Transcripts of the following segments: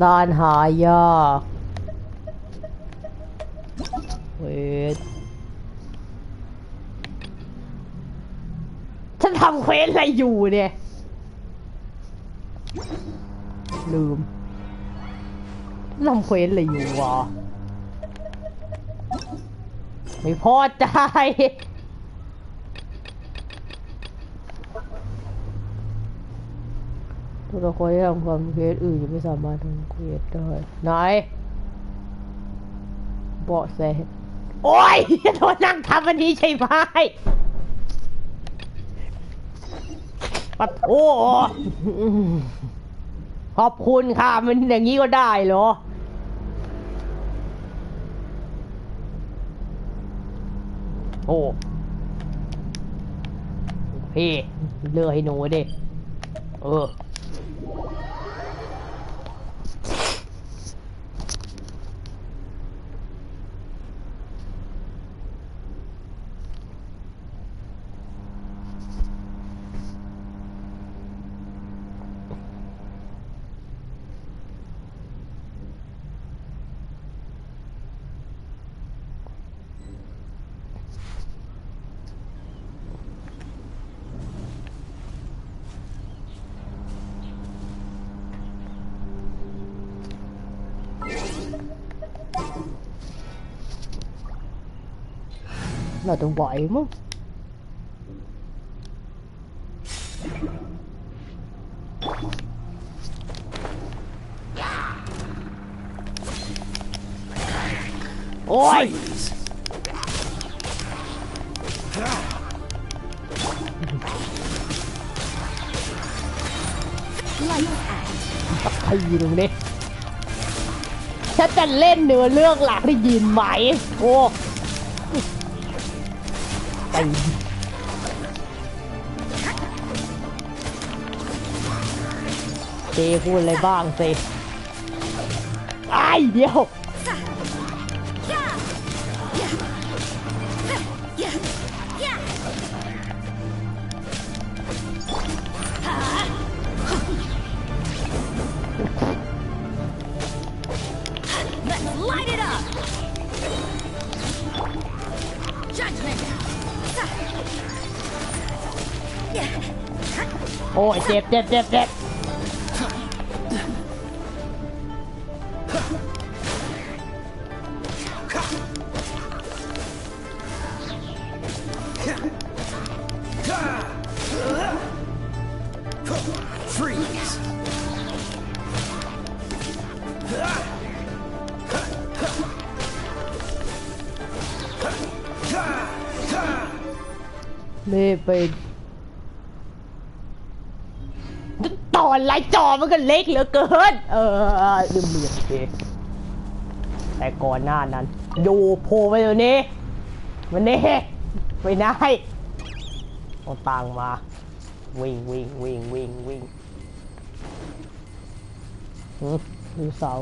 ด้านหายากเวทฉันทำเควสอะไรอยู่เนี่ยลืมทำเควสอะไรอยู่วะไม่พอใจตัวละครที่ทำความเควสอื่นยังไม่สามารถทำเควสได้ไหนเบาะแสโอ้ยโดนนั่งทำอันนี้ใช่ไหมปัดโอ้ขอบคุณค่ะมันอย่างนี้ก็ได้เหรอโอ้พี่เลือกให้หนูดิเราต้องไหวมั้งโอ้ยใครยิงเนี่ยฉันจะเล่นเนื้อเรื่องหลักได้ยินไหมโอ้เจพูดอะไรบ้างสิไอ้เดียวโอ้ยเจ็บไม่เป็นตอนไล่จอมันก็เล็กเหลือเกินลืมโอเคแต่ก่อนหน้านั้นดูโผล่ไปตัวนี้มันนี่ไปไหนเอาตังมาวิ่งดูเสา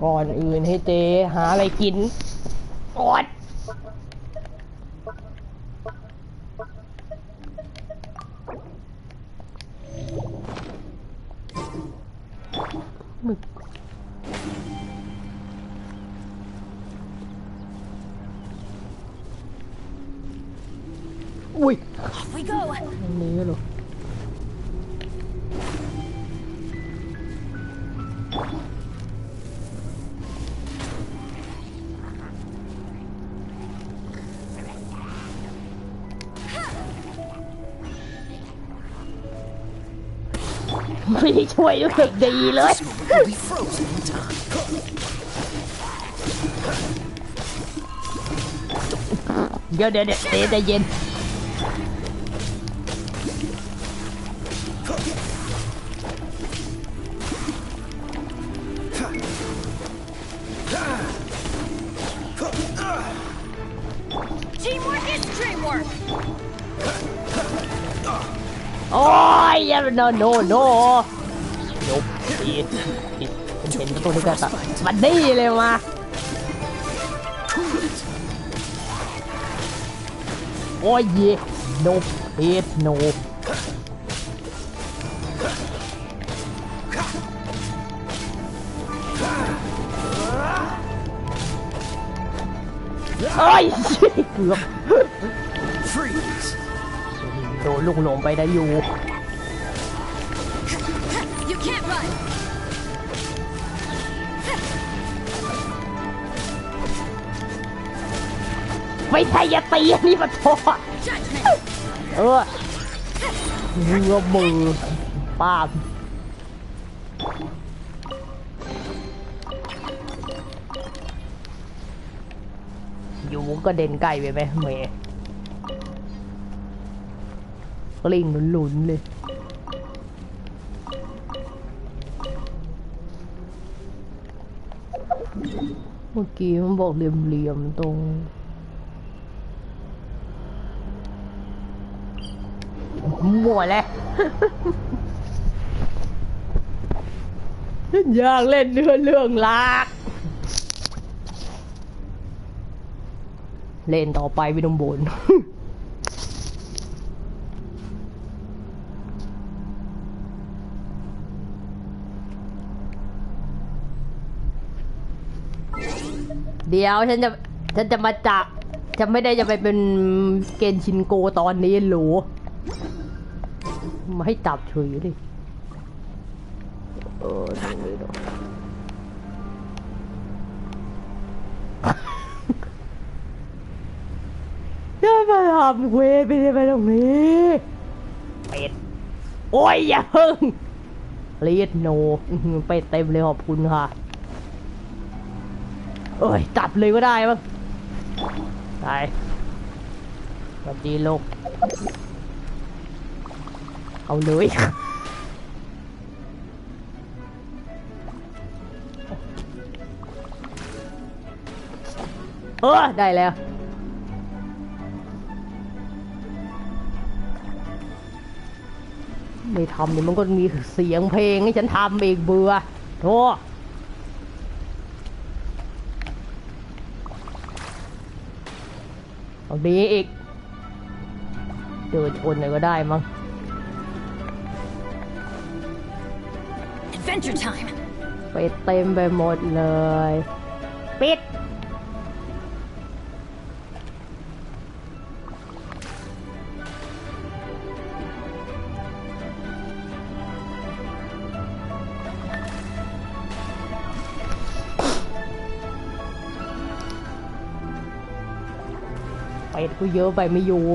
ก่อนอื่นให้เจหาอะไรกินก่อนอุ้ยนี่เหรอไม่ได้ช่วยรู้สึกดีเลยเดี๋ยวใจเย็นโอ้ยโนยกเห็นประตูนี้ก็ตัดมันดีเลยมาโอ้ย โนเอ็ดโนเอ้ยเกือบโดนลูกหลงไปได้อยู่ไม่ใช่อย่าตีอันนี้มาโทษเงือมือป้าบอยู่ก็เด่นไกลไปไหมเมย์กลิ้งหลุนๆเลยเมื่อกี้มันบอกเหลี่ยมๆตรงมั่วแล้วอยากเล่นเรื่องรักเล่นต่อไปไม่ต้องบ่นเดี๋ยวฉันจะมาจับฉันไม่ได้จะไปเป็นเกนชินโกตอนนี้หรอมาให้จับเฉยดิตรงนี้ดูจะมาทำเวไปไปตรงนี้เป็ดโอ้ยอย่าเพิ่งเลียดโนเป็ดเต็มเลยขอบคุณค่ะเอ้ยจับเลยก็ได้มั้งได้มาจีโลกเอาเลยได้แล้วไม่ทำเนี่ยมันก็มีเสียงเพลงให้ฉันทำอีกเบื่อโธ่เอาดีอีกเดินชนเลยก็ได้มั้งไปเต็มไปหมดเลยปิดเป็ดกูเยอะไปไม่อยู่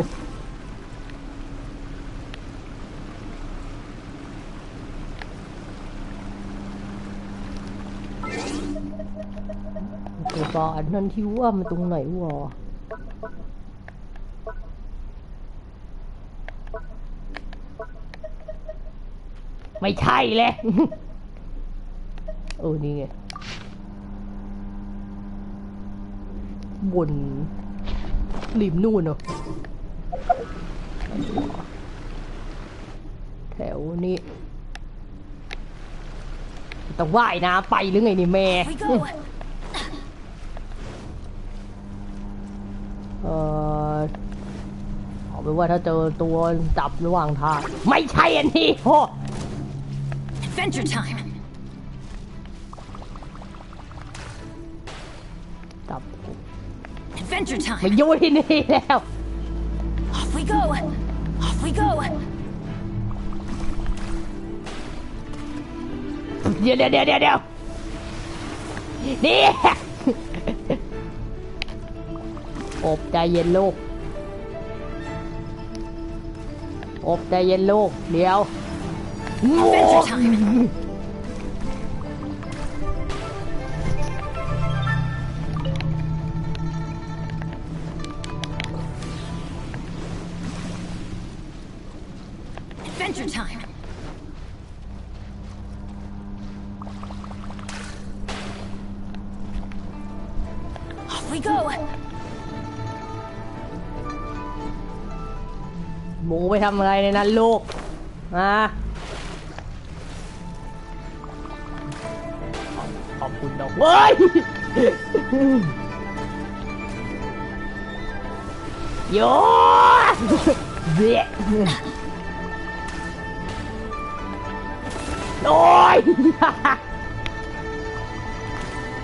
บ้านนั่นที่ว่ามันตรงไหนวะไม่ใช่เลยนี่ไงบนริมนู่นเหรอแถวนี้ต้องว่ายน้ำไปหรือไงนี่แม่เอาไปว่าถ้าเจอตัวจับระหว่างทางไม่ใช่อันนี้โห Adventure time จับ Adventure time ไม่อยู่ที่นี่แล้ว Off we go Off we go เดี๋ยวนี่อบใจเย็นลูกอบใจเย็นลูกเดี๋ยวAdventure time Off we goหมูไปทำอะไรในนั้นลูกขอบคุณดอกเว้ยโย เบี้ยโอ้ย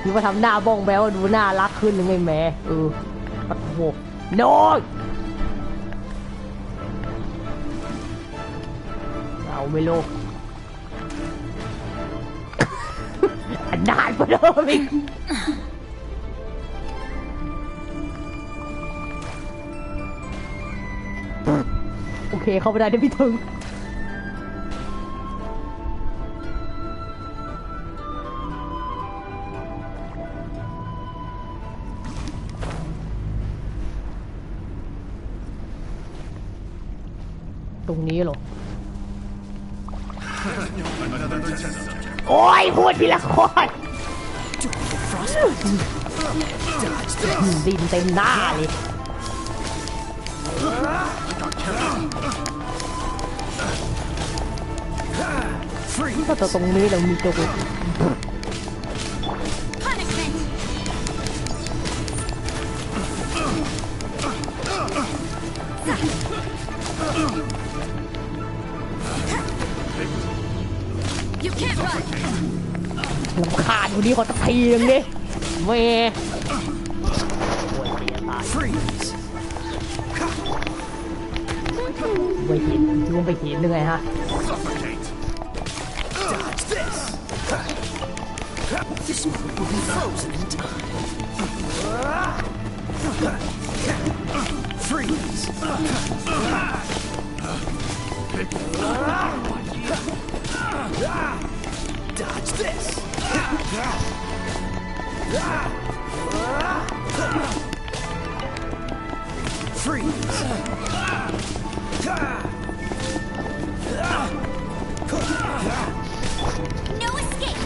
คิดว่าทำหน้าบ้องแบ้วดูน่ารักขึ้นหรือไงแม่ปัดโวโน้ยเอาไม่โลกอันนานกว่าเดิมอีกโอเคเข้าไปได้ได้พี่ถึงตรงนี้เหรอโอ้ยพูดทีละคนดินเต็มหน้าเลยก็ตรงนี้เรามีตัวลำคาญคนนี้เขาตะทีนึงดิเว้ยไปเห็นรวมไปเห็นยังไงฮะDodge this! Freeze! No escape!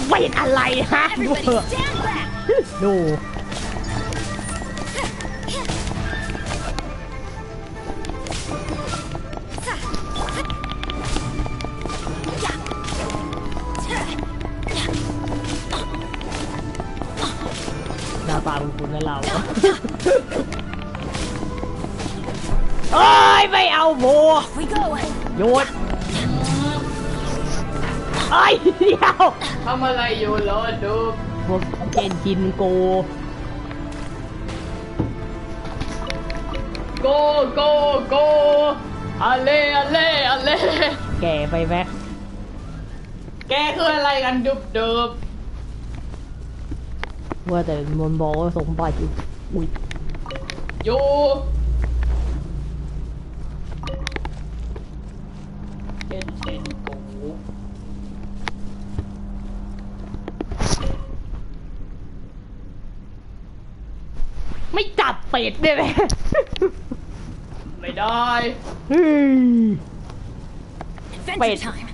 เป็นอะไรฮะ Everybody stand back! ดูหน้าตาคุณนะเราเอ้ยไม่เอาโบ We go! หยุดเอ้ยเดี๋ยว ทำอะไรอยู่เหรอดู พวกเกนจินโก โกโกโกอะเลอะเลอะเล แก่ไปไหม แกคืออะไรกันดุบดุบ ว่าแต่มันบอกว่าสมบัติอยู่อุ้ย อยู่เช่นกู ไม่จับเป็ดได้ไหม ไม่ได้ Adventure time!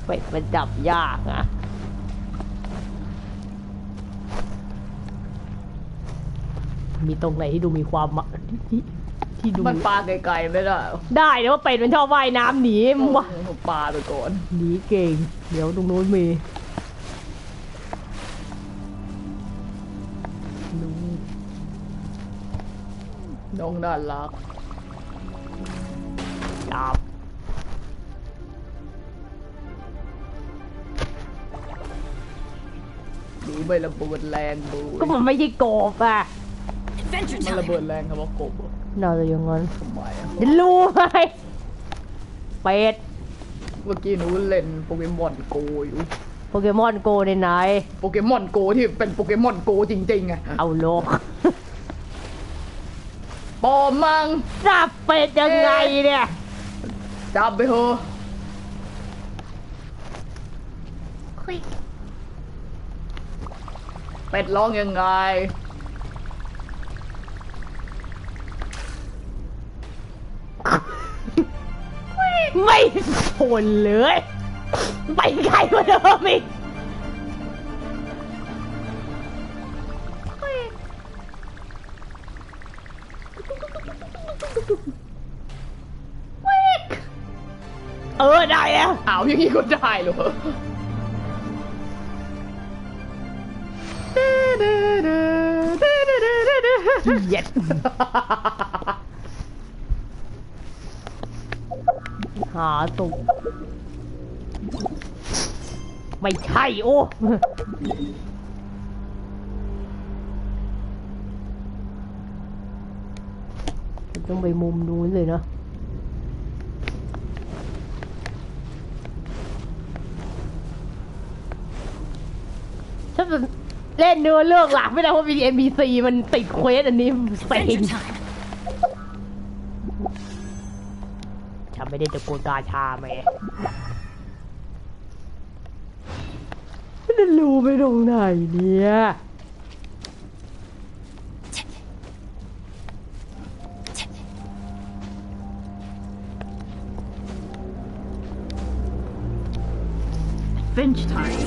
เป็ดมันจับยากนะมีตรงไหนที่ดูมีความที่ดู มันปลาไกลๆไม่ได้เหรอ ได้แต่ว่าเป็ดมันชอบว่ายน้ำหนีมึงวะ ผมปลาไปก่อน หนีเก่ง เดี๋ยวตรงนู้นมีนู้น น้องน่ารัก จับ ดูไม่ระเบิดแรงดู ก็มันไม่ใช่กบอ่ะ Adventure มันระเบิด time! แรงครับว่ากบอะ น่าจะอย่างนั้น ทำไมอะ จะรู้ไหมเป็ด เมื่อกี้หนูเล่นโปเกมอนโกอยู่ โปเกมอนโกในไหน โปเกมอนโกที่เป็นโปเกมอนโกจริงๆอะ เอาโลก ปอมมัง จับเป็ดยังไงเนี่ย จับไปเถอะเป็ดร้องยังไง ไม่ทนเลยไปไกลกว่าเดิมอีกได้แล้ว อ้าวอย่างนี้ก็ได้เหรอ เย็ดหาสุกไม่ใช่โอ้ต้องไปมุมนู้นเลยนะถ้าเล่นเนื้อเรื่องหลักไม่ได้เพราะมี NPC มันติดเควสอันนี้เซ็ง Adventure time. ฉันไม่ได้ตะโกนกาชาไหมไม่รู้ไปตรงไหนเนี่ย Adventure time.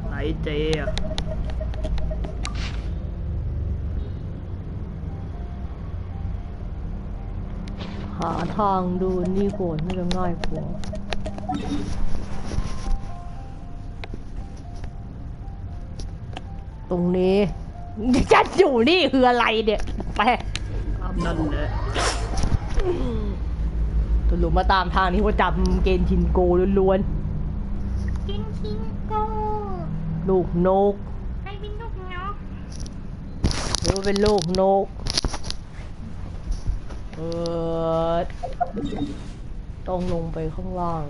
ไหนเจอะ หาทางดูนี่ก่อนไม่จะง่ายกว่าตรงนี้จะอยู่นี่คืออะไรเนี่ยไป นั่นแหละ ตลุมาตามทางนี้ว่าจำเกณฑ์ชินโกล้วน กินชิงโก ๆลูกนก ให้เป็นลูกนก หรือว่าเป็นลูกนกต้องลงไปข้างล่าง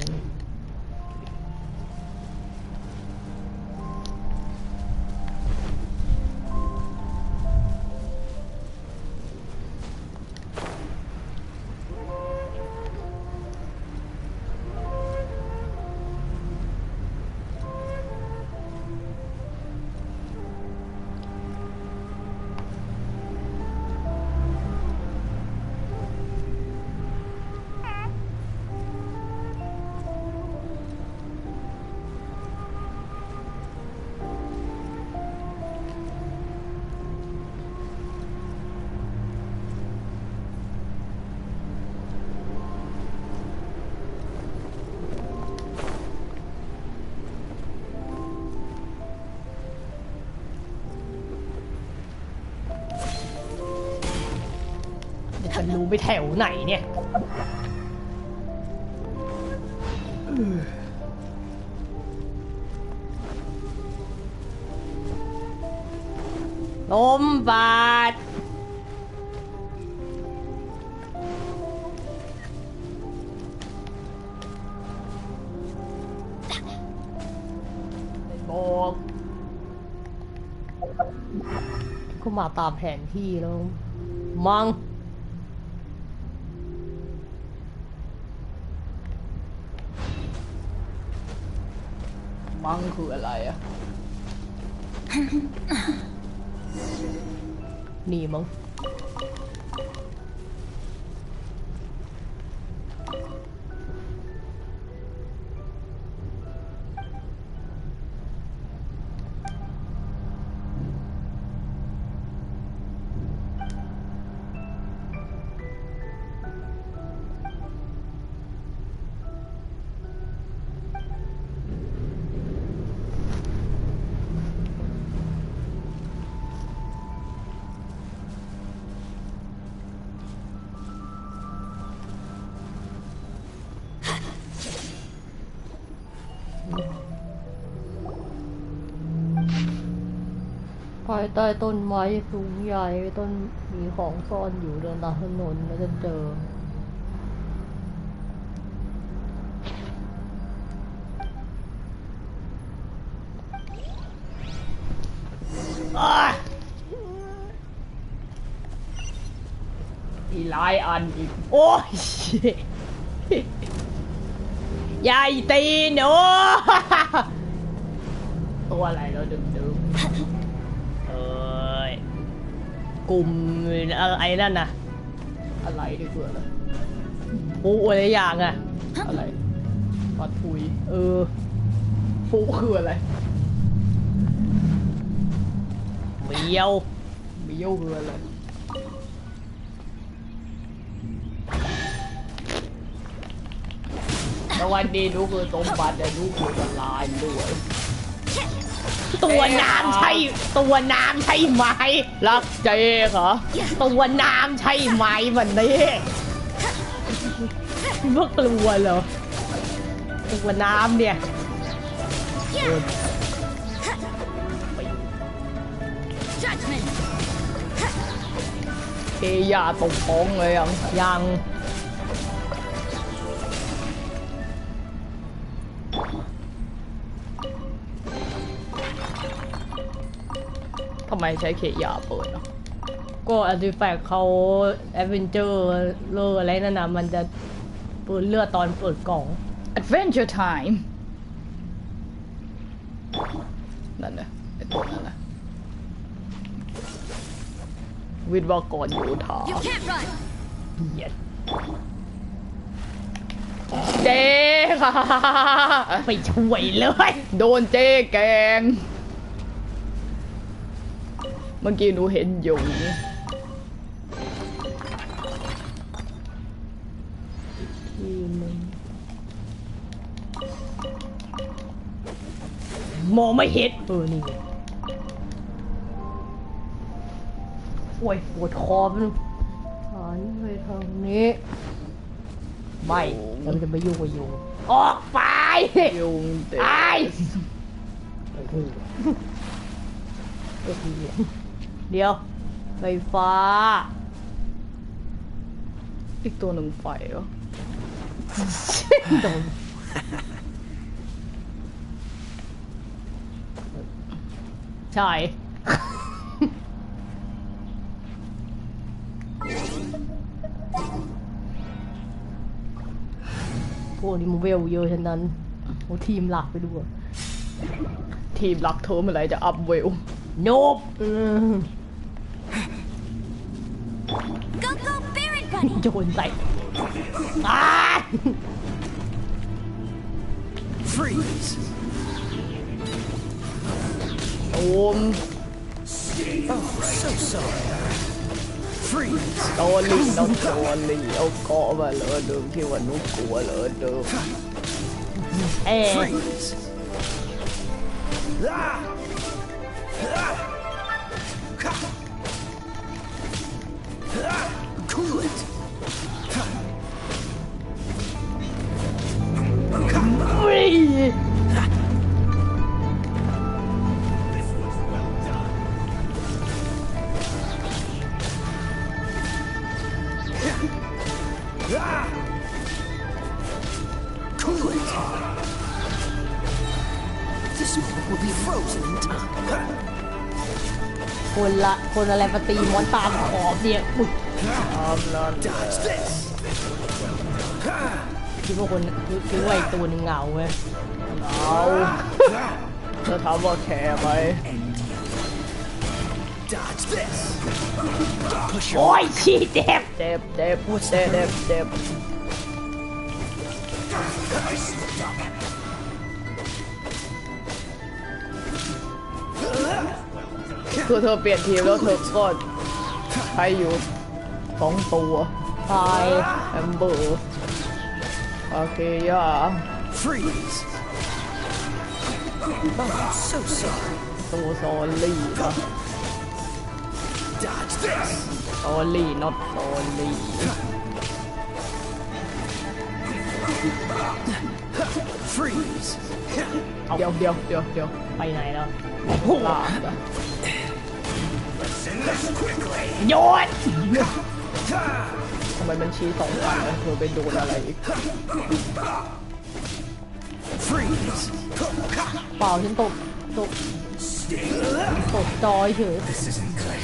จะรู้ไปแถวไหนเนี่ยลมบาดบอกก็มาตามแผนที่แล้วมังมังคืออะไรอะ นี่มั้งภายใต้ต้นไม้สูงใหญ่ต้นมีของซ่อนอยู่เดินตามถนนแล้วจะเจออีหลายอันอีก โอ้ยใหญ่ตีนโอ้ ตัวอะไรเราดึง เอ้ยกลุ่มอะไรนั่นน่ะ อะไรดีกว่าอะไร ปูอะไรอย่างอ่ะ อะไรปลาทุย ฟู คืออะไร เมียว เบี้ยวคืออะไรสวัสดีดูคือสมบัติแต่ดูคือละลายด้วย ตัวน้ำใช่ตัวน้ำใช่ไหม รักเจเหรอ ตัวน้ำใช่ไหมวันนี้เมื่อกลัวเหรอตัวน้ำเนี่ย Judgment. เอยาตกท้องเลยยัง ยัง ทำไมใช้เคยาเปิดอ่ะ ก็อาร์ติแฟกต์เขาแอดเวนเจอร์เลออะไรนั่นนะมันจะเปิดเลือดตอนเปิดกล่อง Adventure Time นั่นนะไอตัวนั่นนะวิทย์ว่ากรโยธา You can't run. เหี้ย เจค่ะ ไม่ช่วยเลย โดนเจแกง เมื่อกี้หนูเห็นอยู่ ทีนึงมองไม่เห็นนี่ไงโอ้ยปวดคอมันหันไปทางนี้ไม่เราจะไม่ยุ่งกับยุงออกไป ยุงเตะ ไอ้โอ้โหก็ทีเดียวไฟฟ้า อีกตัวหนึ่งไฟเหรอ โดนใช่ พวกนี้มันเวลเยอะฉะนั้นโอ้ทีมหลักไปด้วย ทีมรักเธอเมื่อไหร่จะอัพเวล โนบ Go, go, Baron Bunny. โยนใส่อ้า Freeze. โอม So sorry. Freeze. ตอรี่น้องตอรี่เอาเกาะมาเลยเดิมที่ว่านุกกลัวเลยเดิม Freeze. Ah! Ah! Ah! Cool it. อุ้ย Ah! Cool it. This moment will be frozen in time. คนอะไรมาตีมอนตามขอบเนี่ยอุ๊ย Dodge this. คิดว่าไอ้ตัวหนึงเหงาไหม เอาเธอถามว่าแคร์ไหม Dodge this. Push โอ้ your ยชี้เจ็บ เจ็บเจ็บเจ็บเจ็บเจ็บคือเธอเปลี่ยนทีมแล้วเธอก็ใช้อยู่2ตัว ตาย แอมเบอร์โอเคย่า freeze. Oh, so sorry. ตัวซอลลี่นะ Dodge this. ซอลลี่ not ซอลลี่ Freeze. เดี๋ยว ไปไหนแล้ว ลาบอะ โยน ทำไมมันชี้2 ฝั่งแล้วเธอไปโดนอะไรอีก Freeze. เปล่าฉันตกจอยเฉย This isn't good.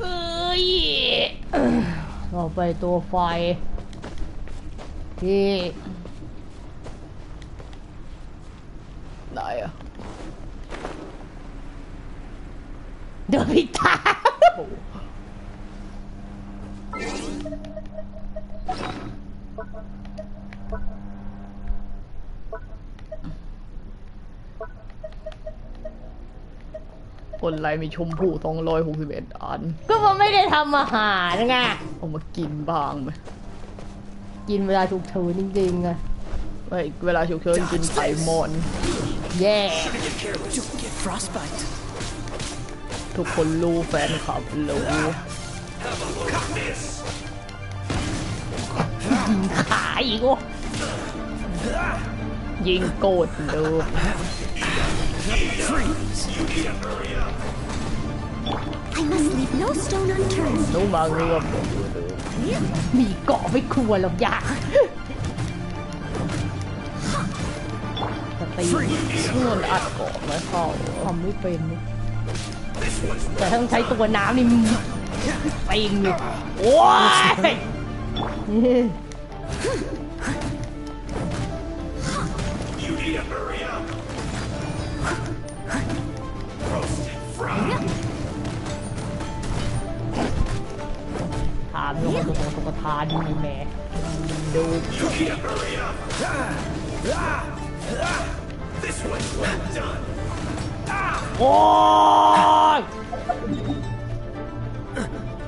เอ้ยต่อไปตัวไฟที่ ไหนอะ เดินผิดทาง โอ้โหคน คนไรมีชมพู261 อัน ก็มันไม่ได้ทำอาหารไง เอามากินบ้างไหม กินเวลาฉุกเฉินจริงๆอะ ไม่เวลาฉุกเฉินกินไข่มอน แย่ Don't get frostbite. ทุกคนรู้แฟนคลับรู้ ยิงขาอีกโอ้ ยิงโกดเลย Freeze. I must leave no stone unturned. นู้มาเรือผมเลย มีเกาะไม่ครัวหรอกอยากตี เงื่อนอัดเกาะไม่เข้า ทำไม่เป็นนี่แต่ถ้าต้องใช้ตัวน้ำนี่ปิงอยู่โอ้ย ถามลงมาตรงทานมีแม่ดู โอ้ย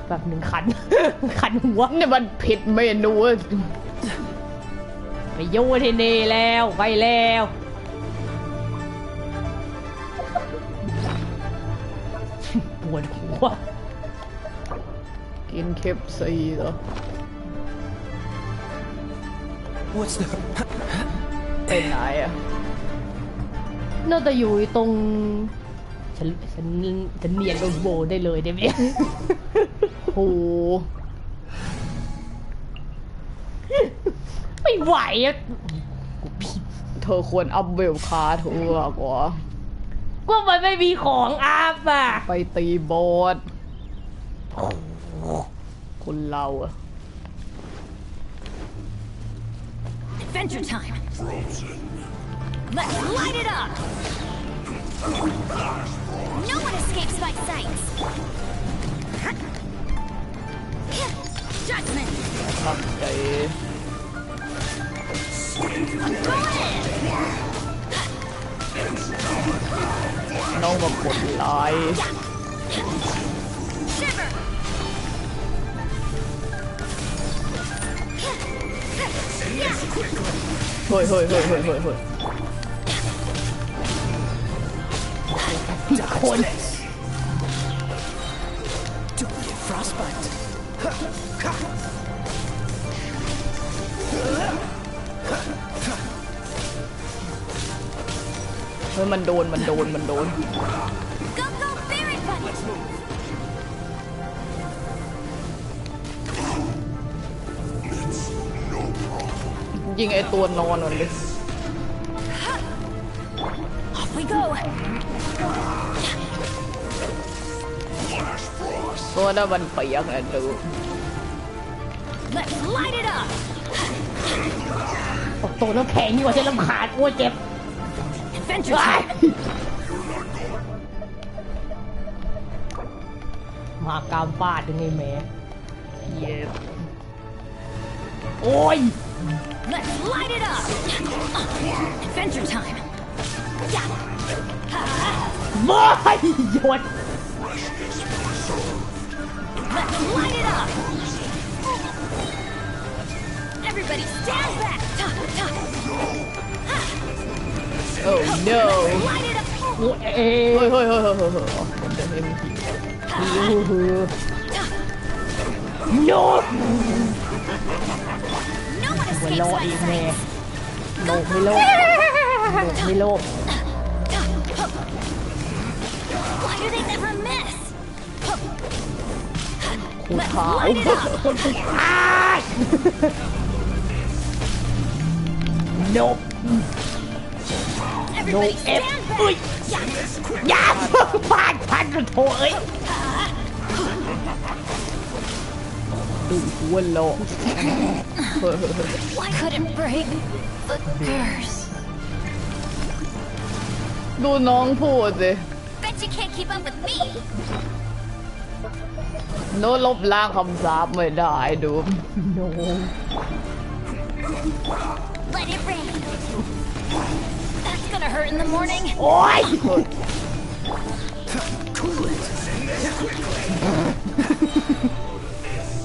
แบบหนึ่งขัน ขันหัว เนี่ยมันผิดเมนูอะ ไปโยนที่นี่แล้วไปแล้วปวดหัว กินเคปซีเหรอ What's the... ไปไหนอะ น่าจะอยู่ตรงฉันเนียนโดนโบได้เลยได้ไหม โห ไม่ไหวอะกูผิด เธอควรอัพเวลคาเธอกว่า ก็มันไม่มีของอัพอ่ะ ไปตีบอสคนเราอะ Adventure time. Let's light it up. No one escapes my sights. Judgment. ตั้งใจ น้องมากดไลค์ Shiver. เฮ้ยเฮ้ยเฮ้ยเฮ้ยเฮ้ยเฮ้ย ผิดคน Don't get frostbite. เฮ้ยมันโดน Go go Barret Bunny. ยิงไอตัวนอนมันเลย Off we go. ตัวนั้นมันเปียกนะดู Let's light it up. ตกตัวน้ำแข็งอยู่ว่าฉันรำคาญอ้วนเจ็บ Adventure ว้าย time. มากามฟาดยังไงแม่เย็บโอ้ย Let's light it up. Adventure time. ไม่หยุด Let's light it up. Everybody stand back. Oh no Light it up. โอ้เอ เฮ้ยเฮ้ยเฮ้ยเฮ้ยเฮ้ยผมจะเห็นผี โยน No one หัว escapes ล้อ my อีกแม่ sights. โลกไม่โลกโลกไม่โลก Why do they never miss? คูขาว Light it up. อ้ายโนบ Everybody No, stand Ui. back. อย่าเพิ่งฟาดพันโถเอ้ย ดูหัวโลกเฮ้ยเฮ้ยเฮ้ย Why could it break the curse? ดูน้องพูดสิ Bet you can't keep up with me. โน้ลบล้างคำสาปไม่ได้ดู โน Let it rain. That's gonna hurt in the morning. โอ้ย Cool it.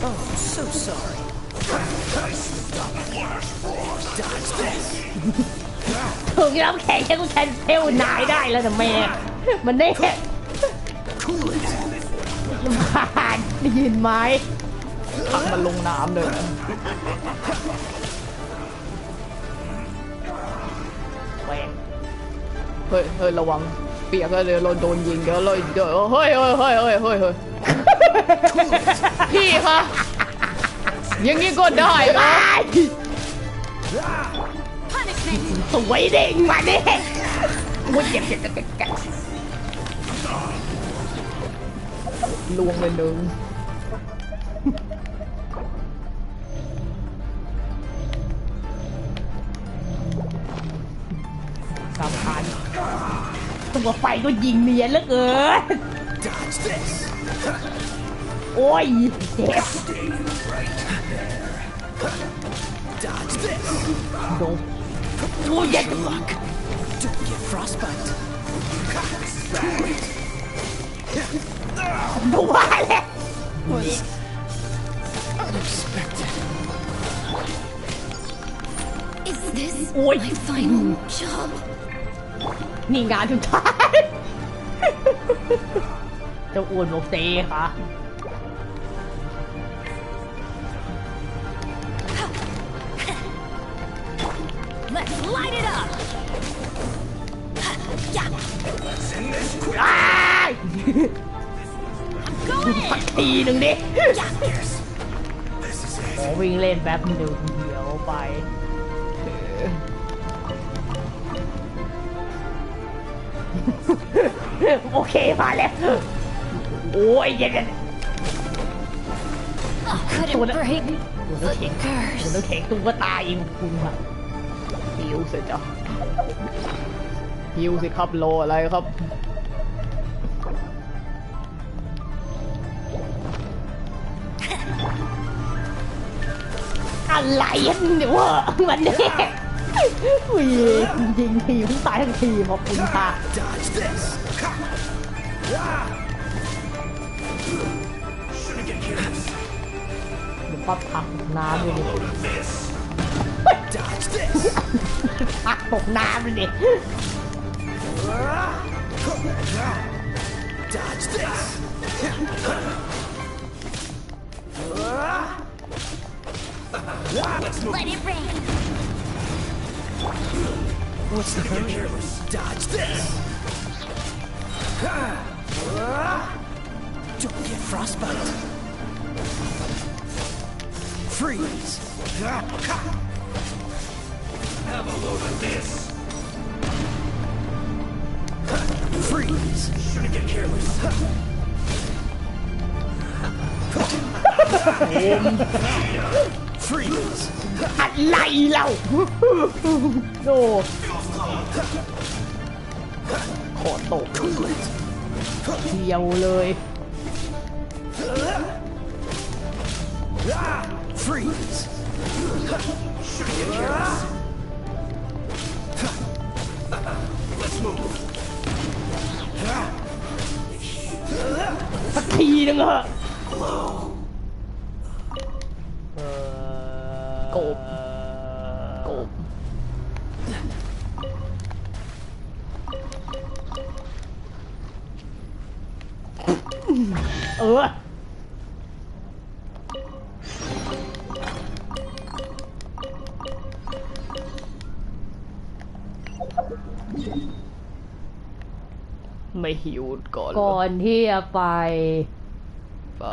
Oh, so sorry. Dodge this. ถึงน้ำแข็งฉันก็แคนเซลนายได้แล้วแต่แม่มันได้ Cool it. ผ่านได้ยินไหม พักมันลงน้ำเลย แหวง เฮ้ยเฮ้ยระวังเปียกเลยเราโดนยิงเดี๋ยวเราเดี๋ยวเฮ้ยเฮ้ยเฮ้ยเฮ้ยเฮ้ยเฮ้ยพี่คะอย่างนี้ก็ได้เหรอ Punishment. สวยเด้งมาเด้งมุดเจ็บเจ็บเจ็บเจ็บ ลวงเลยหนึ่งสำคัญตัวไฟก็ยิงเนียนเหลือเกิน Dodge this. โอ้ยเจ็บ Dodge this. โดนโอ้ยเจ็บ Luck. Don't get frostbite. ดูว่าแหละ Was unexpected. Is this Oi. my final job? นี่งานสุดท้ายเจ้าอ้วนบอกเซค่ะ Let's light it up. Yeah, อ้าย go สัก in. ทีหนึ่งดิ Yeah. ขอวิ่งเล่นแป๊บหนึ่งเดี๋ยวไป โอเคมาแล้ว โอ้ยยังไง Oh, couldn't break the น้ำแข็ง curse. น้ำแข็งตุ้มก็ตายอีกคุณค่ะ หิวสิจ้ะหิวสิครับโลอะไรครับ อะไรเดี๋ยวมันเนี่ยอุ้ยยิงทีมตายทั้งทีมขอบคุณค่ะ Dodge this. เดี๋ยวปั๊บผักน้ำเลยดิ Dodge this. ผักตกน้ำเลยดิ Dodge this. Let it rain. What's the hurry? Dodge this. Don't get frostbite. Freeze. Have a load of this. Freeze. Shouldn't get careless. Freeze. อะไรเล่าโดขอตก Cool it. เดียวเลย Freeze. Shouldn't get careless. Let's move. สักทีนึงเหอะโกบโกบไม่หิวก่อนเหร ก่อนที่จะไป ไป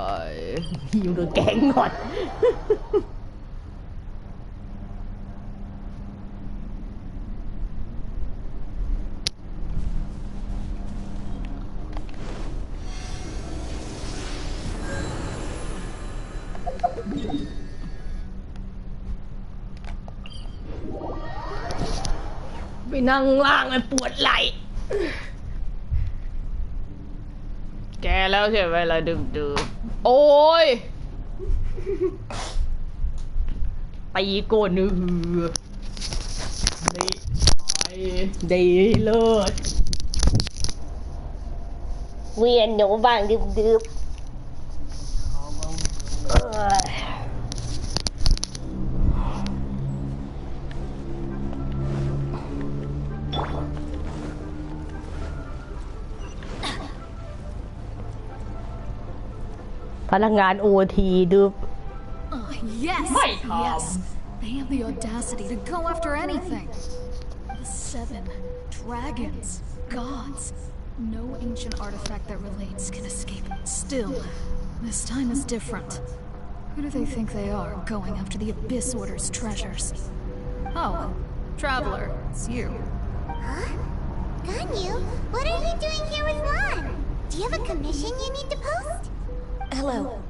หิวหรือแกงก่อน ไปนั่งล่างมันปวดไหล่ แกแล้วใช่ไหมล่ะดึกๆโอ้ย ตีโกนเนื้อ นี่ไป ดีเลิศ เวียนหนูบ้างดืบพนักงานโอทีดืบ Yes! My God. Yes! They have the audacity to go after anything. The 7 dragons, gods. No ancient artifact that relates can escape. Still, this time is different. Who do they think they are, going after the Abyss Order's treasures? Oh, Traveler, it's you. Huh? Ganyu, what are you doing here with Lon? Do you have a commission you need to post? Hello.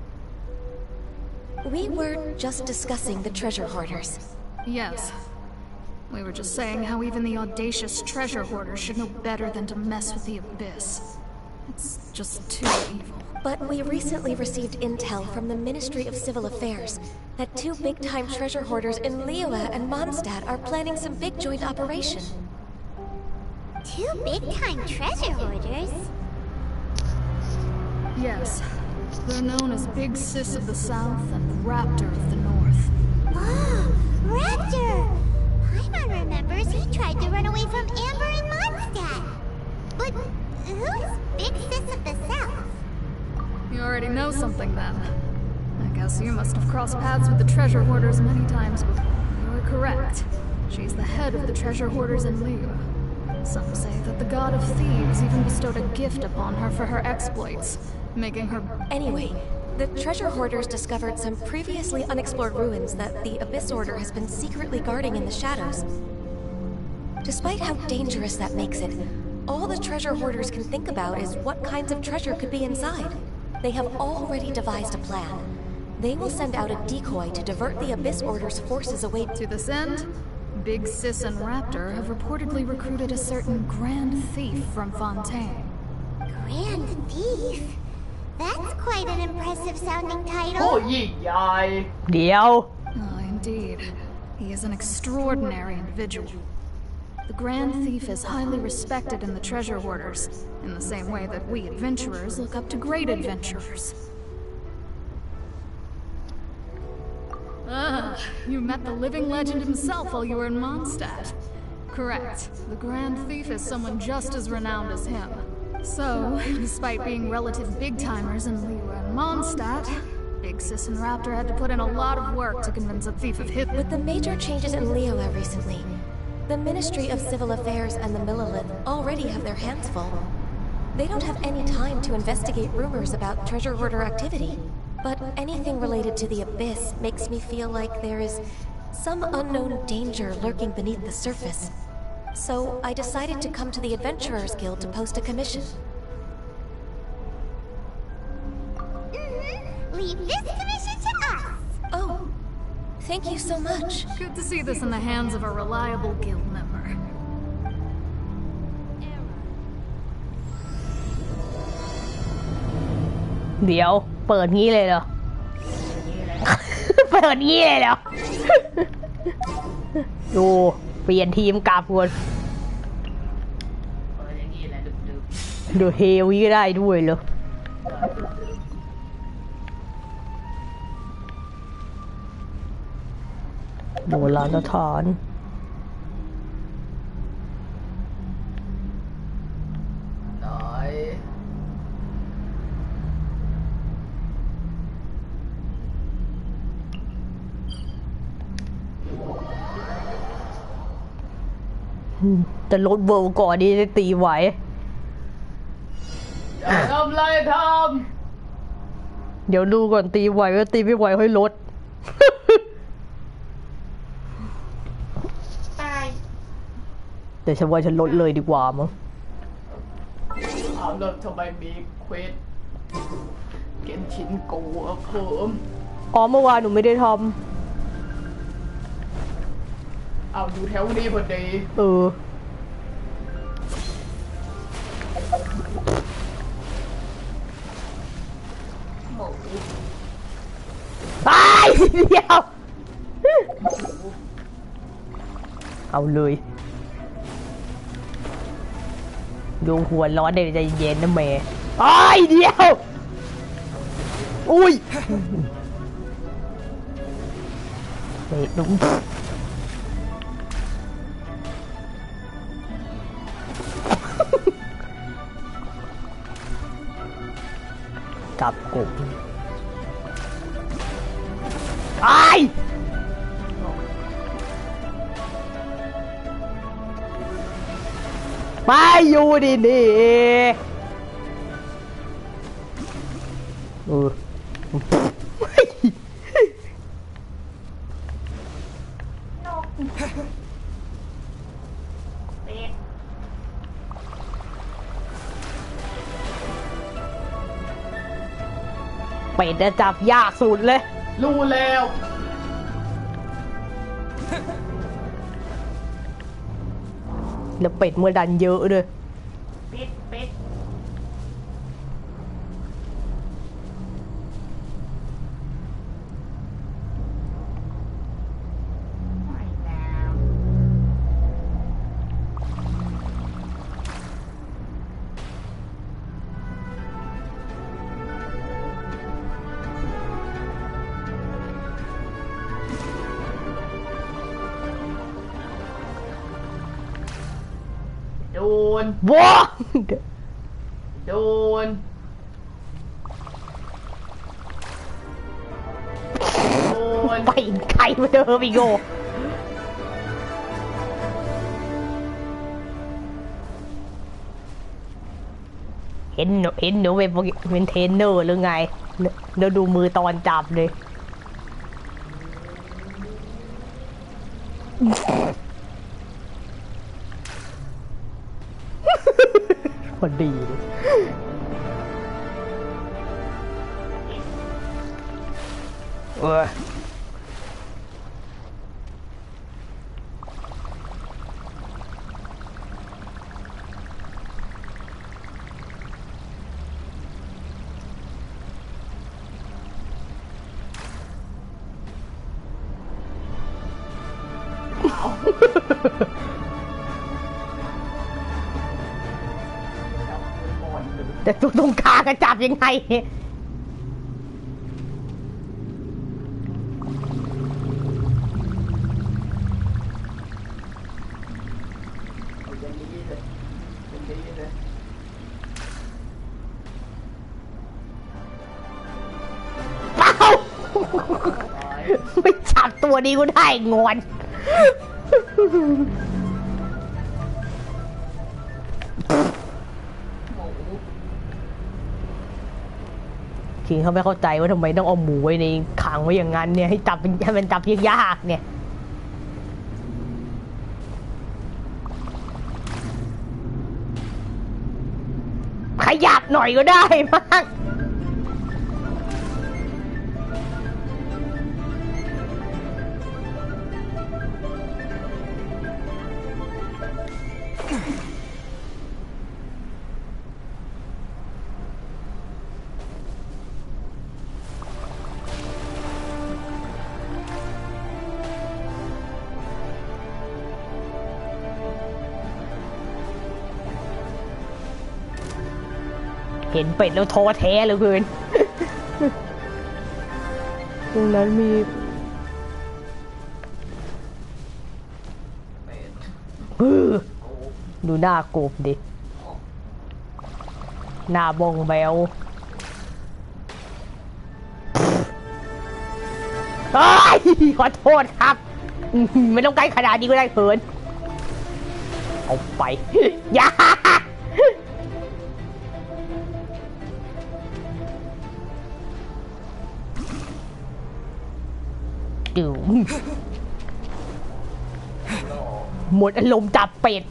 We were just discussing the treasure hoarders. Yes. We were just saying how even the audacious treasure hoarders should know better than to mess with the Abyss. It's just too evil. But we recently received intel from the Ministry of Civil Affairs that 2 big-time treasure hoarders in Liyue and Mondstadt are planning some big joint operation. 2 big-time treasure hoarders? Yes. They're known as Big Sis of the South and Raptor of the North. Oh, Raptor! Paimon remembers he tried to run away from Amber in Mondstadt. But who's Big Sis of the South? You already know something then. I guess you must have crossed paths with the treasure hoarders many times before. You're correct. She's the head of the treasure hoarders in Liyue. Some say that the god of thieves even bestowed a gift upon her for her exploits, making her... Anyway, the treasure hoarders discovered some previously unexplored ruins that the Abyss Order has been secretly guarding in the shadows. Despite how dangerous that makes it, all the treasure hoarders can think about is what kinds of treasure could be inside. They have already devised a plan. They will send out a decoy to divert the Abyss Order's forces away. To this end, Big Sis and Raptor have reportedly recruited a certain Grand Thief from Fontaine. Grand Thief? That's quite an impressive sounding โอ้ title. ยิ่งใหญ่ เดี๋ยว Oh, indeed. He is an extraordinary individual. The Grand Thief is highly respected in the treasure hoarders, in the same way that we adventurers look up to great adventurers. Ah, you met the living legend himself while you were in Mondstadt. Correct. The Grand Thief is someone just as renowned as him. So, despite being relative big-timers in Liyue and Mondstadt, Big Sis and Raptor had to put in a lot of work to convince a thief of his... With the major changes in Liyue recently, the Ministry of Civil Affairs and the Millelith already have their hands full. They don't have any time to investigate rumors about treasure hoarder activity. But anything related to the Abyss makes me feel like there is some unknown danger lurking beneath the surface. So I decided to come to the Adventurers Guild to post a commission. Leave this commission to us. Oh, thank you so much. Good to see this in the hands of a reliable guild member. เดี๋ยวเปิดงี้เลยเหรอ เปิดงี้เลยเหรอ ดูเปลี่ยนทีมกลับคนดูเฮวีก็ได้ด้วยเหรอโบราณสถานแต่รถเวิลด์ก่อนนี้จะตีไหวอย่าทำอะไรทเดี๋ยวดูก่อนตีไหวก็ตีไม่ไหวค่อยลด แต่ฉันว่าฉันลดเลยดีกว่ามั้ง ำเอาแล้วทำไมมีเควสเกนชินโกะเพิ่ม อ๋อเมื่อวานหนูไม่ได้ท เอาอยู่แถวนี้พอดี ำตายเดียวเอาเลยดูหัวร้อนเดี๋ยวใจเย็นนะเมย์ ไอ้เดียวอุ้ยเฮ้ยดุจับกบไอ้ไม่อยู่ดีนี่เป็ดจะจับยากสุดเลย รู้แล้ว แล้วเป็ดเมื่อดันเยอะเลยเป็ดไม่แล้ว โดน ว้า โดน โดน ไปไกลมาเดิมอีกโกเห็นหนูเป็นเทรนเนอร์หรือไงเดี๋ยวดูมือตอนจับเลยพอดีเลยแต่ตัวตรงกลางจะจับยังไงเปล่าไม่จับตัวนี้ก็ได้งอนจริงเขาไม่เข้าใจว่าทำไมต้องเอาหมูไว้ในขังไว้อย่างนั้นเนี่ยให้จับให้มันจับยากๆเนี่ยขยับหน่อยก็ได้มากเห็นเป็ดแล้วท้อแท้เหลือเกิน ตรงนั้นมีดูหน้ากบดิ หน้าบองแบวขอโทษครับ ไม่ต้องใกล้ขนาดนี้ก็ได้เขินเอาไป อย่าดูหมดอารมณ์จับเป็ด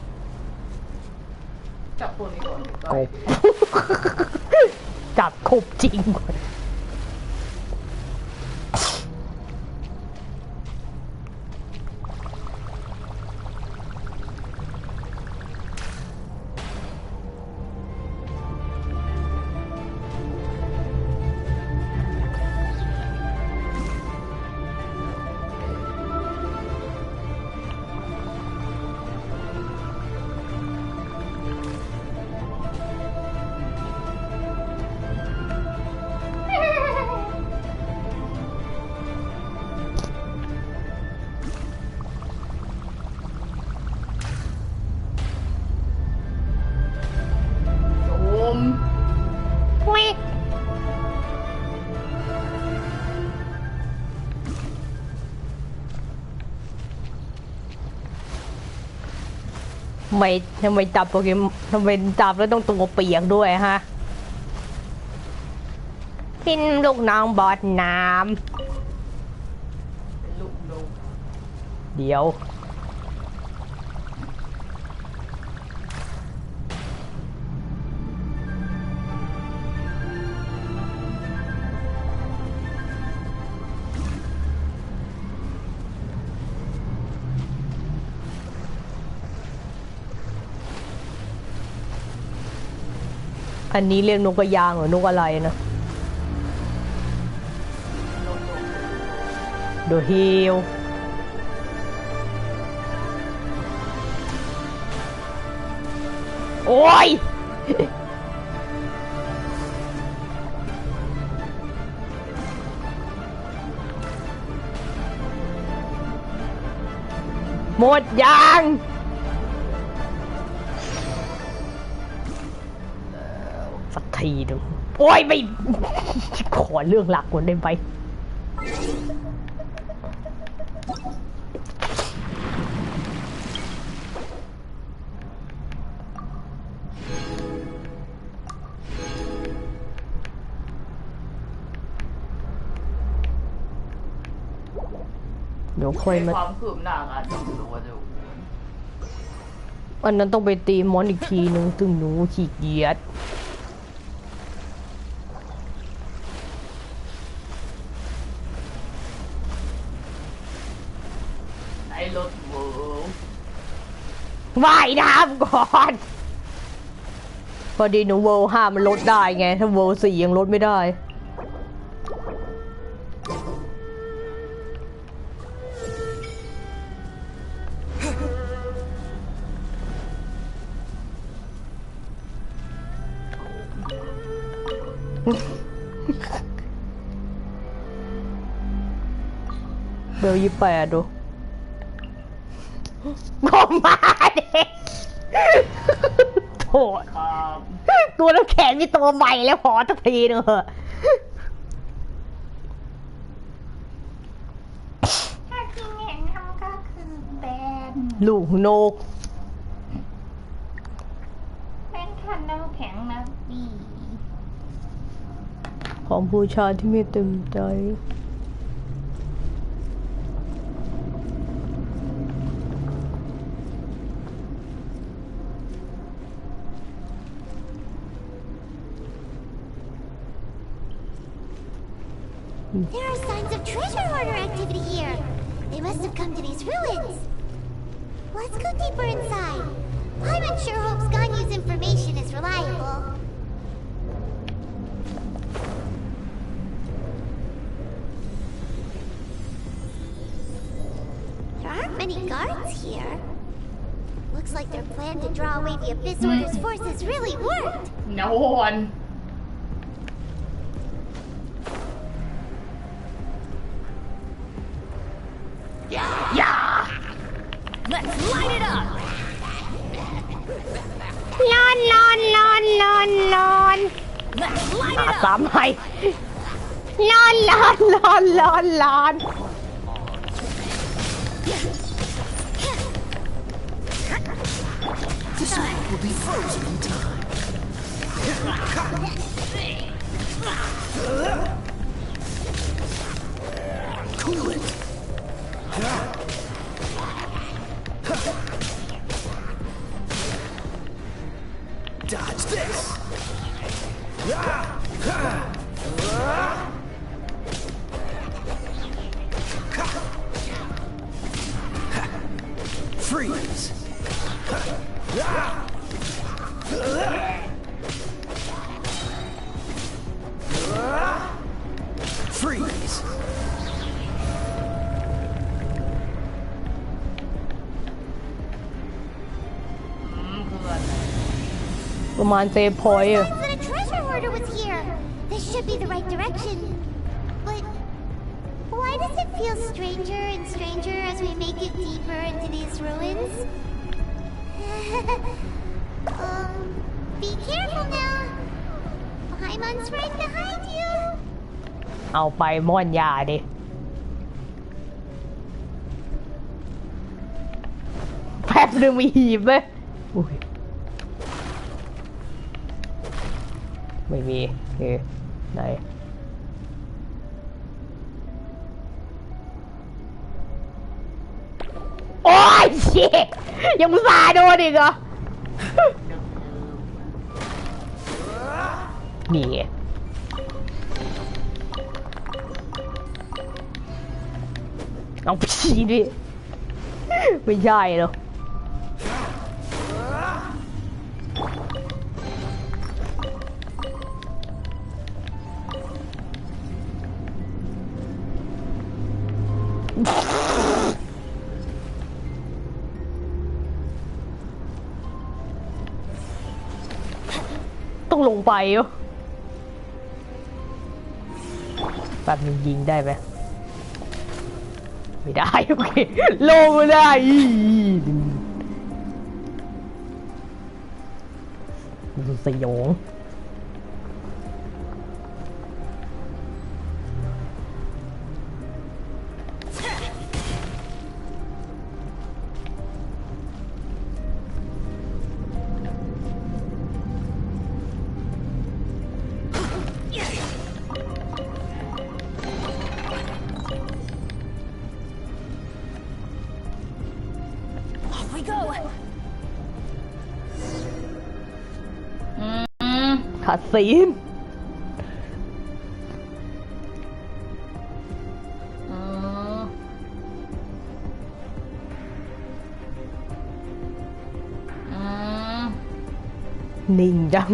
จับตัวนี้ก่อน กบ จับคบจริงก่อน ทำไมจับโปเกมอนทำไมจับแล้วต้องตัวเปียกด้วยฮะพินลูกน้องบอสน้ เป็นลูกนก ำเดี๋ยวอันนี้เรียกนกกระยางหรือนกอะไรนะเดอะฮิลโอ้ยหมดยังสักทีหนึ่งโอ้ยไม่ ขอเรื่องหลักก่อนได้ไหมเดี๋ยวค่อยมา ความคืบหน้าการตำรวจอยู่ อันนั้นต้องไปตีมอนอีกทีนึงถึงหนูขี้เกียจ ไอ้รถเวิร์ ว่ายน้ำก่อนพอดีหนูเวิลด์5มันลดได้ไง ถ้าเวิลด์4ยังลดไม่ได้ เบล28ดูก็มาเด็กโถ ครับ ตัวน้ำแข็งมีตัวใหม่แล้วขอสักทีนึงเถอะ ถ้าจริงเห็นทำก็คือแบน ลูกนก เป็นคันน้ำแข็งนะบี ของผู้ชายที่ไม่เต็มใจ There are signs of treasure hoarder activity here. They must have come to these ruins. Let's go deeper inside. I'm sure Hope's Ganyu's information is reliable. There aren't many guards here. Looks like their plan to draw away the Abyss Order's forces really worked. โน่น อย่า Let's light it up! นอนนอนนอนนอนนอน Let's light หา it up! ซ้ำให้นอนนอนนอนนอนนอน This one will be frozen in time. Cool it. Dodge this. Freeze. Freeze. ประมาณเซฟพอยต์อะ Signs that a treasure hoarder was here. This should be the right direction. But why does it feel stranger and stranger as we make it deeper into these ruins? Be careful now. Paimon's right behind you. เอาไปม่อนยาดิแป๊บนึงมีหีบไหม อุ้ยไม่มีโอเคไหนโอ้ยเชี่ยยังมุสาโดนอีกเหรอนี่เอาพี่ดิไม่ใช่หรอกต้องลงไปเหรอแบบนึงยิงได้ไหมไม่ได้โอเคลงไม่ได้มันสยองขัดซีนนิ่งจัง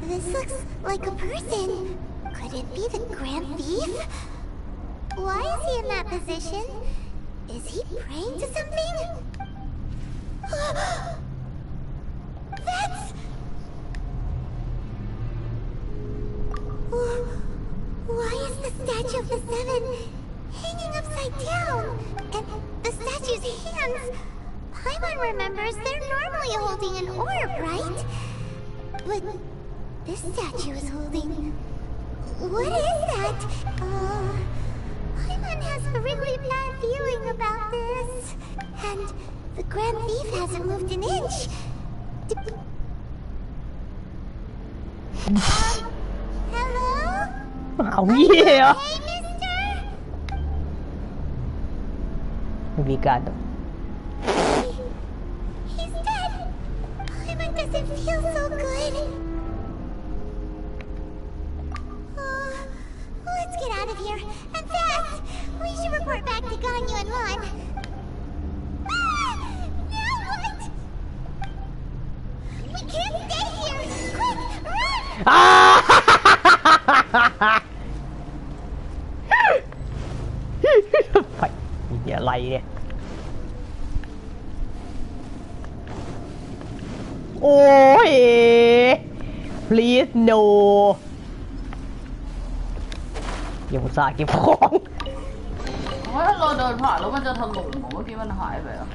This looks like a person. Could it be the Grand Thief? Why is he in that position? Is he praying to something? That's... Why is the statue of the Seven hanging upside down? And the statue's hands... Paimon remembers they're normally holding an orb, right? But this statue is holding... What is that? Paimon has a really bad feeling about this. And the Grand Thief hasn't moved an inch. Hello? เอาเหี้ย Hey, mister? ไม่มีการ He's dead. Paimon doesn't feel so good. Let's get out of here, and fast! We should report back to Ganyu and Lon. Now what? We can't stay here! Quick, run! ไปมีอะไรเนี่ยโอ้ย please no ยังอุตส่าห์เก็บของ ว่าถ้าเราเดินผ่านแล้วมันจะถล่มเหรอเมื่อกี้มันหายไปอ่ะ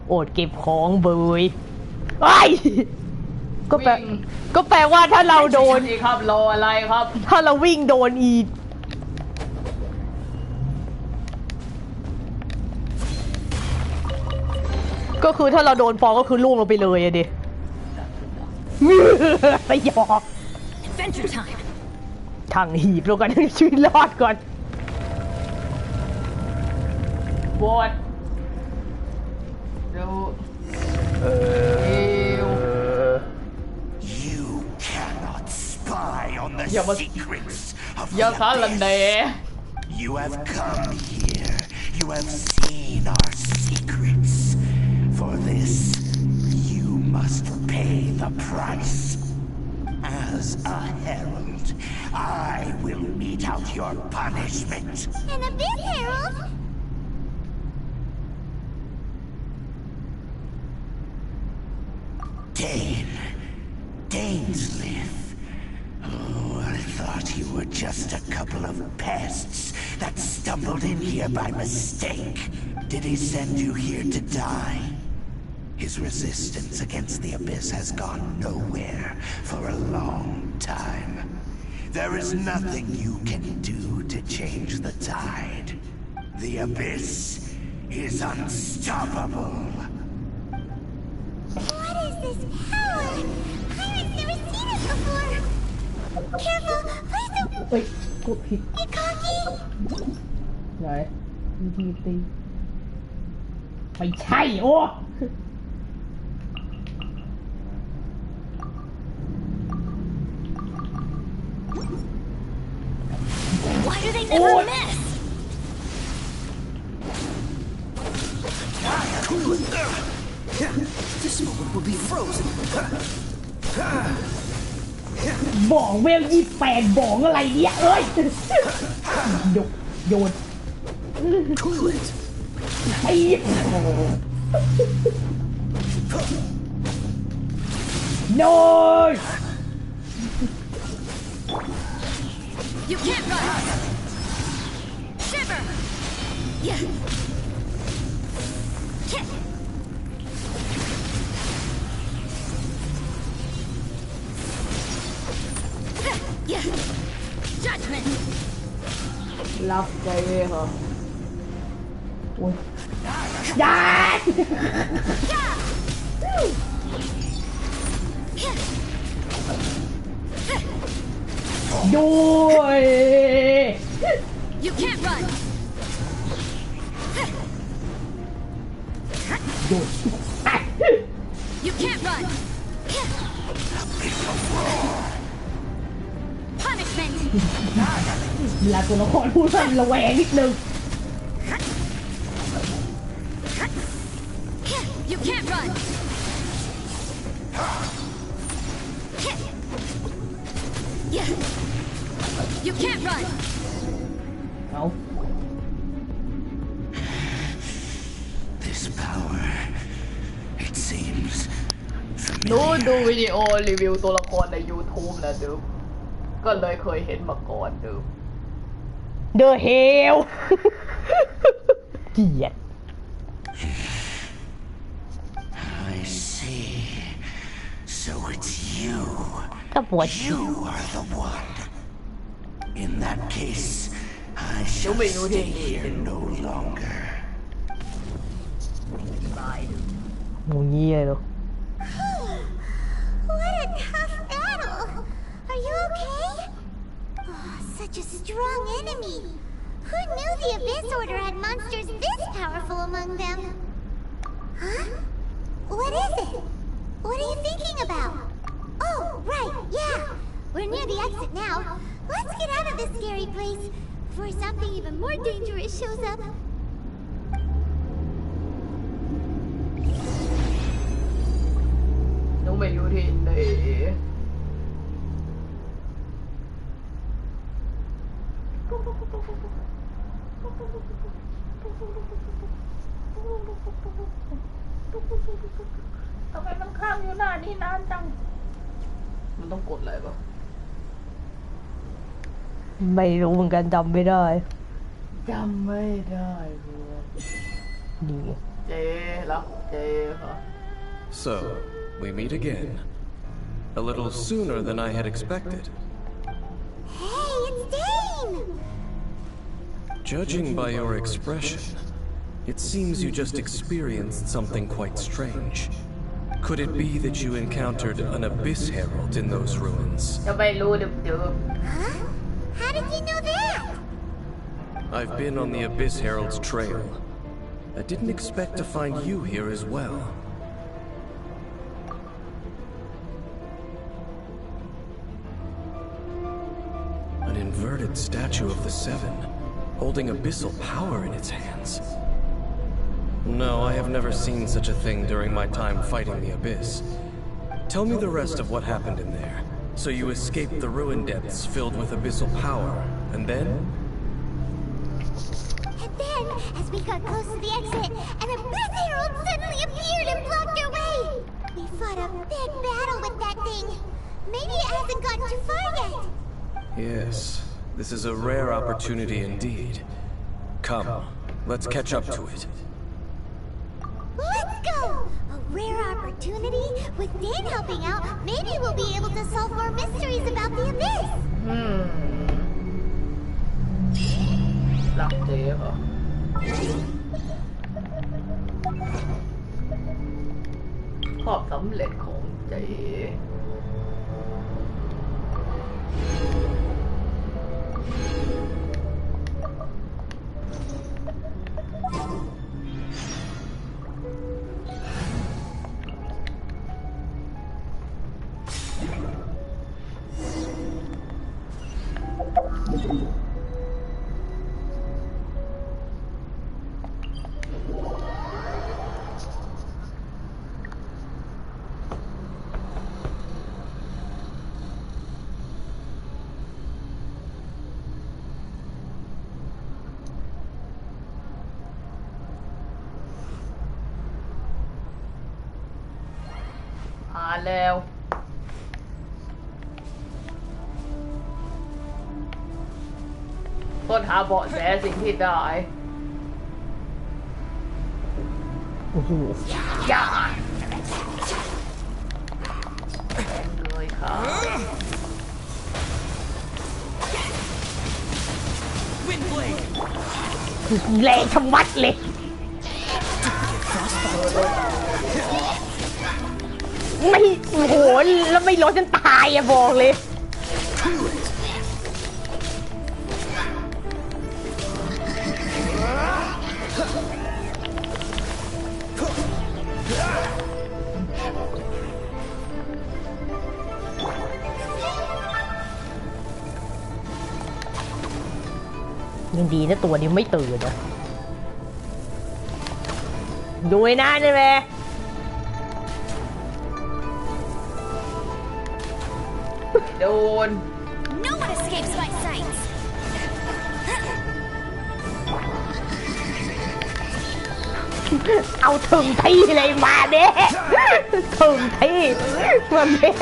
โอดเก็บของเบยไอ้ก็แปลว่าถ้าเราโดน อีกครับรออะไรครับ ถ้าเราวิ่งโดนอีกก็คือถ้าเราโดนฟองก็คือล่วงลงไปเลยอะดิไปหยอก Adventure time. ทางหีบลงกันให้ชีวิตรอดก่อน บวชเดี๋ยว You cannot spy on the Yeah, but- secrets of อย่า the สารแหน่ You have come here. You have seen our secrets. For this, you must pay the price. As a herald, I will mete out your punishment. And a big herald? Danes live. Oh, I thought you were just a couple of pests that stumbled in here by mistake. Did he send you here to die? His resistance against the Abyss has gone nowhere for a long time. There is nothing you can do to change the tide. The abyss is unstoppable. What is this power? Pirates never seen it before. Careful, please don't เฮ้ยกดผิด get cocky. ไหนวิธีตีไม่ใช่โอ้ Why do they never miss? This moment will be frozen. บอกเวล28บอกอะไรเนี่ยเอ้ยโยน Cool it. ไอ้โน้ย You can't run! Shiver! Yeah. Kick! Yeah. Judgment! รับใจเหรอโอ้ยยาด้วย You can't run! ด้วย You can't run! Punishment! เวลาตัวละครพูดมันระแวงนิดนึง You can't run! Yeah. You can't run! เอา This power, it seems หนู familiar. ดูวิดีโอรีวิวตัวละครใน YouTube นะดูก็เลยเคยเห็นมาก่อนดู The Hell เกลียด I see. So it's you. ก็ปวด You are the one. In that case, I You'll shall be stay looting here it. no longer. งูงี้เลยเหรอ What a tough battle. Are you okay? Oh, such a strong enemy. Who knew the Abyss Order had monsters this powerful among them? Huh? What is it? What are you thinking about? Oh, right, yeah. We're near the exit now. Let's get out of this scary place before something even more dangerous shows up. หนูไม่อยู่ที่ไหนทำไมมันค้างอยู่หน้านี่นานจังมันต้องกดอะไรปะ ไม่รู้เหมือนกันจำไม่ได้ จำไม่ได้เลย ดี เจ๊แล้วเจ๊เหรอ So, we meet again. A little sooner than I had expected. Hey, it's Dane! Judging by your expression, it seems you just experienced something quite strange. Could it be that you encountered an Abyss Herald in those ruins? จะไม่รู้ดึบ Huh? How did you know that? I've been on the Abyss Herald's trail. I didn't expect to find you here as well. An inverted statue of the Seven, holding abyssal power in its hands. No, I have never seen such a thing during my time fighting the Abyss. Tell me the rest of what happened in there. So you escaped the ruin depths filled with abyssal power, and then? And then, as we got close to the exit, an Abyss Herald suddenly appeared and blocked our way! We fought a big battle with that thing. Maybe it hasn't gotten too far yet. Yes, this is a rare opportunity indeed. Come, let's catch up to it. Let's go! A rare opportunity. opportunity, with Dan helping out, maybe we'll be able to solve more mysteries about the abyss. รักเจ๊เหรอความสำเร็จของเจ๊แล้วต้นหาเบาะแสสิ่งที่ได้โอ้โหยาเลยค่ะแรงชะมัดเลยไม่โอ้โหแล้วไม่รถจนตายอะบอกเลยยังดีนะตัวนี้ไม่ตื่นนะดูไอ้นั่นใช่ไหมโดน No one escapes my sights. เอาถึงที่เลยมาเด้ถึงที่มันเด้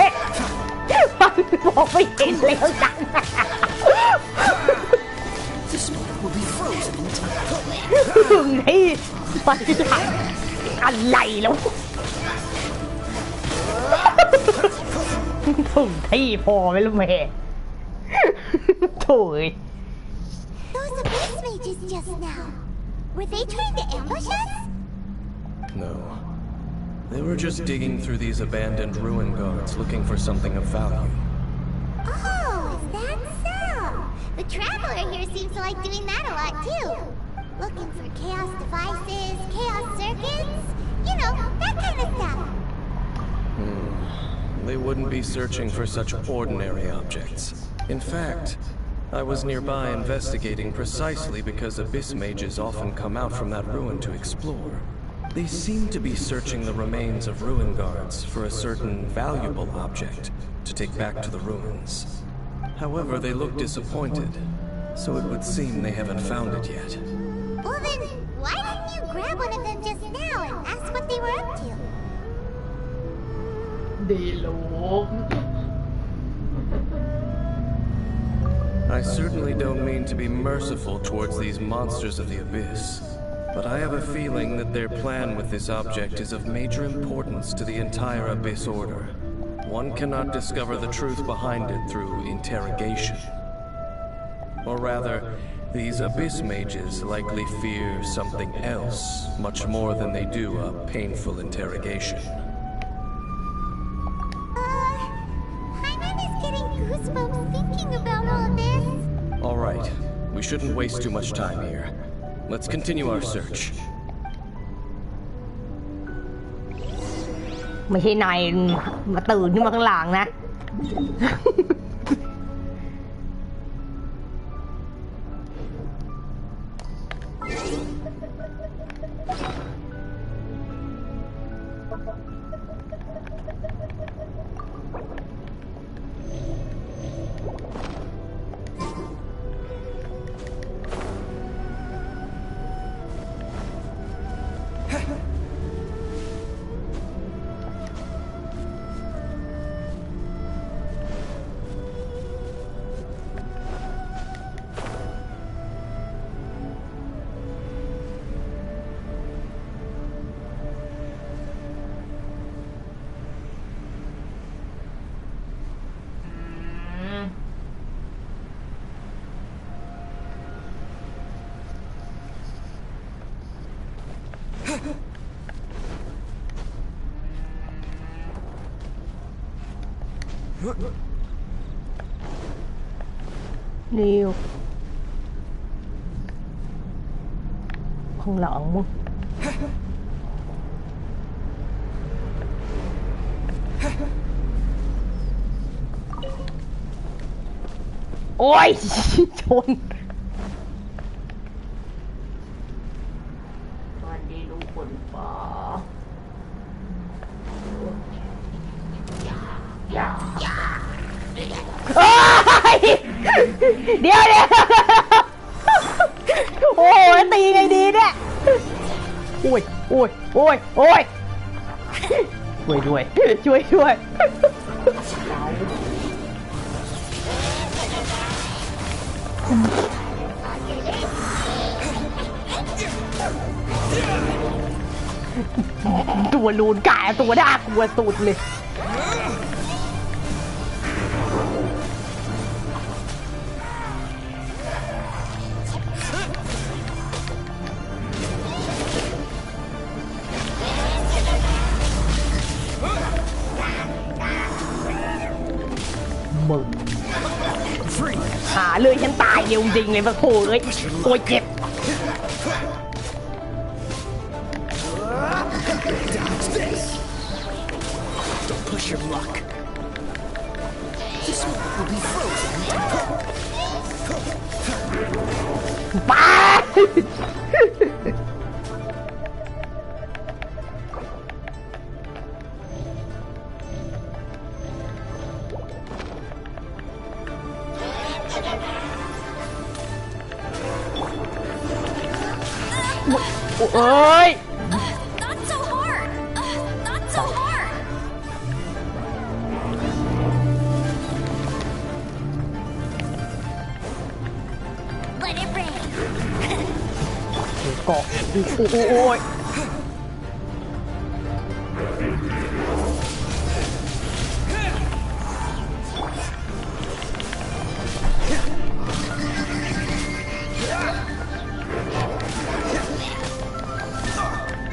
มันบอกไม่เห็นแล้วจัง This moment will be frozen in time. ถึงที่มันอะไรแล้วถึงที่พอไหมลูกแม่โถ่ย Those abyss mages just now. Were they trying to ambush us? No. They were just digging through these abandoned ruin guards looking for something of value. Oh, is that so? The traveler here seems to like doing that a lot too. Looking for chaos devices, chaos circuits, you know, that kind of stuff. They wouldn't be searching for such ordinary objects. In fact, I was nearby investigating precisely because abyss mages often come out from that ruin to explore. They seem to be searching the remains of ruin guards for a certain valuable object to take back to the ruins. However, they look disappointed, so it would seem they haven't found it yet. Well then, why didn't you grab one of them just now and ask what they were up to? ดีลูก I certainly don't mean to be merciful towards these monsters of the abyss, but I have a feeling that their plan with this object is of major importance to the entire Abyss Order. One cannot discover the truth behind it through interrogation. Or rather, these Abyss mages likely fear something else much more than they do a painful interrogation. Hyman is getting goosebumps thinking about all this. All right, we shouldn't waste too much time here. Let's continue our search. ไม่ใช่นายมาตื่นขึ้นมาข้างหลังนะ นิวข้างหลังมึงโอ้ยชนวันดีลูกคนฟ้าเดี๋ยวโอ้ยตีไงดีเนี่ยโอ้ยช่วยด้วยตัวลูนกายตัวน่ากลัวสุดเลยมึงหาเลยฉันตายเร็วจริงเลยมาโผล่เลยโอ้ยเจ็บPush your luck. This one will be frozen. ไปเอ้ย Not so hard! Not so hard! Let it rain. เกาะโอ้ย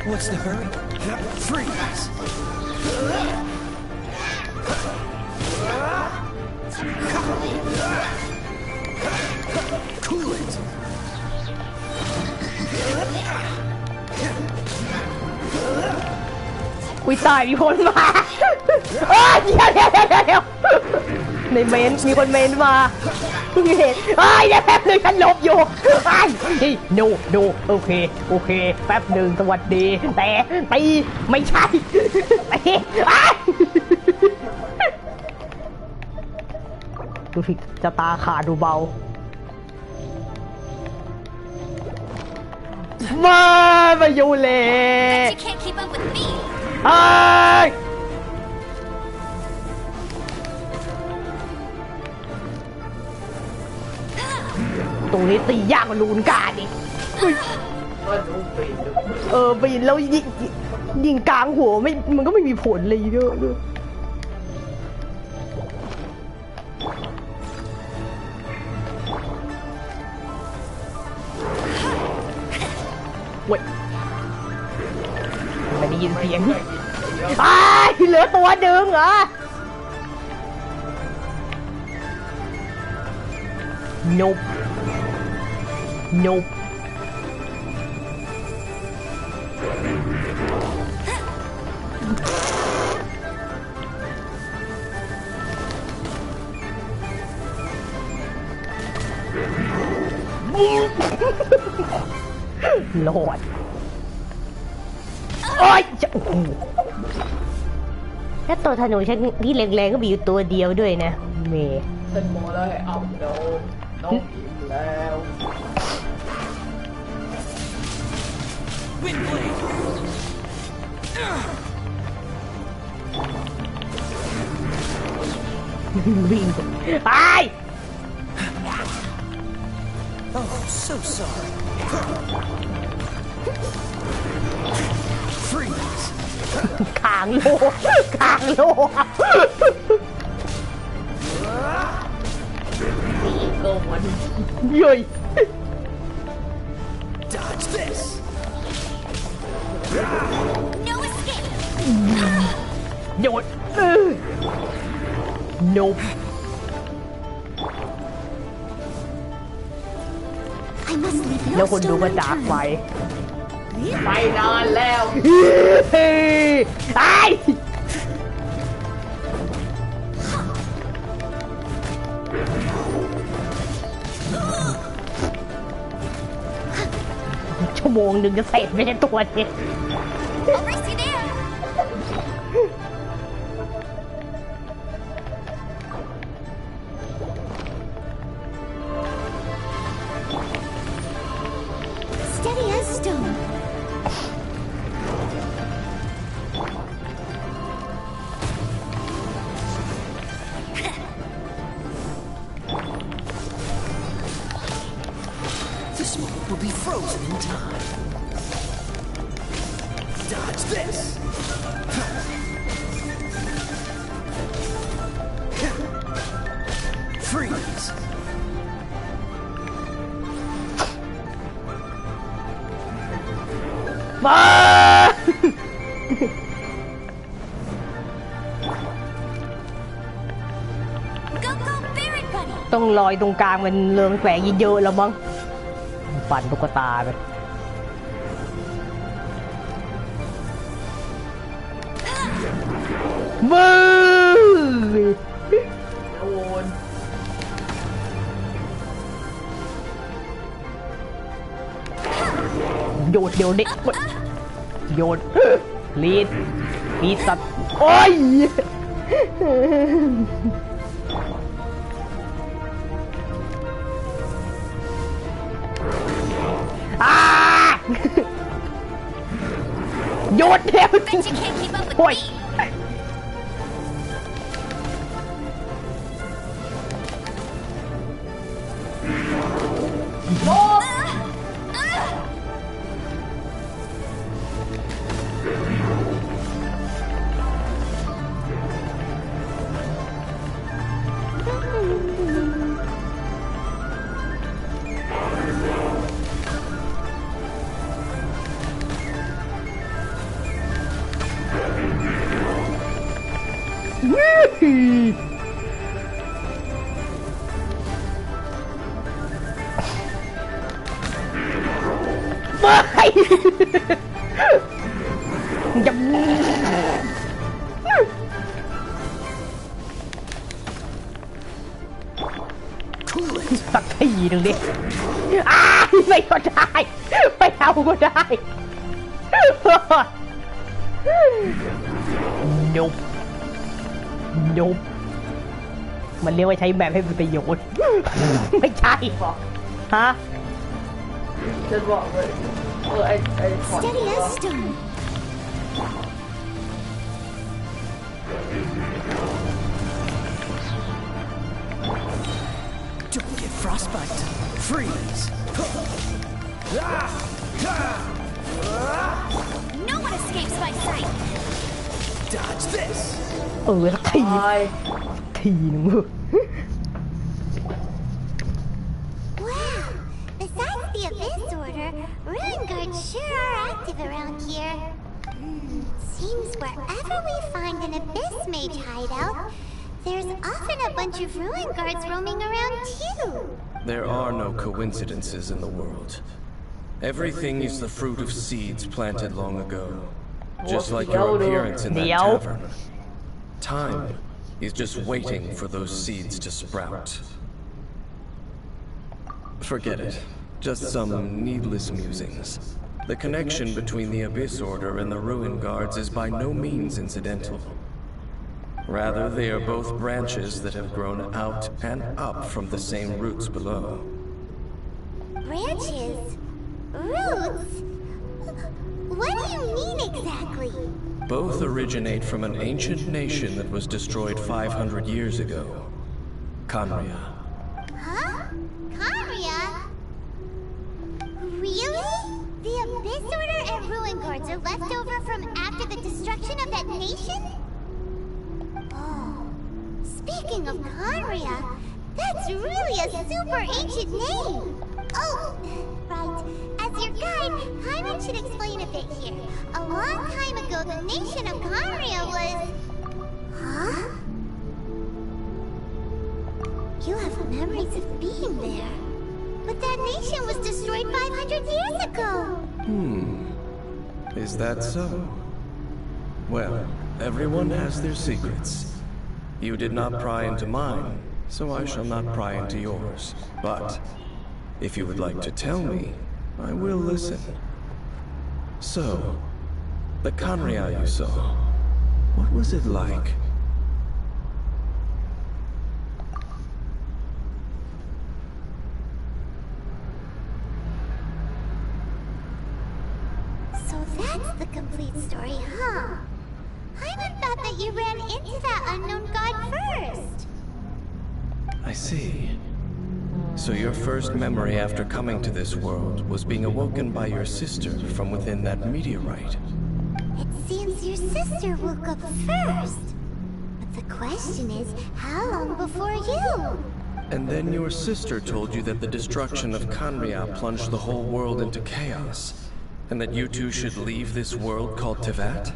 What's the hurry? Freeze! Cool it! อุ้ยตายมีคนมาเดี๋ยวในเมนมีคนเมนมาเพิ่งเห็นเดี๋ยวแป๊บนึงฉันหลบอยู่ดูโอเคแป๊บนึงสวัสดีแต่ตีไม่ใช่ตีดูสิจะตาขาดดูเบามาอยู่เลย Bet you can't keep up with me. ตรงนี้ตียากกว่าลูนกาดิ ก็ดูปีน ปีนแล้วยิงกลางหัวมันก็ไม่มีผลเลยเยอะด้วยเว้ยไม่ได้ยินเสียงเหลือตัวดึงเหรอนุบโลดโอ้ยแค่ตัวธนูฉันที่แรงๆก็มีอยู่ตัวเดียวด้วยนะเมย์ ฉันบอกแล้วให้เอาเดี๋ยวน้องอิ่มแล้ว Windblade! วิ่งไป Oh, so sorry. Freeze! ขางโลก็มัน เย้ย Dodge this! No escape. โยน Nope. I must leave แล้ว no คนดู stone ก็จากไป unturned. ไปนานแล้ว ตายชั่วโมงหนึ่งจะเสร็จไม่ใช่ตัวเดียว I'll race you there. Steady as stone. This one will be frozen in time. Dodge this! Freeze! มา Go, go, Barret Bunny. ต้องลอยตรงกลางมันเรืองแสงเยอะๆแล้วมั้งปั่นตุ๊กตาไปมือ โดน โยนเดี๋ยวนี้โยนลีดสัตว์โอ้ยโยนเดี๋ยว Bet you can't keep up with โอ้ย me. ไม่จะสักทีหนึ่งดิไม่ก็ได้ไม่เอาก็ได้นุบมันเรียกว่าใช้แบบให้เป็นประโยชน์ไม่ใช่ฮะ จะบอกเลยไอ้ของ Steady as stone. Don't get frostbite. Freeze! No one escapes my sight. Dodge this! สักที ตาย ทีหนึง Wow. Besides the Abyss Order, Ruin Guards sure are active around here. Seems wherever we find an Abyss Mage hideout, there's often a bunch of Ruin Guards roaming around too. There are no coincidences in the world. Everything is the fruit of seeds planted long ago. Just like your appearance in that tavern. Time is just waiting for those seeds to sprout. Forget it. Just some needless musings. The connection between the Abyss Order and the Ruin Guards is by no means incidental. Rather, they are both branches that have grown out and up from the same roots below. Branches? Roots? What do you mean exactly? Both originate from an ancient nation that was destroyed 500 years ago. Khaenri'ah. Huh? Khaenri'ah? Really? The Abyss Order and Ruin Guards are left over from after the destruction of that nation? Oh, speaking of Khaenri'ah, that's really a super ancient name. Oh, right. As your guide, Hyman should explain a bit here. A long time ago, the nation of Khaenri'ah was... Huh? memories of being there. But that nation was destroyed 500 years ago. Is that so? Well, everyone has their secrets. You did not pry into mine, so I shall not pry into yours. But if you would like to tell me, I will listen. So, the Khanria you saw, what was it like? So that's the complete story, huh? Hyman thought that you ran into that unknown god first. I see. So your first memory after coming to this world was being awoken by your sister from within that meteorite. It seems your sister woke up first. But the question is, how long before you? And then your sister told you that the destruction of Khanria plunged the whole world into chaos, and that you two should leave this world called Tevat?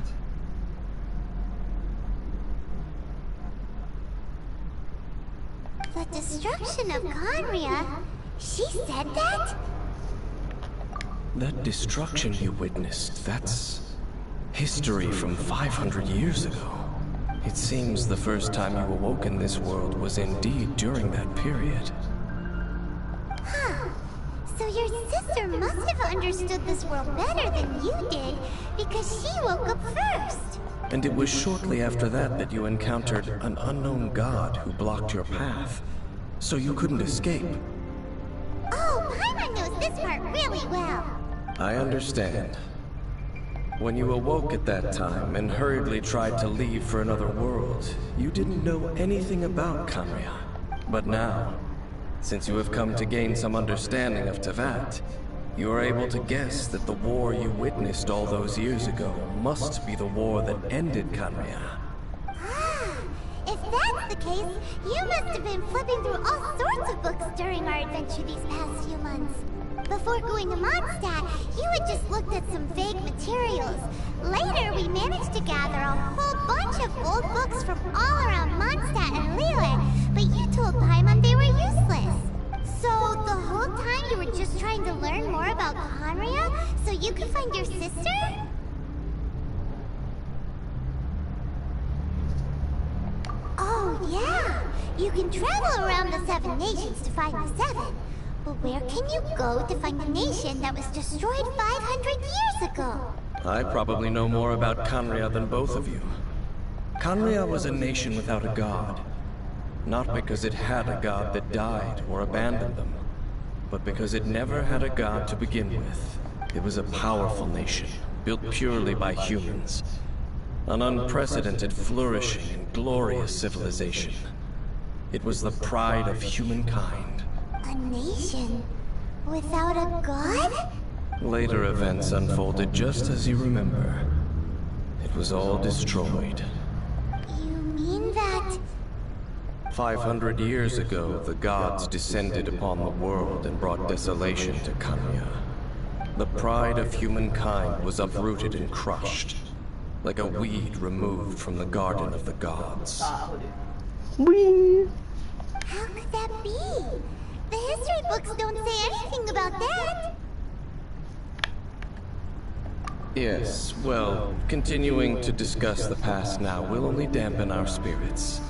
The destruction of Khanria? She said that? That destruction you witnessed, that's history from 500 years ago. It seems the first time you awoke in this world was indeed during that period. Huh. So your sister must have understood this world better than you did, because she woke up first. And it was shortly after that that you encountered an unknown god who blocked your path, so you couldn't escape. Oh, Paimon knows this part really well. I understand. When you awoke at that time and hurriedly tried to leave for another world, you didn't know anything about Khanria. But now, since you have come to gain some understanding of Tevat, you are able to guess that the war you witnessed all those years ago must be the war that ended Khanria. If that's the case, you must have been flipping through all sorts of books during our adventure these past few months. Before going to Mondstadt, you had just looked at some vague materials. Later, we managed to gather a whole bunch of old books from all around Mondstadt and Lille, but you told Paimon they were useless. So, the whole time you were just trying to learn more about Khanria so you could find your sister? Oh, yeah. You can travel around the 7 nations to find the 7. But where can you go to find a nation that was destroyed 500 years ago? I probably know more about Khanria than both of you. Khanria was a nation without a god. Not because it had a god that died or abandoned them, but because it never had a god to begin with. It was a powerful nation, built purely by humans. An unprecedented, flourishing, and glorious civilization. It was the pride of humankind. A nation without a god? Later events unfolded just as you remember. It was all destroyed. You mean that... 500 years ago, the gods descended upon the world and brought desolation to Khanria. The pride of humankind was uprooted and crushed, like a weed removed from the garden of the gods. How could that be? The history books don't say anything about that. Yes, well, continuing to discuss the past now will only dampen our spirits.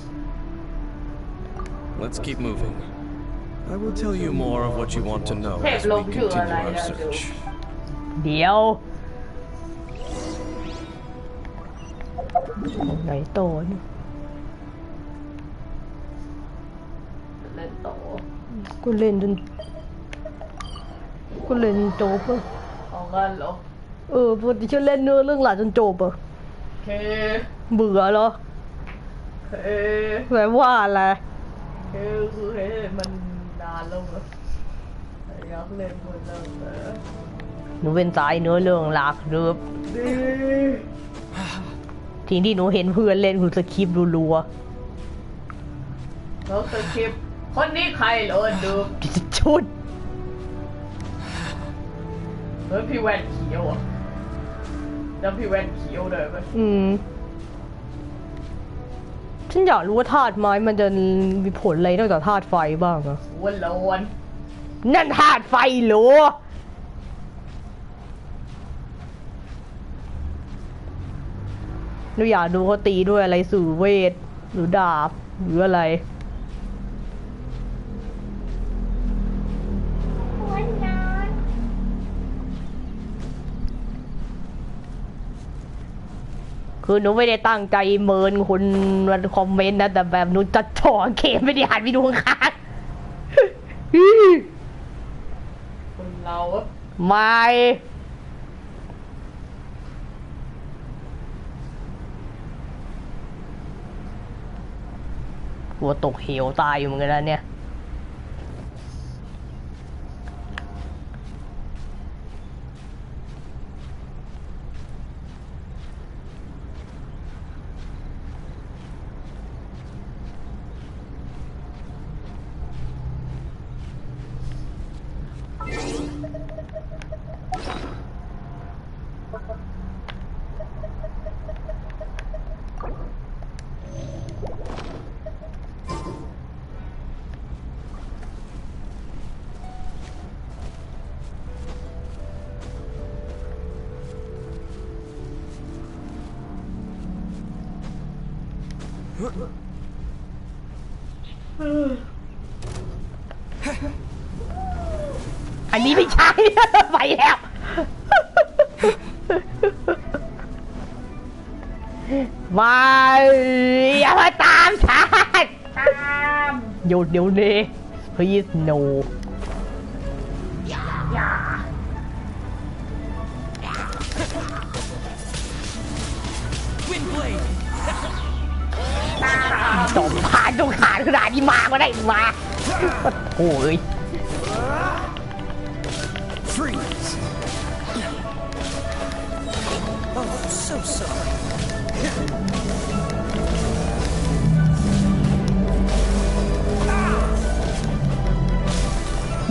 Let's keep moving. I will tell you more of what you want to know as we continue our search. เดี๋ยวไหนโตนี่ เล่นต่อ กูเล่นจนจบอ่ะ เอางั้นเหรอ ปกติฉันเล่นเนื้อเรื่องหลักจนจบอ่ะ เค เบื่อเหรอ เค แปลว่าอะไร เคคือเห็นมันนานแล้วเหรออยากเล่นคนเล่นแต่ หนูเป็นสายเนื้อเรื่องหลักหรือ ดี ทีที่หนูเห็นเพื่อนเล่นคือสคริปต์รัว แล้วสคริปต์คนนี้ใครเหรอดู ๆชุด เฮ้ยพี่แว่นเขียวอ่ะแล้วพี่แว่นเขียวเลยไหม ฉันอยากรู้ว่าธาตุไม้มันจะมีผลอะไรนอกจากธาตุไฟบ้างอะ วันละวัน นั่นธาตุไฟเหรอหนูอยากดูเขาตีด้วยอะไรสื่อเวทหรือดาบหรืออะไรคือหนูไม่ได้ตั้งใจเมินคนมันคอมเมนต์นะแต่แบบหนูจะจ่อเกมไม่ได้หันไปดูข้างคนเราอะ ไม่กลัวตกเหวตายอยู่เหมือนกันนะเนี่ยอันนี้ไม่ใช่ ไปแล้วมาอย่ามาตามฉันหยุดเดี๋ยวนี้ please no จมขาดจงขาดขนาดนี้มาก็ได้มาโอ้ย Freeze! Oh, so sorry.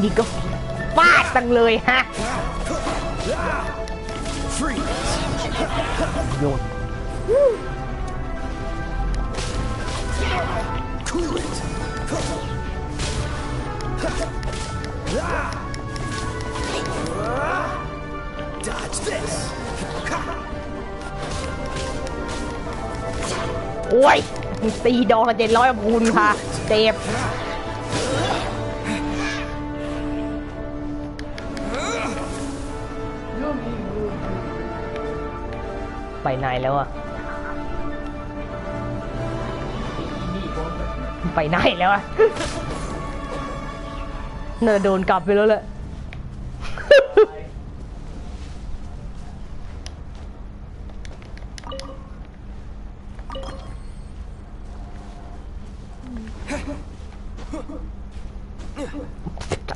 นี่ก็ฟาดตังเลยฮะ Freeze! โยน Cool it! Dodge this! โอ้ยตีดอกละ700กับคุณค่ะเจ็บไปไหนแล้วอะไปไหนแล้วอะเนอโดนกลับไปแล้วแหละ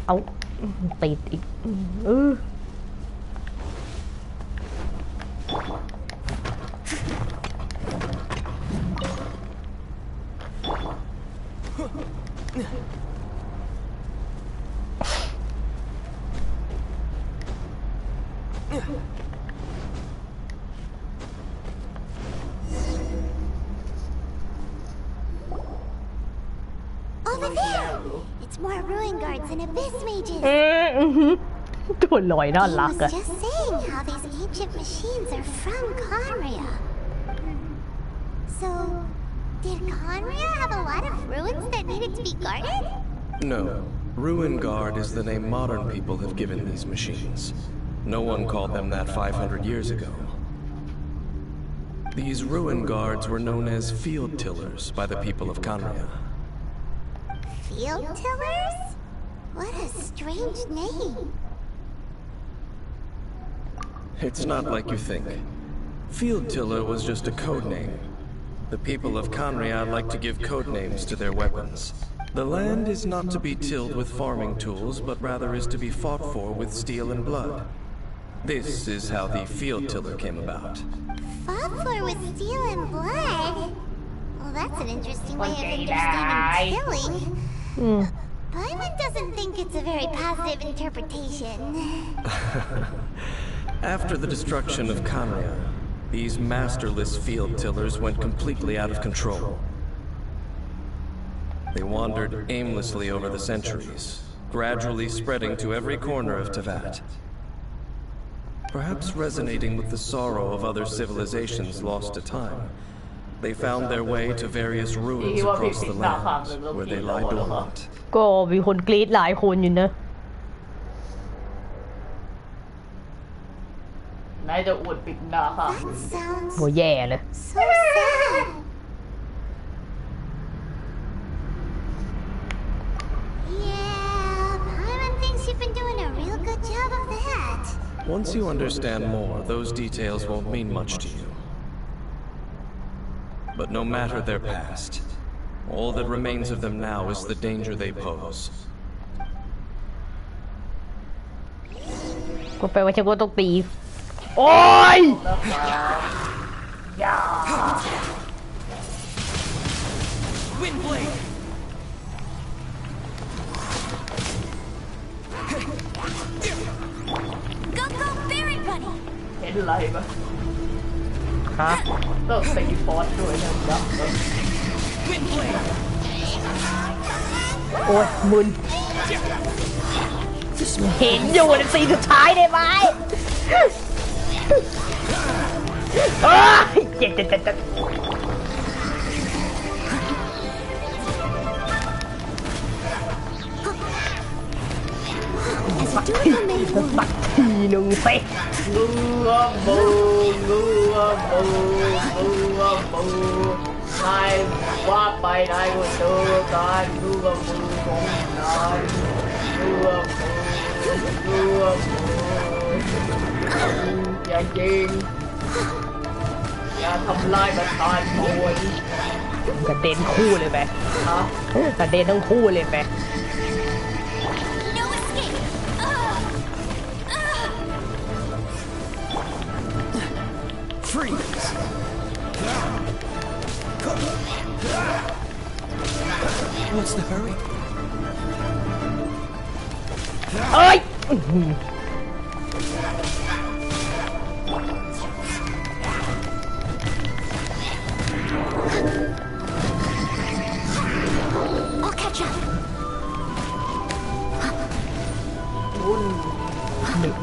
เอาติดอีกOver there! It's more ruin guards and abyss mages. ตัวลอยน่า He รัก was อะ just saying how these ancient machines are from Conria. So, did Conria have a lot of ruins that needed to be guarded? No. Ruin Guard is the name modern people have given these machines. No one called them that 500 years ago. These Ruin Guards were known as Field Tillers by the people of Conria. Field tillers? What a strange name. It's not like you think. Field Tiller was just a code name. The people of Conria like to give code names to their weapons. The land is not to be tilled with farming tools, but rather is to be fought for with steel and blood. This is how the Field Tiller came about. Fought for with steel and blood? Well, that's an interesting way of understanding killing. Paimon doesn't think it's a very positive interpretation. After the destruction of Conria, these masterless field tillers went completely out of control. They wandered aimlessly over the centuries, gradually spreading to every corner of Teyvat. Perhaps resonating with the sorrow of other civilizations lost to time, they found their way to various ruins across the lands where they lie dormant. ก็มีคนกรี๊ดหลายคนอยู่นะนายจะอวดปิดหน้าค่ะ That sounds โหแย่เลย so sad. Yeah, Paimon thinks you've been doing a real good job of that. Once you understand more, those details won't mean much to you. But no matter their past, all that remains of them now is the danger they pose. ก็แปลว่าฉันก็ต้องตีโอ้ย Windblade! Go, go, Baron Bunny! เห็นอะไรปะ ฮะ ต้องตีฟอสด้วยนะครับ Windblade! โอ้ยมึนเห็นอยู่ในซีนสุดท้ายได้ไหมเอ้ยเจ็ด As a durable made สั woman, กทีหนึ่งสิ งูบูงูบูงูบูนายว่าไปนายก็เจอการงูบูของนายงูบูอย่ายิงอย่าทำลายประธานโอน กระเด็นคู่เลยไหม ฮะ กระเด็นทั้งคู่เลยไหม no escape! Freeze! What's the hurry? เอ้ย I'll catch up.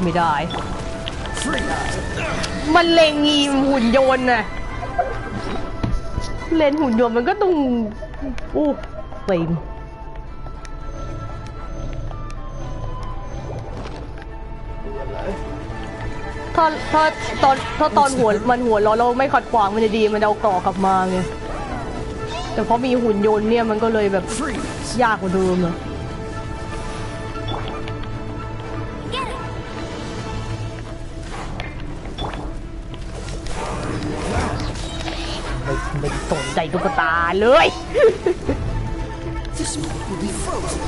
ไม่ได้ มันเล็งงีหุ่นยนต์น่ะเล่นหุ่นยนต์มันก็ต้องอู้เต็มถ้าตอนหัวมันหัวเราะเราไม่ขัดขวางมันจะดีมันจะเอาเกาะกลับมาไงแต่เพราะมีหุ่นยนต์เนี่ยมันก็เลยแบบยากกว่าเดิมอะ Get it! ไม่สนใจตุ๊กตาเลย This one will be frozen.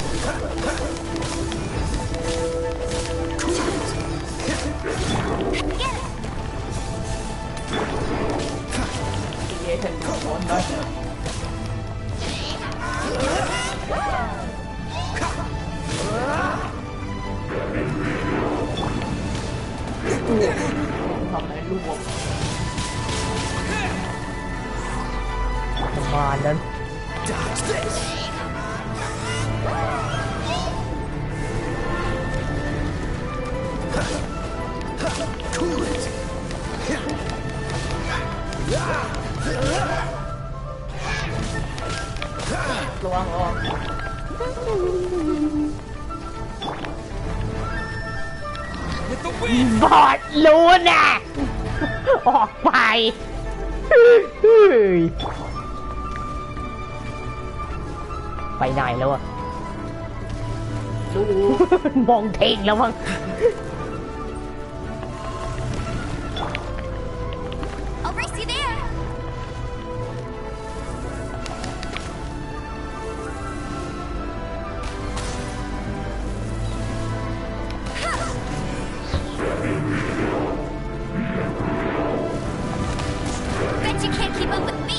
Get it! เย่ฉันดูฟอสได้ ทำให้ลูก ประมาณนั้น Dodge this. Cool it. ระวังออก With the wind. บอดรู้น่ะ ออกไปไปไหนแล้วอะ ดู มองเท่งแล้วมั้ง I'll race you there! Bet you can't keep up with me!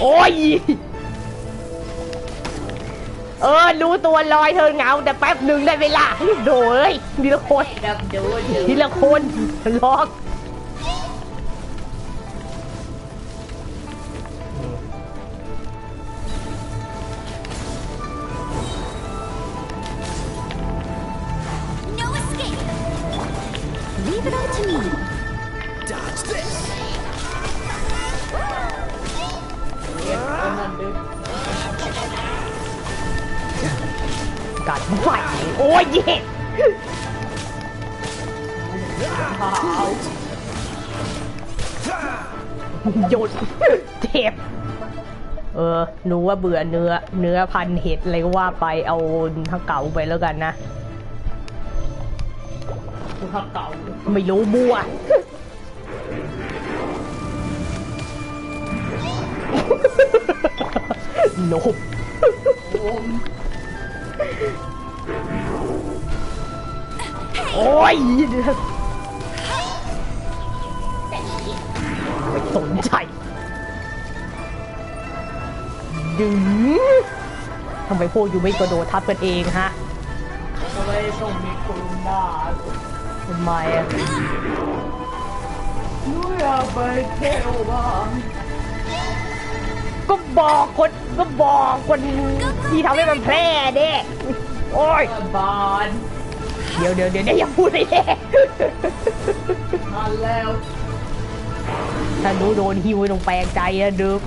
โอ้ยรู้ตัวลอยเธอเงาแต่แป๊บหนึ่งได้เวลาโดยทีละคนทีละคนล็อกLeave it all to me. Dodge this. กัดไฟโอ้ยเย็ดหยุดเจ็บหนูว่าเบื่อเนื้อพันเห็ดอะไรก็ว่าไปเอาทั้งเก่าไปแล้วกันนะทั้งเก่าไม่รู้บัวโนบโอ้ยไม่สนใจดึงทำไมพวกอยู่ไม่กระโดดทับกันเองฮะทำไมต้องมีคนด่าทำไมอ่ะหนูอยากไปเที่ยวบ้างก็บอกคนที่ทำให้มันแพร่เด้โอ้ยบาน เดี๋ยวอย่าพูดเลยเด้มาแล้วถ้าหนูโดนหิวต้องแปลงใจนะดึก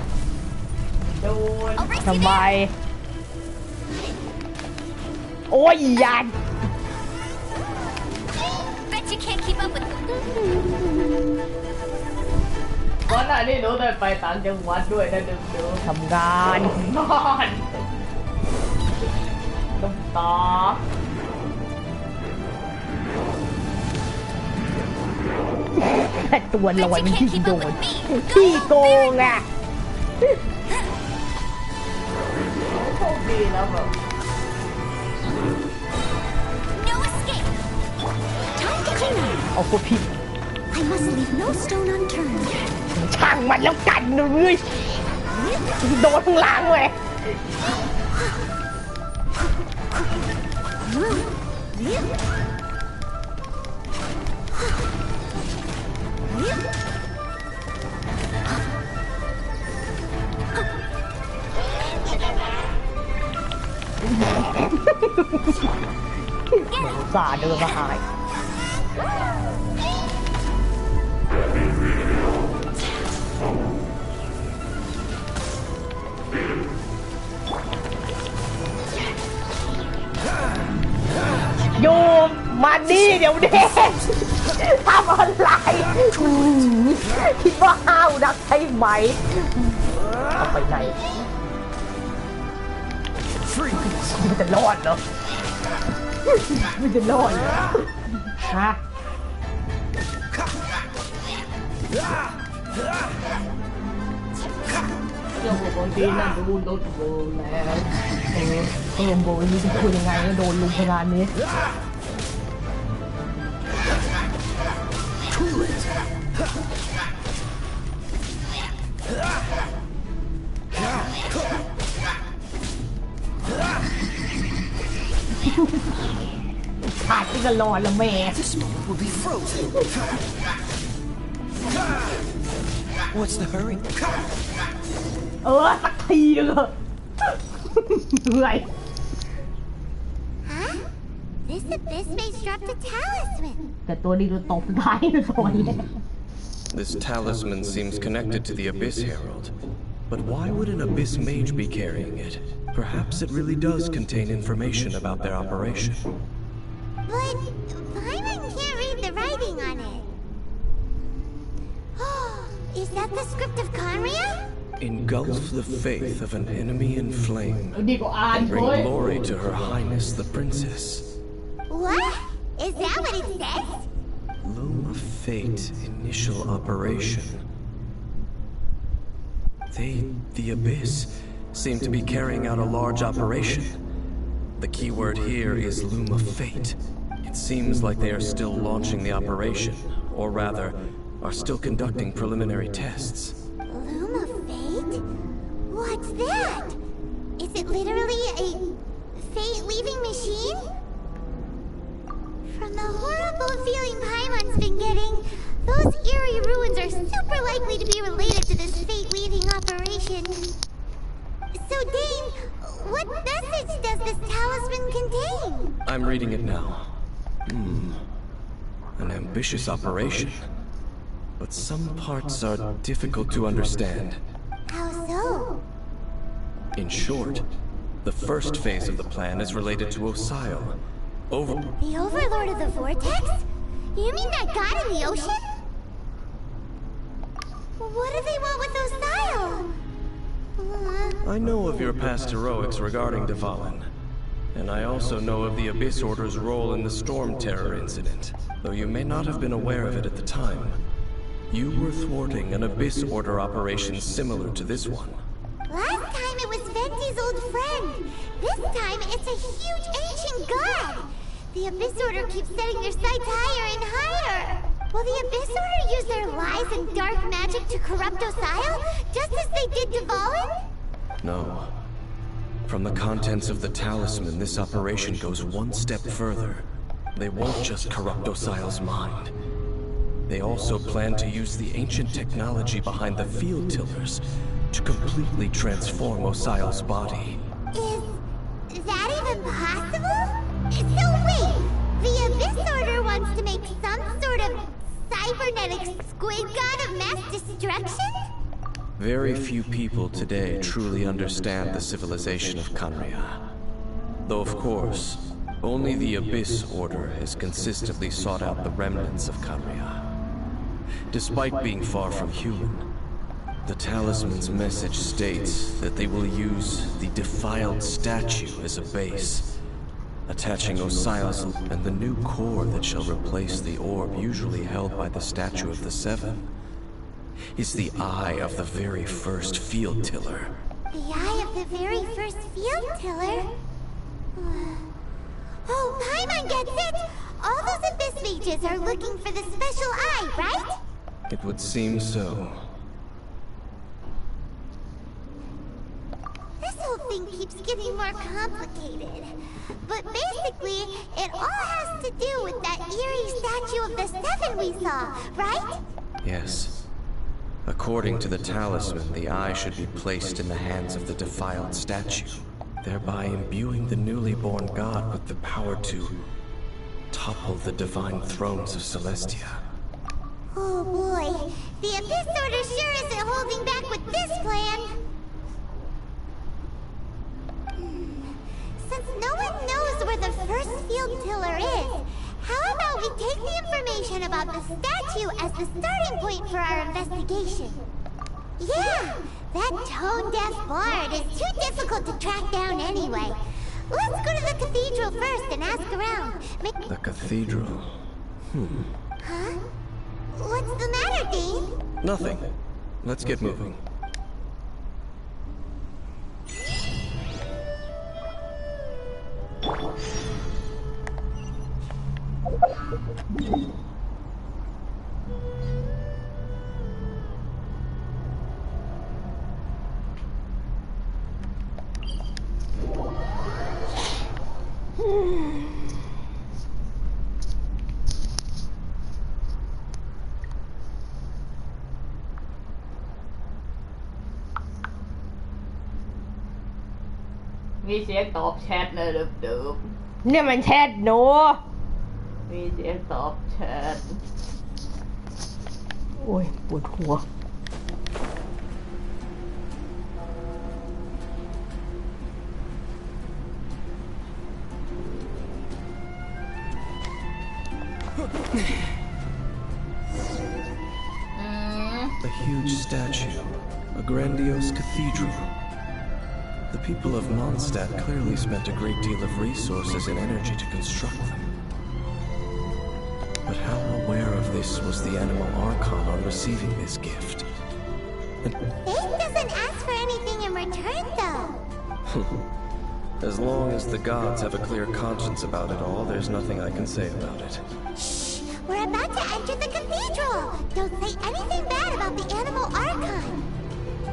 โดนทำไมโอ้ยยันวันไหนนี่หนูได้ไปต่างจังหวัดด้วยนะดึกเดี๋ยวทำงานน้ำตาแต่ตัวลอยมันยิ่งโดนขี้โกงอ่ะโชคดีนะแบบเอาพวกพี่ I must leave no stone unturned. ช่างมันแล้วกันนะเว้ยโดนข้างหลังเว้ยสาเดินมาหายโยมมานี่เดี๋ยวเด็กทำอะไรคิดว่าห้าวนักใช่ไหมเอาไปไหนมันจะรอดเหรอมันจะรอดเหรอฮะเจ้าบางทีนั่นดูรถโบแล้วโบนี่จะคุยยังไงก็โดนลุมขนาดนี้ขาดที่จะรอแล้วแม่ This moment will be frozen. What's the hurry? สักทีนึงเหรอเหนื่อย Huh? This abyss maze dropped a talisman. แต่ตัวนี้เราตบได้นะตอนนี้ This talisman seems connected to the Abyss Herald. But why would an Abyss mage be carrying it? Perhaps it really does contain information about their operation. But Paimon can't read the writing on it. Is that the script of Conria? Engulf the faith of an enemy in flame. And bring glory to Her Highness the Princess. What? Is that what it says? Loom of Fate initial operation. They, the Abyss, seem to be carrying out a large operation. The key word here is Loom of Fate. It seems like they are still launching the operation, or rather, are still conducting preliminary tests. Loom of Fate? What's that? Is it literally a fate-leaving machine? From the horrible feeling Paimon's been getting, those eerie ruins are super likely to be related to this fate-leaving operation. So, Dane, what message does this talisman contain? I'm reading it now. An ambitious operation. But some parts are difficult to understand. How so? In short, the first phase of the plan is related to Osile. The Overlord of the Vortex? You mean that god in the ocean? What do they want with Osile? I know of your past heroics regarding Dvalin. And I also know of the Abyss Order's role in the Storm Terror incident. Though you may not have been aware of it at the time. You were thwarting an Abyss Order operation similar to this one. Last time it was Venti's old friend. This time it's a huge ancient god. The Abyss Order keeps setting their sights higher and higher. Will the Abyss Order use their lies and dark magic to corrupt Osile, just as they did Dvalin? No. From the contents of the talisman, this operation goes one step further. They won't just corrupt Osile's mind. They also plan to use the ancient technology behind the field tillers to completely transform Osile's body. Is that even possible? So wait, the Abyss Order wants to make some sort of cybernetic squid god of mass destruction? Very few people today truly understand the civilization of Khaenri'ah. Though of course, only the Abyss Order has consistently sought out the remnants of Khaenri'ah. Despite being far from human, the talisman's message states that they will use the defiled statue as a base, attaching Osile's and the new core that shall replace the orb usually held by the statue of the Seven is the eye of the very first field tiller. The eye of the very first field tiller? Oh, Paimon gets it! All those Abyss mages are looking for the special eye, right? It would seem so. This whole thing keeps getting more complicated. But basically, it all has to do with that eerie statue of the Seven we saw, right? Yes. According to the talisman, the eye should be placed in the hands of the defiled statue, thereby imbuing the newly born god with the power to topple the divine thrones of Celestia. Oh boy, the Abyss Order sure isn't holding back with this plan. Since no one knows where the first field tiller is, how about we take the information about the statue as the starting point for our investigation? Yeah, that tone-deaf bard is too difficult to track down anyway. Let's go to the cathedral first and ask around. The cathedral? Huh? What's the matter, Dean? Nothing. Let's get moving.มีเสียงตอบแชทเลยเดิม เนี่ยมันแชทหนู ๆมีเสียงตอบแชท โอ้ยปวดหัว A huge statue, a grandiose cathedral. The people of Mondstadt clearly spent a great deal of resources and energy to construct them. But how aware of this was the Animal Archon on receiving this gift? Faith doesn't ask for anything in return, though. As long as the gods have a clear conscience about it all, there's nothing I can say about it. Shh! We're about to enter the cathedral! Don't say anything bad about the Animal Archon!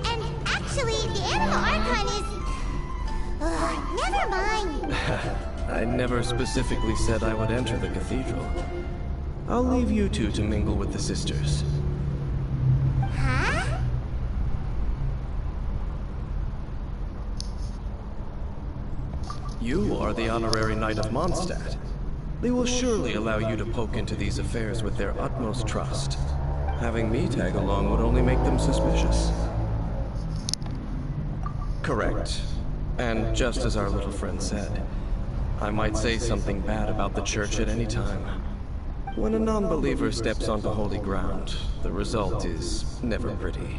And actually, Actually, the animal archon is... never mind. I never specifically said I would enter the cathedral. I'll leave you two to mingle with the sisters. Huh? You are the honorary knight of Mondstadt. They will surely allow you to poke into these affairs with their utmost trust. Having me tag along would only make them suspicious. Correct. And just as our little friend said, I might say something bad about the church at any time. When a non-believer steps onto holy ground, the result is never pretty.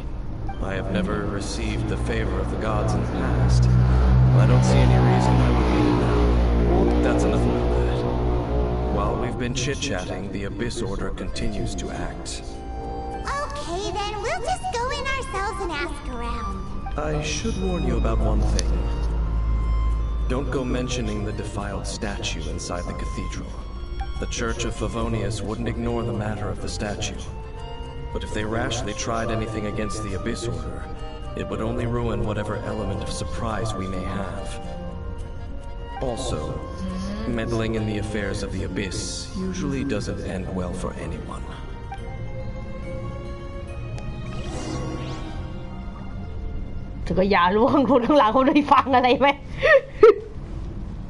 I have never received the favor of the gods in the past. I don't see any reason I would need it now. That's enough about that. While we've been chit-chatting, the Abyss Order continues to act. Okay, then we'll just go in ourselves and ask around. I should warn you about one thing. Don't go mentioning the defiled statue inside the cathedral. The Church of Favonius wouldn't ignore the matter of the statue. But if they rashly tried anything against the Abyss Order, it would only ruin whatever element of surprise we may have. Also, meddling in the affairs of the Abyss usually doesn't end well for anyone. จะก็อย่าล่วงคนข้างหลังเขาได้ฟังอะไรไหม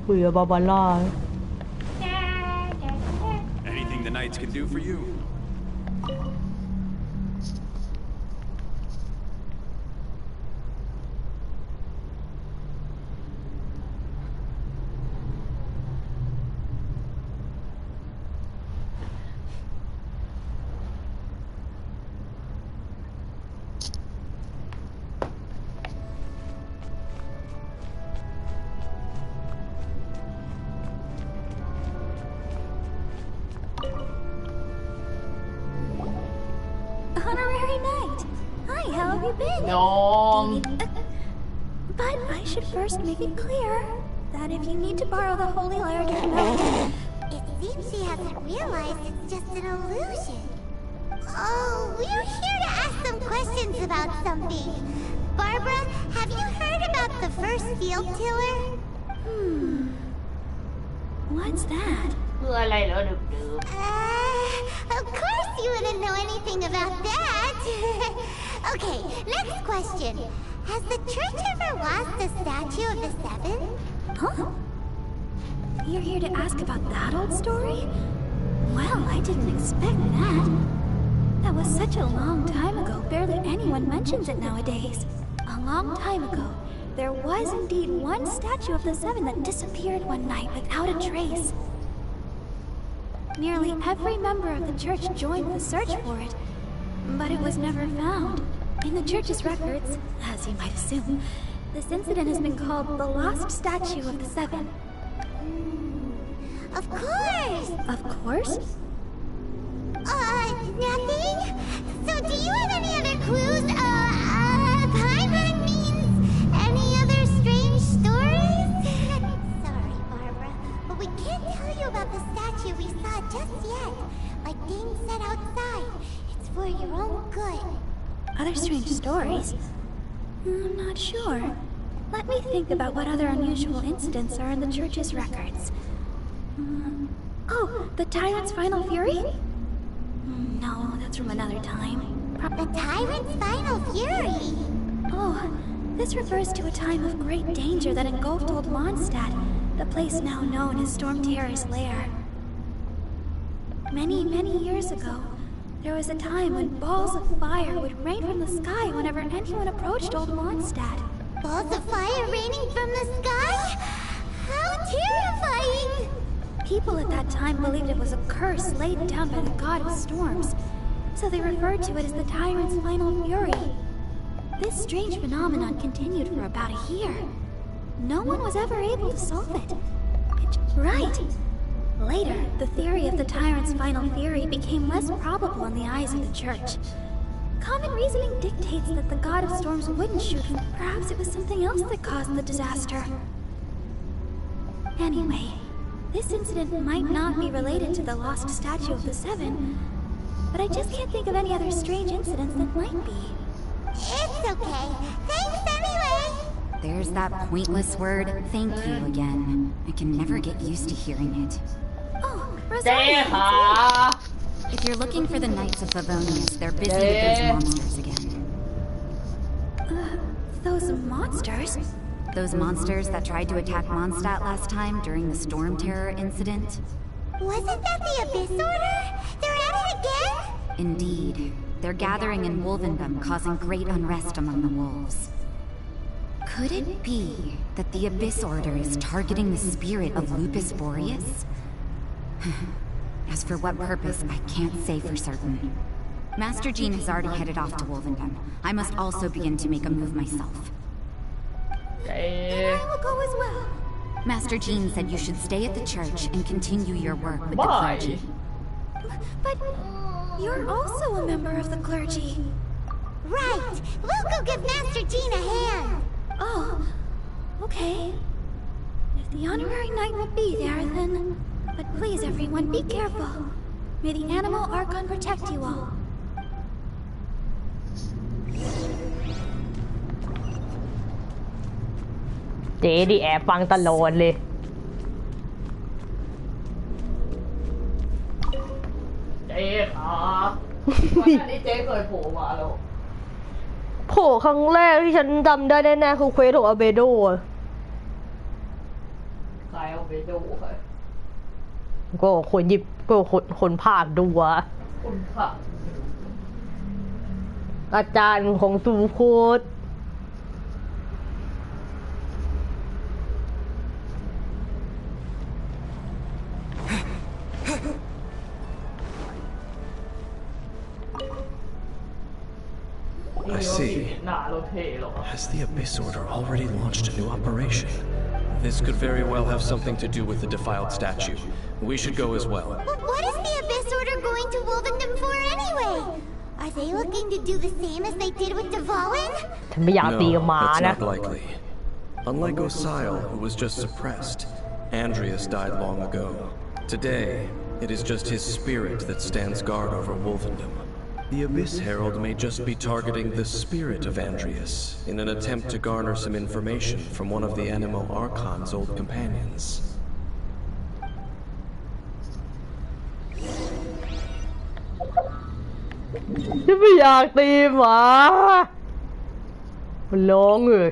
เบื่อบาบาร่า Anything the knights can do for you? Honorary Knight! Hi, how have you been? น้อง But I should first make it clear that if you need to borrow the Holy Lyre to promote... It seems she hasn't realized it's just an illusion. Oh, we're here to ask some questions about something. Barbara, have you heard about the first field tiller? What's that? คืออะไรเหรอดึก Of course you wouldn't know anything about that. Okay, next question. Has the church ever lost a statue of the Seven? Huh? You're here to ask about that old story? Well, I didn't expect that. That was such a long time ago, barely anyone mentions it nowadays. A long time ago, there was indeed one statue of the Seven that disappeared one night without a trace. Nearly every member of the church joined the search for it, but it was never found. In the church's records, as you might assume, this incident has been called the Lost Statue of the Seven. Of course! Of course? Nothing? So do you have any other clues? Paimon means any other strange stories? Sorry, Barbara, but we can't tell you about the statue we saw just yet. Like Dane said outside, it's for your own good. Other strange stories? I'm not sure. Let me think about what other unusual incidents are in the church's records. Oh, the Tyrant's Final Fury? No, that's from another time. The Tyrant's Final Fury? Oh, this refers to a time of great danger that engulfed old Mondstadt, the place now known as Storm Terror's lair. Many, many years ago, there was a time when balls of fire would rain from the sky whenever anyone approached old Mondstadt. Balls of fire raining from the sky? How terrifying! People at that time believed it was a curse laid down by the god of storms, so they referred to it as the Tyrant's Final Fury. This strange phenomenon continued for about a year. No one was ever able to solve it. Right! Later, the theory of the Tyrant's Final Fury became less probable in the eyes of the church. Common reasoning dictates that the god of storms wouldn't shoot him. Perhaps it was something else that caused the disaster. Anyway, this incident might not be related to the lost statue of the Seven, but I just can't think of any other strange incidents that might be. It's okay. Thanks There's that pointless word, thank you again. I can never get used to hearing it. Oh, เจ๊ Rosario! ขา If you're looking for the Knights of Favonius, they're busy with those monsters again. Those monsters? Those monsters that tried to attack Mondstadt last time during the Storm Terror incident? Wasn't that the Abyss Order? They're at it again? Indeed. They're gathering in Wolvendom, causing great unrest among the wolves. Could it be that the Abyss Order is targeting the spirit of Lupus Boreas? As for what purpose, I can't say for certain. Master Jean has already headed off to Wolvendom. I must also begin to make a move myself. เจ๊ I will go as well. Master Jean said you should stay at the church and continue your work with the Why? clergy. But you're also a member of the clergy. Right. We'll go give Master Jean a hand. Oh, okay. If the honorary knight will be there, then... But please, everyone, be careful. May the animal Archon protect you all. เจ๊ดิแอบฟังตลอดเลย เจ๊ขาวันนั้นที่เจ๊เคยโผล่มาแล้ว โผล่ครั้งแรกที่ฉันจำได้แน่ๆคือเควสของอาเบโดอะ ใครเอาไปดูใคร ก็คนหยิบก็คนภาคดูอะ คุณค่ะ อาจารย์ของตูโคต I see. หน้าเราเท่หรอ Has the Abyss Order already launched a new operation? This could very well have something to do with the defiled statue. We should go as well. But what is the Abyss Order going to Wolvendom for anyway? Are they looking to do the same as they did with Dvalin? ฉันไม่อยากตีกับหมา it's นะ not likely. Unlike Osile, who was just suppressed, Andreas died long ago. Today, it is just his spirit that stands guard over Wolvendom. The Abyss Herald may just be targeting the spirit of Andreas in an attempt to garner some information from one of the Animal Archon's old companions. ฉันไม่อยากตีหมามันร้องเลย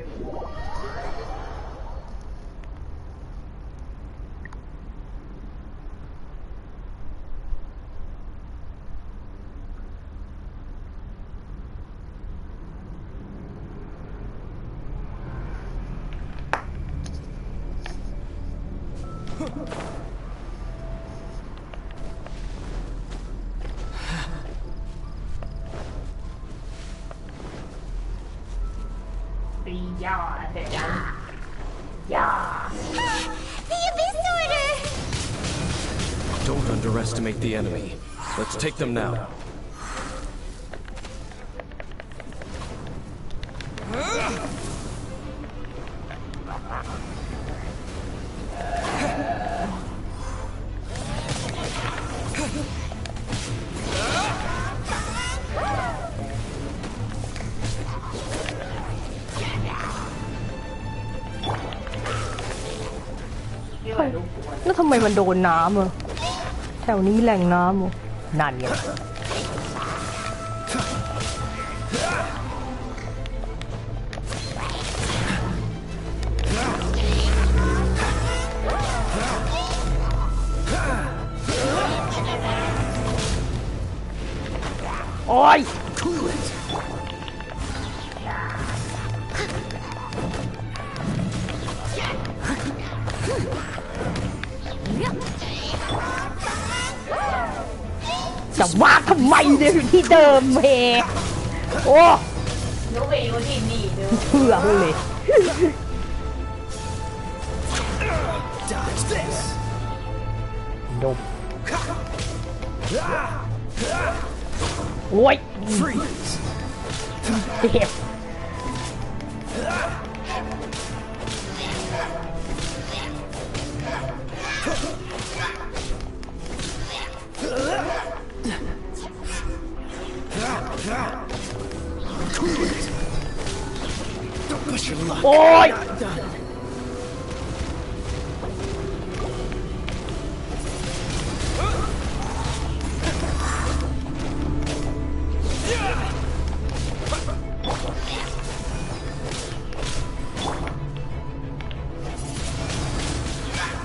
ตีย่าเสร็จแล้วย่า The Abyss Order! Don't underestimate the enemy. Let's take them now.ที่อะไรลูกปวด แล้วทำไมมันโดนน้ำอะแถวนี้มีแหล่งน้ำอะนั่นไง โอ้ย จะวางทำไมเนี่ยอยู่ที่เดิมเฮโอ้ ลูกไปอยู่ที่นี่ดู เชื่อเลย Dodge this! ดมโอ้ย Freeze! เจ็บ Don't push your luck. โอ้ย Not done.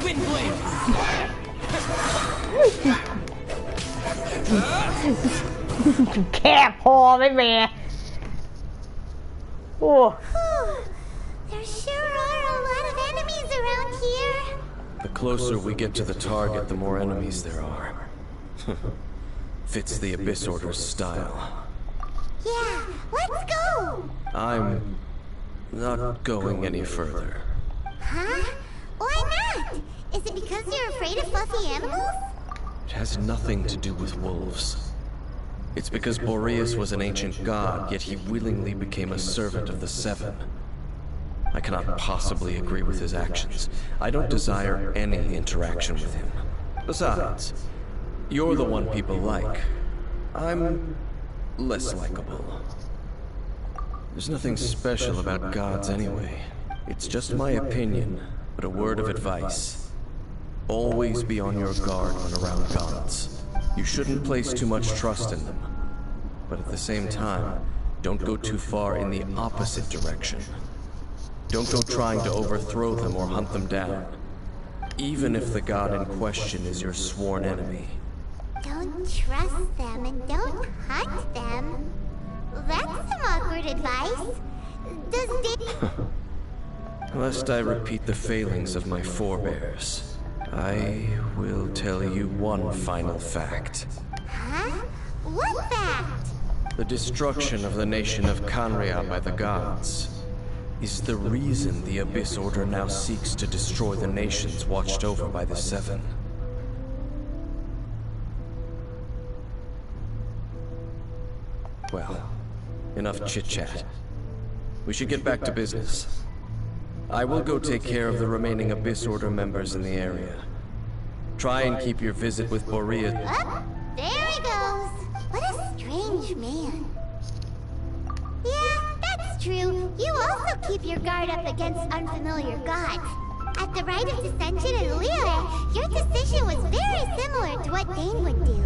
Wind blade. แค่พอไหมแม่โอ้ There sure are a lot of enemies around here. The closer we get to the target, the more enemies there are. Fits the Abyss Order's style. Yeah, let's go. I'm not going any further. Huh? Why not? Is it because you're afraid of fluffy animals? It has nothing to do with wolves. It's because Boreas was an ancient god, yet he willingly became a servant of the Seven. I cannot possibly agree with his actions. I don't desire any interaction with him. Besides, you're the one people like. I'm less likable. There's nothing special about gods anyway. It's just my opinion, but a word of advice. Always be on your guard when around gods. You shouldn't place too much trust in them. But at the same time, don't go too far in the opposite direction. Don't go trying to overthrow them or hunt them down, even if the god in question is your sworn enemy. Don't trust them and don't hunt them. That's some awkward advice. Does Lest I repeat the failings of my forebears, I will tell you one final fact. Huh? What fact? The destruction of the nation of Kanria by the gods is the reason the Abyss Order now seeks to destroy the nations watched over by the Seven. Well, enough chit-chat. We should get back to business. I will go take care of the remaining Abyss Order members in the area. Try and keep your visit with Borea. Oh, there he goes. What a strange man. Yeah, that's true. You also keep your guard up against unfamiliar gods. At the rite of dissension in Liyue, your decision was very similar to what Dane would do.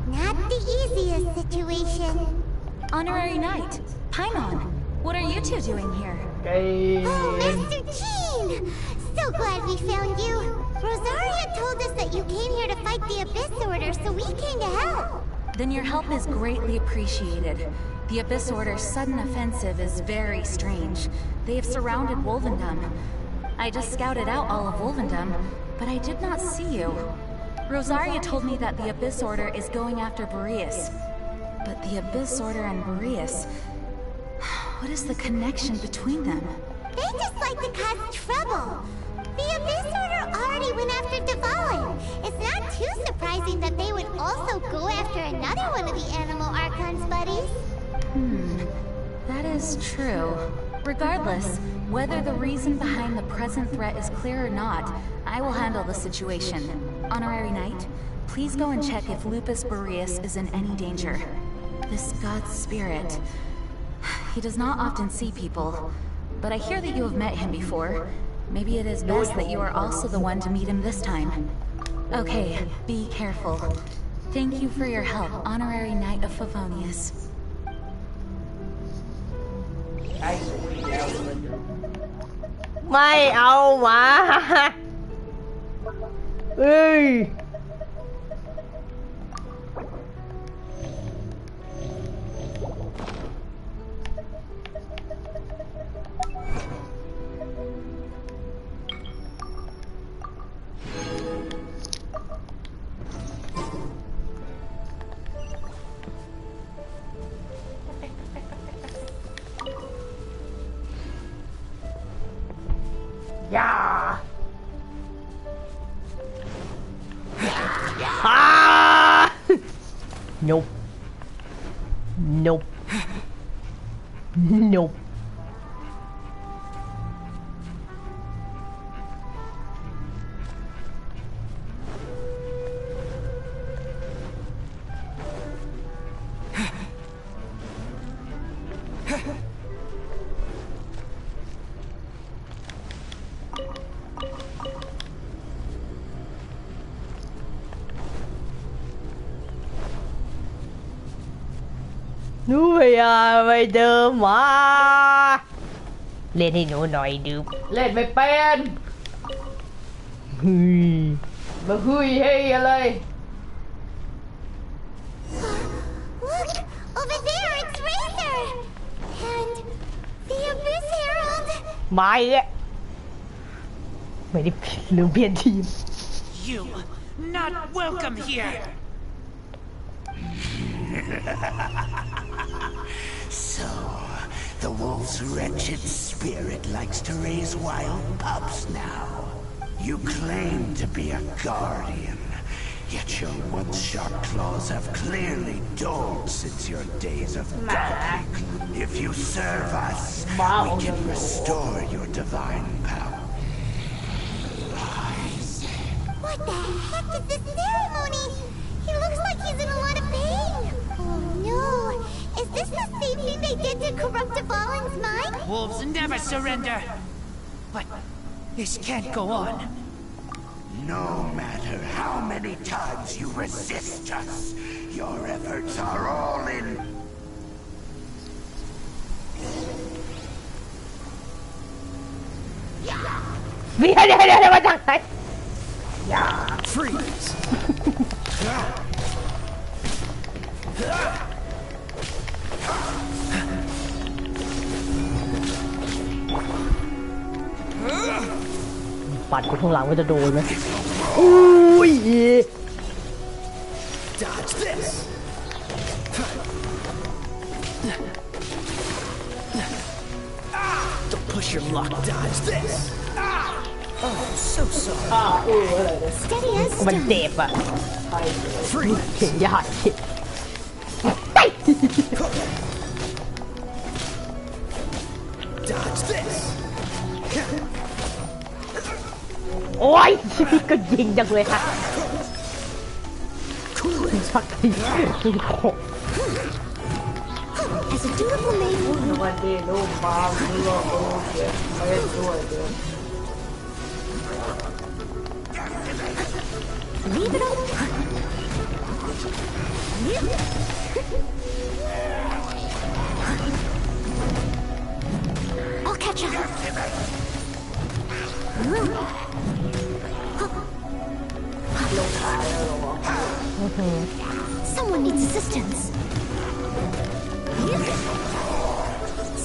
Not the easiest situation. Honorary Knight, Paimon, what are you two doing here? ไกล Oh, Master Jean! So glad we found you. Rosaria told us that you came here to fight the Abyss Order, so we came to help. Then your help is greatly appreciated. The Abyss Order's sudden offensive is very strange. They have surrounded Wolvendom. I just scouted out all of Wolvendom, but I did not see you. Rosaria told me that the Abyss Order is going after Boreas. But the Abyss Order and Boreas... What is the connection between them? They just like to cause trouble. The Abyss Order already went after Dvalin. It's not too surprising that they would also go after another one of the Animal Archon's buddies. That is true. Regardless, whether the reason behind the present threat is clear or not, I will handle the situation. Honorary Knight, please go and check if Lupus Boreas is in any danger. This god's spirit... He does not often see people, but I hear that you have met him before. Maybe it is best that you are also the one to meet him this time. Okay, be careful. Thank you for your help, Honorary Knight of Favonius. ไอ้สวยแล้วมัน ไม่เอามาเอ้ยอย่าNope. Nope. Nope. หนูพยายามไปเดิมมาเล่นให้หนูหน่อยดู เล่นไม่เป็น ฮึย มาหุยให้อะไร Look! Over there, it's Razor! And the Abyss Herald! มาอีกแล้วไม่ได้ลืมเปลี่ยนทีม You not welcome here. So, the wolf's wretched spirit likes to raise wild pups now. You claim to be a guardian, yet your once-sharp claws have clearly dulled since your days of dogging. If you serve us, we can restore your divine power. What the heck is this ceremony? He looks like he's in a lot of pain. Oh no! Is this the same thing they did to corrupt a fallen's mind? Wolves never surrender. But this can't go on. No matter how many times you resist us, your efforts are all in... เดี๋ยวมาจากไหน Freeze. ปัดกูข้างหลังว่าจะโดนไหมอุ้ย Dodge this. Don't push your luck. Dodge this. Oh, so sorry. Steady as มันเจ็บอ่ะ Freeze. เห็นยาก Dodge this. โอ้ยก็ยิงจังเลยค่ะชักทียิงโค As a dutiful maiden, วันนี้ลูกมาเพื่อโอเคไม่ด้วยเดิน leave it open. I'll catch up. Someone needs assistance.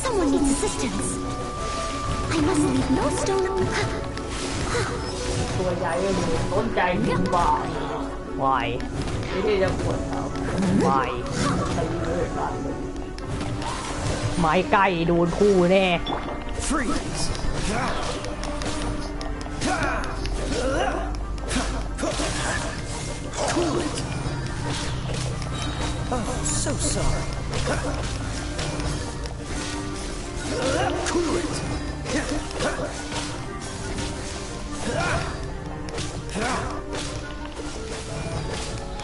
Someone needs assistance. I must leave no stone. ตัวใหญ่เลยต้นใจถึงบ่า วาย ไม่ได้จะปวดเขา วาย ตีเลยบ้านเลย ไม้ใกล้โดนคู่แน่ Freeze. Cool it. Oh, so sorry. Cool it.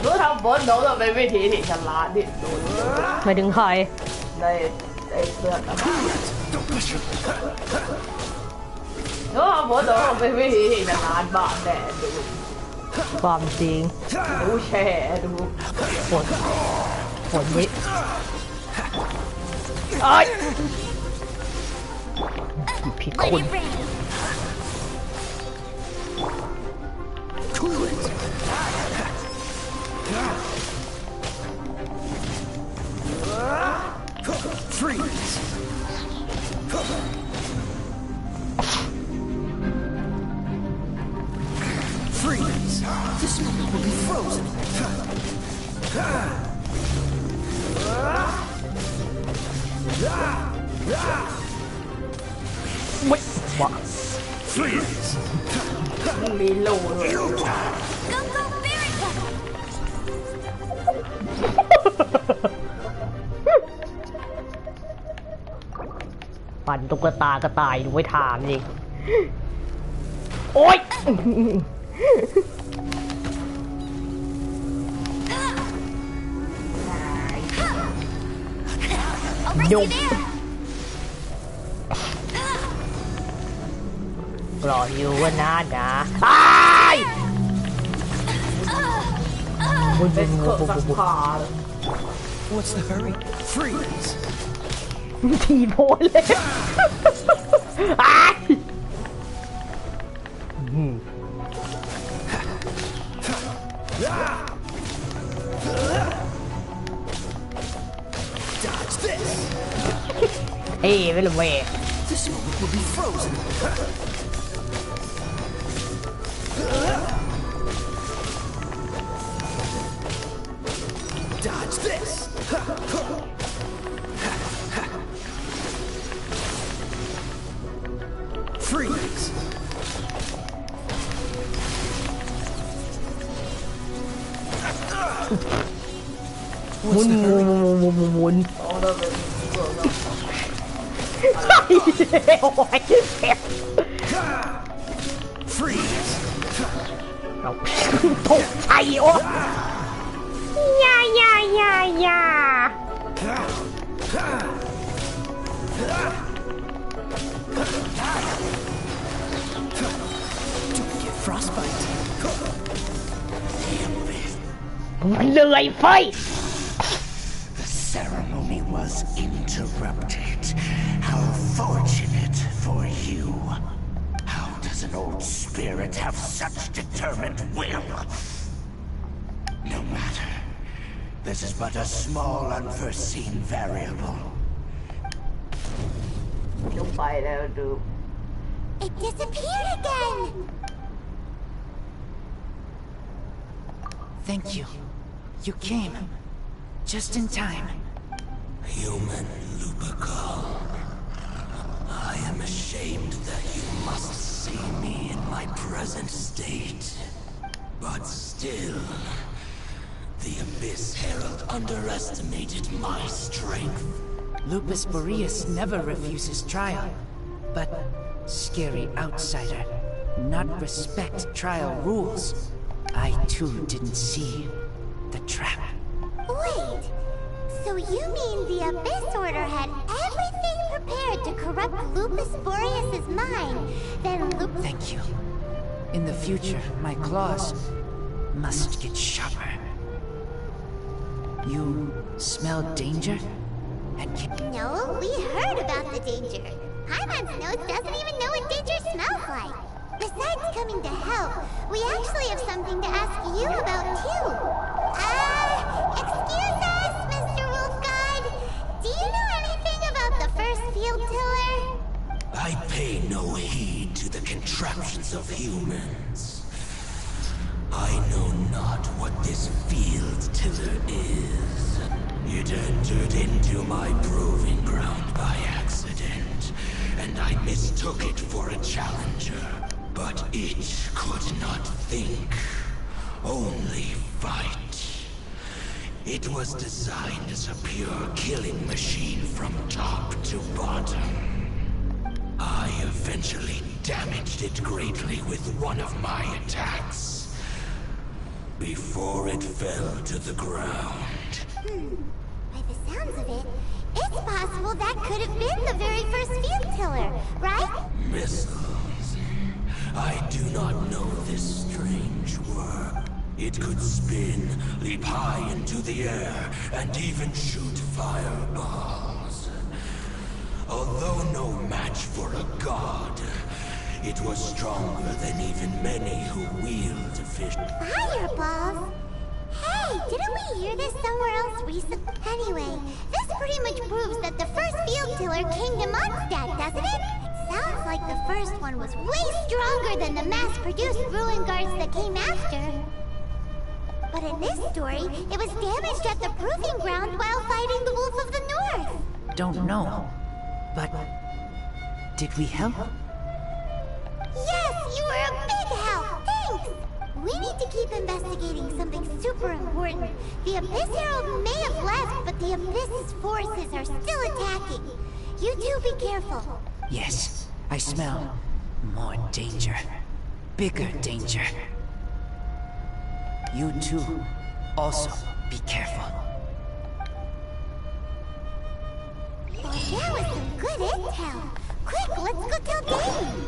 รู้ทำบนโน้ตเป็นวิธีที่ฉลาดที่สุด ไม่ถึงใคร ได้เพื่อนนะ Don't push your... รู้ทำบนโน้ตเป็นวิธีที่ฉลาดบ้าแน่ดู ความจริง ดูแช่ดู ฝนวิเอ้ยผิดคน Cool it. Freeze. Freeze. This moment will be frozen. Freeze. มีโล่ด้วย Go, go, Barricade! ปั่นตุ๊กตากระต่ายดูไว้ถามจริงโอ๊ย I'll rescue there! รออยู่ว่านะอ้ายบุญ เป็นเครื่องซักผ้าเลย What's the hurry? Freeze! ทีโพนเลยอ้าย Dodge this! เฮ้ไม่รู้เว้ย This moment will be frozen. Dodge this! Freeze! หมุนหมุนหมุนหมุนหมุน เอาเราเป็นเพื่อนเรา โอ้ยเจ็บ Freeze! เอาตกใจโอ้ยา Don't get frostbite. เหนื่อยไฟ The ceremony was interrupted. How fortunate for you. How does an old spirit have such determined will? No matter. This is but a small unforeseen variable. ยกไปแล้วดู It disappeared again! Thank you. You came. Just in time. Human Lupercal. I am ashamed that you must see me in my present state. But still, the Abyss Herald underestimated my strength. Lupus Boreas never refuses trial. But scary outsider, not respect trial rules. I too didn't see the trap. Wait, so you mean the Abyss Order had everything prepared to corrupt Lupus Boreas' mind, then Lupus... Thank you. In the future, my claws must get sharper. You smell danger? And No, we heard about the danger. Paimon's nose doesn't even know what danger smells like. Besides coming to help, we actually have something to ask you about too. Excuse us, Mr. Wolf God. Do you know anything about the first field tiller? I pay no heed to the contraptions of humans. I know not what this field tiller is. It entered into my proving ground by accident, and I mistook it for a challenger. But it could not think, only fight. It was designed as a pure killing machine from top to bottom. I eventually damaged it greatly with one of my attacks, before it fell to the ground. By the sounds of it, it's possible that could have been the very first field tiller, right? Missiles. I do not know this strange work. It could spin, leap high into the air, and even shoot fireballs. Although no match for a god, it was stronger than even many who wield fish. Fireballs? Hey, didn't we hear this somewhere else recently? Anyway, this pretty much proves that the first field tiller came to Mondstadt, doesn't it? Sounds like the first one was way stronger than the mass-produced ruin guards that came after. But in this story, it was damaged at the proving ground while fighting the Wolf of the North. don't know. But did we help? Yes, you were a big help. Thanks. We need to keep investigating something super important. The Abyss Herald may have left, but the Abyss's forces are still attacking. You two be careful. Yes, I smell more danger. Bigger danger. You too, also be careful. Well, that was some good intel. Quick, let's go tell Dane.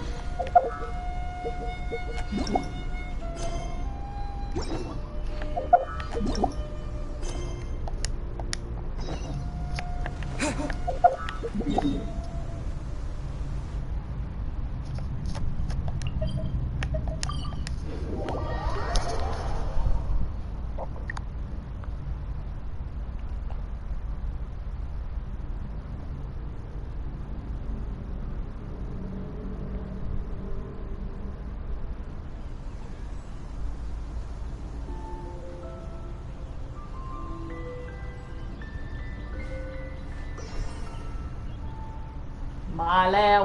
มาแล้ว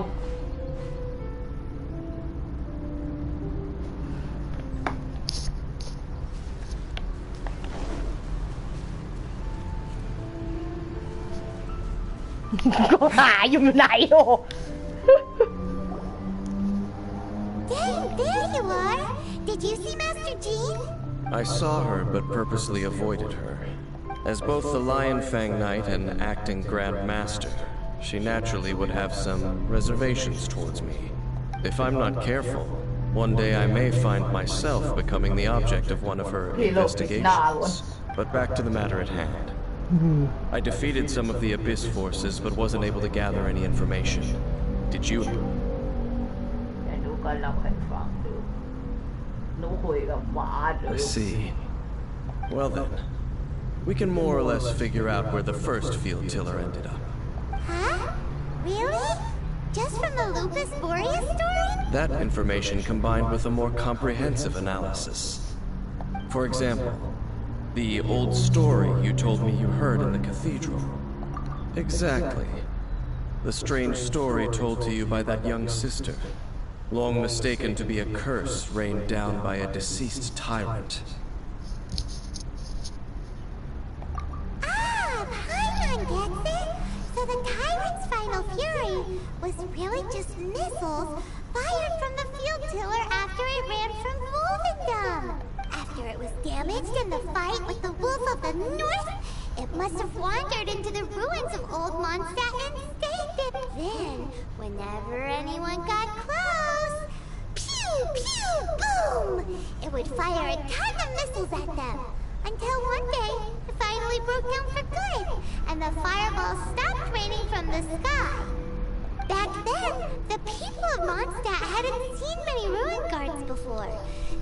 ก็หาอยู่ไหนโอ้ Dang, there you are! Did you see Master Jean? I saw her, but purposely avoided her. As both the Lion Fang Knight and acting Grand Master, she naturally would have some reservations towards me. If I'm not careful, one day I may find myself becoming the object of one of her investigations. But back to the matter at hand. I defeated some of the Abyss forces, but wasn't able to gather any information. Did you? I see. Well then, we can more or less figure out where the first field tiller ended up. Huh? Really? Just from the Lupus Boreas story? That information combined with a more comprehensive analysis. For example, the old story you told me you heard in the cathedral. Exactly. The strange story told to you by that young sister, long mistaken to be a curse rained down by a deceased tyrant. Ah, Paimon gets it! So the tyrant's final fury was really just missiles fired from the field tiller after it ran from Wolvendom. After it was damaged in the fight with the Wolf of the North, it must have wandered into the ruins of Old Mondstadt and stayed there. Then, whenever anyone got close, pew, pew, boom! It would fire a ton of missiles at them. Until one day, it finally broke down for good, and the fireballs stopped raining from the sky. Back then, the people of Mondstadt hadn't seen many ruin guards before,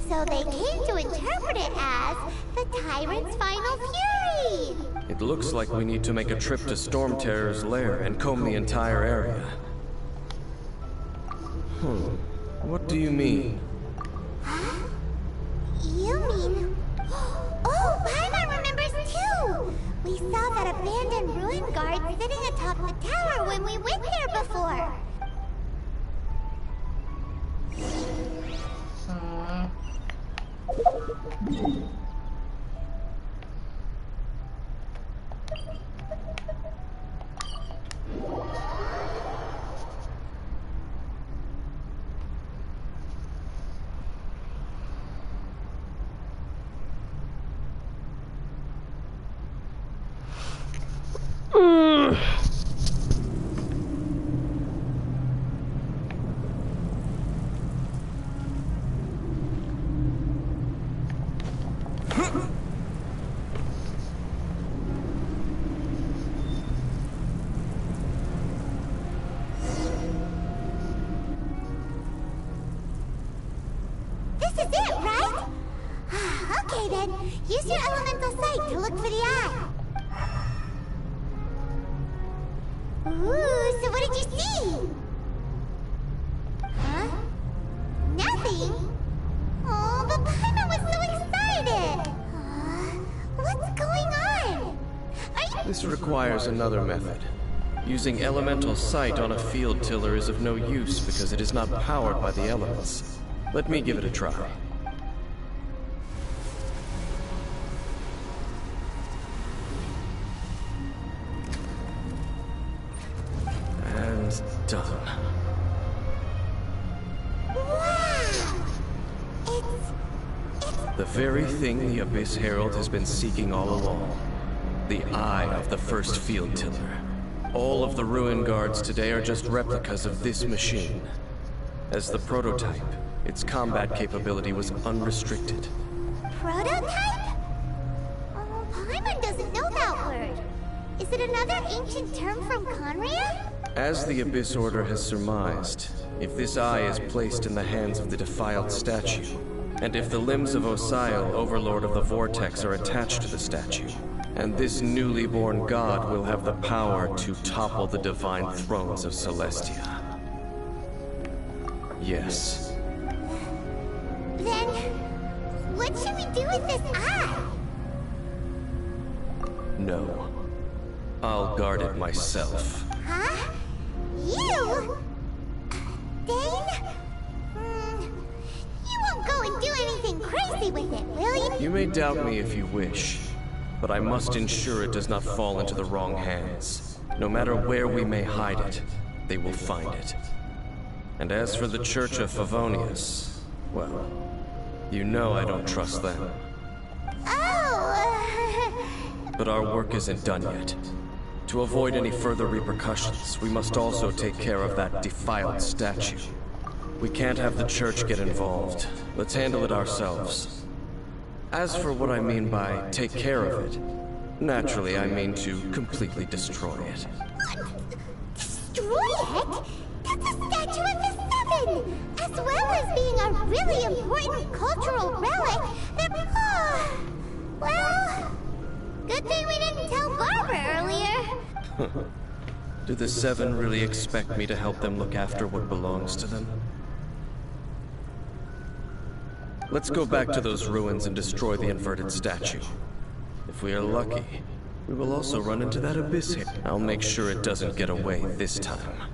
so they came to interpret it as the Tyrant's final fury. It looks like we need to make a trip to Storm Terror's lair and comb the entire area. What do you mean? Huh? You mean... Oh, Paimon remembers too! We saw that abandoned ruin guard sitting atop the tower when we went there before. This is it, right? Okay then, use your elemental sight to look for the eye. Ooh, so what did you see? Huh? Nothing? Oh, but Paimon was so excited! What's going on? This requires another method. Using elemental sight on a field tiller is of no use because it is not powered by the elements. Let me give it a try. And done. Wow! The very thing the Abyss Herald has been seeking all along. The eye of the first field tiller. All of the ruin guards today are just replicas of this machine. As the prototype, its combat capability was unrestricted. Prototype? Oh, Paimon doesn't know that word. Is it another ancient term from Conria? As the Abyss Order has surmised, if this eye is placed in the hands of the defiled statue, and if the limbs of Osiel, Overlord of the Vortex, are attached to the statue, and this newly born god will have the power to topple the divine thrones of Celestia. Yes. Then, what should we do with this eye? No. I'll guard it myself. Huh? You? Dane? You won't go and do anything crazy with it, will you? You may doubt me if you wish, but I must ensure it does not fall into the wrong hands. No matter where we may hide it, they will find it. And as for the Church of Favonius, well, you know I don't trust them. Oh. But our work isn't done yet. To avoid any further repercussions, we must also take care of that defiled statue. We can't have the church get involved. Let's handle it ourselves. As for what I mean by take care of it, naturally I mean to completely destroy it. Destroy it? That's a statue of the Seven! As well as being a really important cultural relic that... well... good thing we didn't tell Barbara earlier. Do the Seven really expect me to help them look after what belongs to them? Let's go back to those ruins and destroy the inverted statue. If we are lucky, we will also run into that abyss here. I'll make sure it doesn't get away this time.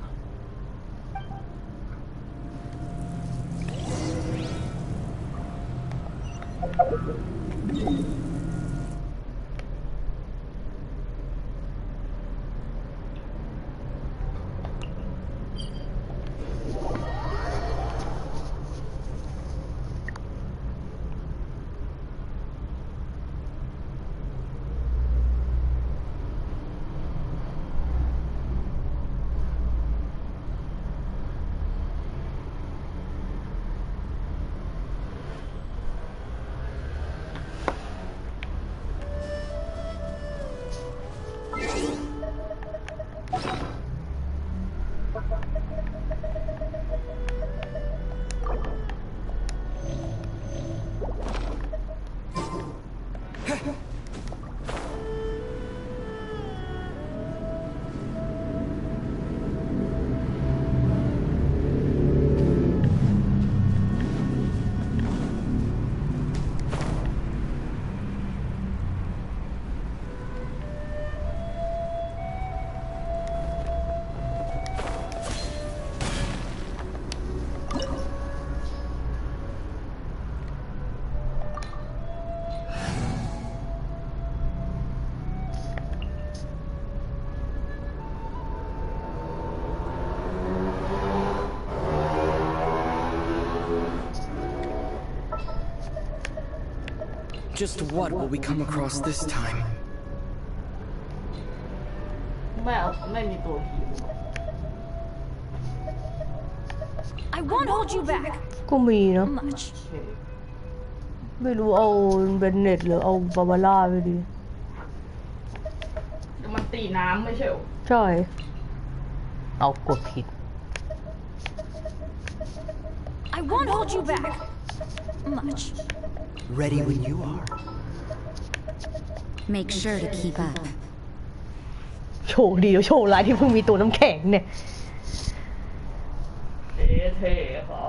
Just what will we come across this time? ไม่มีตัวหิว I won't hold you back ก็มีเนาะ much. ไม่รู้เอาเบนเน็ตหรือเอาบาบาร่าไปดี มันตีน้ำไม่ใช่หรอ ใช่ เอากดผิด I won't hold you back much. Ready when you are. Make sure to keep up. โชคดีโชคร้ายที่เพิ่งมีตัวน้ำแข็งเนี่ย เท่เหรอ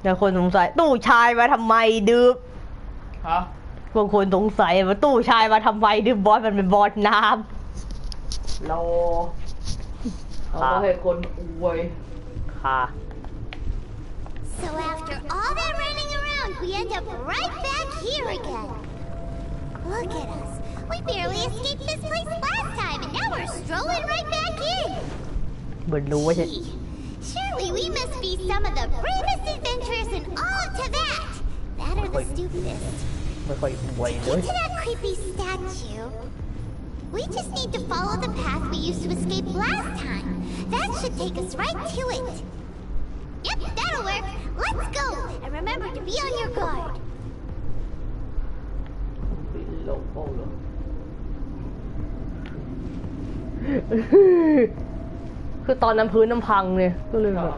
แต่คนสงสัยตู้ชายมาทำไมดื่ม ฮะ บางคนสงสัยว่าตู้ชายมาทำไมดื่มบอสมันเป็นบอสน้ เราให้คนอวย ำค่ะ So after all that running around, we end up right back here again. Look at us. We barely escaped this place last time, and now we're strolling right back in. เหมือนรู้ว่าจะ Surely we must be some of the bravest adventurers in all of Tibet. That or the stupidest. ไม่ค่อยอวยเลย Look at that creepy statue. We just need to follow the path we used to escape last time. That should take us right to it. Yep, that'll work. Let's go. And remember to be on your guard. โลโก้เลย คือตอนนั้นพื้นน้ำพังเนี่ยก็เลยแบบ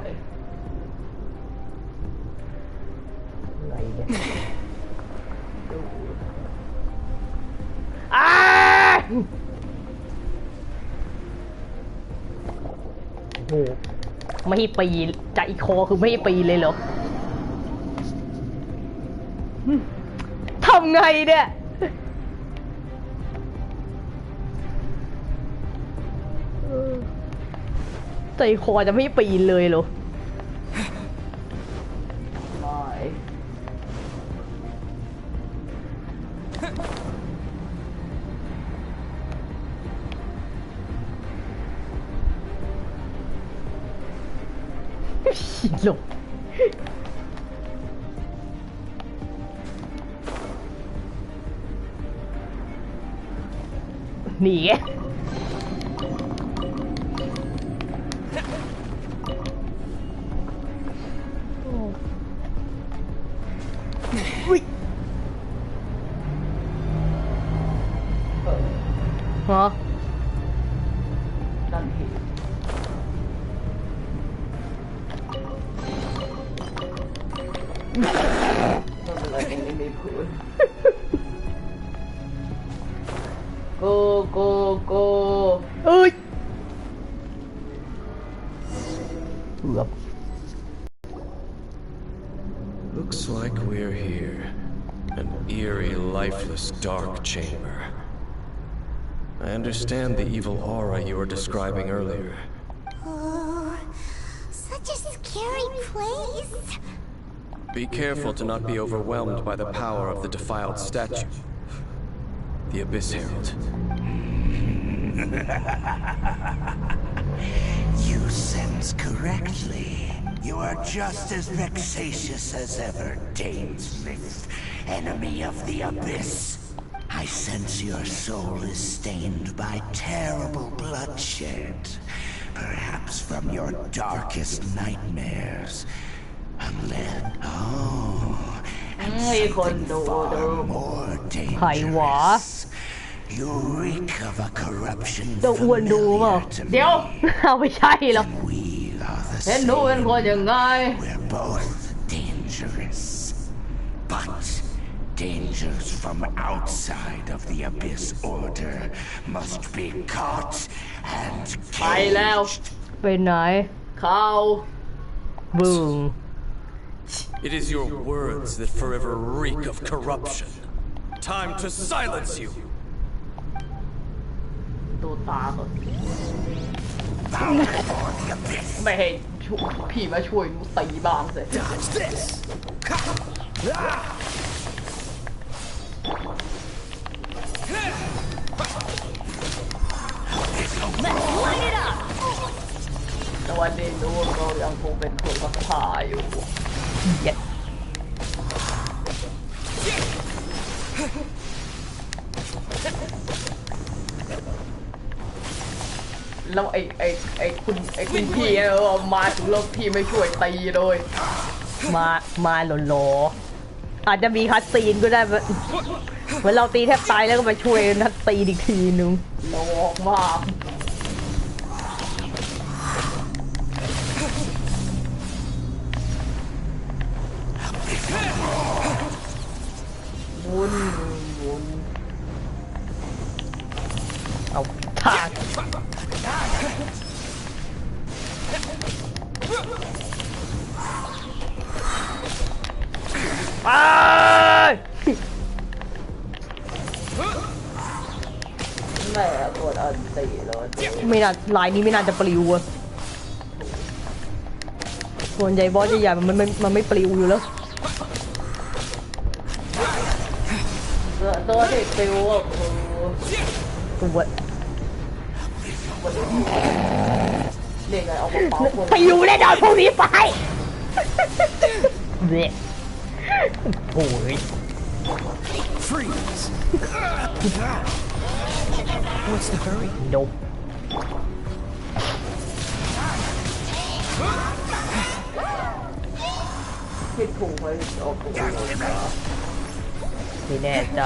อะไรเนี่ยอ้าโอ้โหไม่ให้ปีใจคอคือไม่ให้ปีเลยเหรอทำไงเนี่ย ใจคอจะไม่ปีนเลยเหรอหลบหนีอุ้ยฮะนั่นผิดไม่เป็นไรตรงนี้มีพื้นโกเอ้ยเกือบ Looks like we're here. An eerie, lifeless, dark chamber. I understand the evil aura you were describing earlier. Oh, such a scary place. Be careful to not be overwhelmed by the power of the defiled statue. The Abyss Herald. You sense correctly. You are just as vexatious as ever, Dainsmith, enemy of the Abyss. I sense your soul is stained by terrible bloodshed, perhaps from your darkest nightmares. And something far more dangerous. You reek of a corruption familiar to me. เอาไม่ใช่หรอก We are the เห็นหนูเป็นคนยังไง We're both dangerous, but dangers from outside of the Abyss Order must be caught and ไปแล้ว caged. ไปไหน เขา บึ้ง It is your words that forever reek of corruption. Time to silence you. ดูตาก่อน Bound for the Abyss. ไม่ให้พี่มาช่วยหนูตีบ้างสิ Dodge this. แต่วันนี้หนูก็ยังคงเป็นคนรักษาอยู่ เย็ด แล้วไอ้คุณพี่มาถึงแล้วพี่ไม่ช่วยตีเลย มาหล่อๆอาจจะมีคัสซีนก็ได้เหมือนเราตีแทบตายแล้วก็มาช่วยนัดตีอีกทีนึง หลอกมากวุ้นเอาทางไปแม่กดอันตีเลย ไม่น่าลายนี้ไม่น่าจะปลิวอะส่วนใหญ่บอสใหญ่ๆมันไม่ปลิวอยู่แล้ว ตัวที่ปิวก็คือ ตัว เรียกไงเอากระเป๋าคน ปลิวแน่นอนพวกนี้ไปเละโอ้ย Freeze! What's the hurry? ดบคิดถูกไหมเอาถูก ไม่แน่ใจ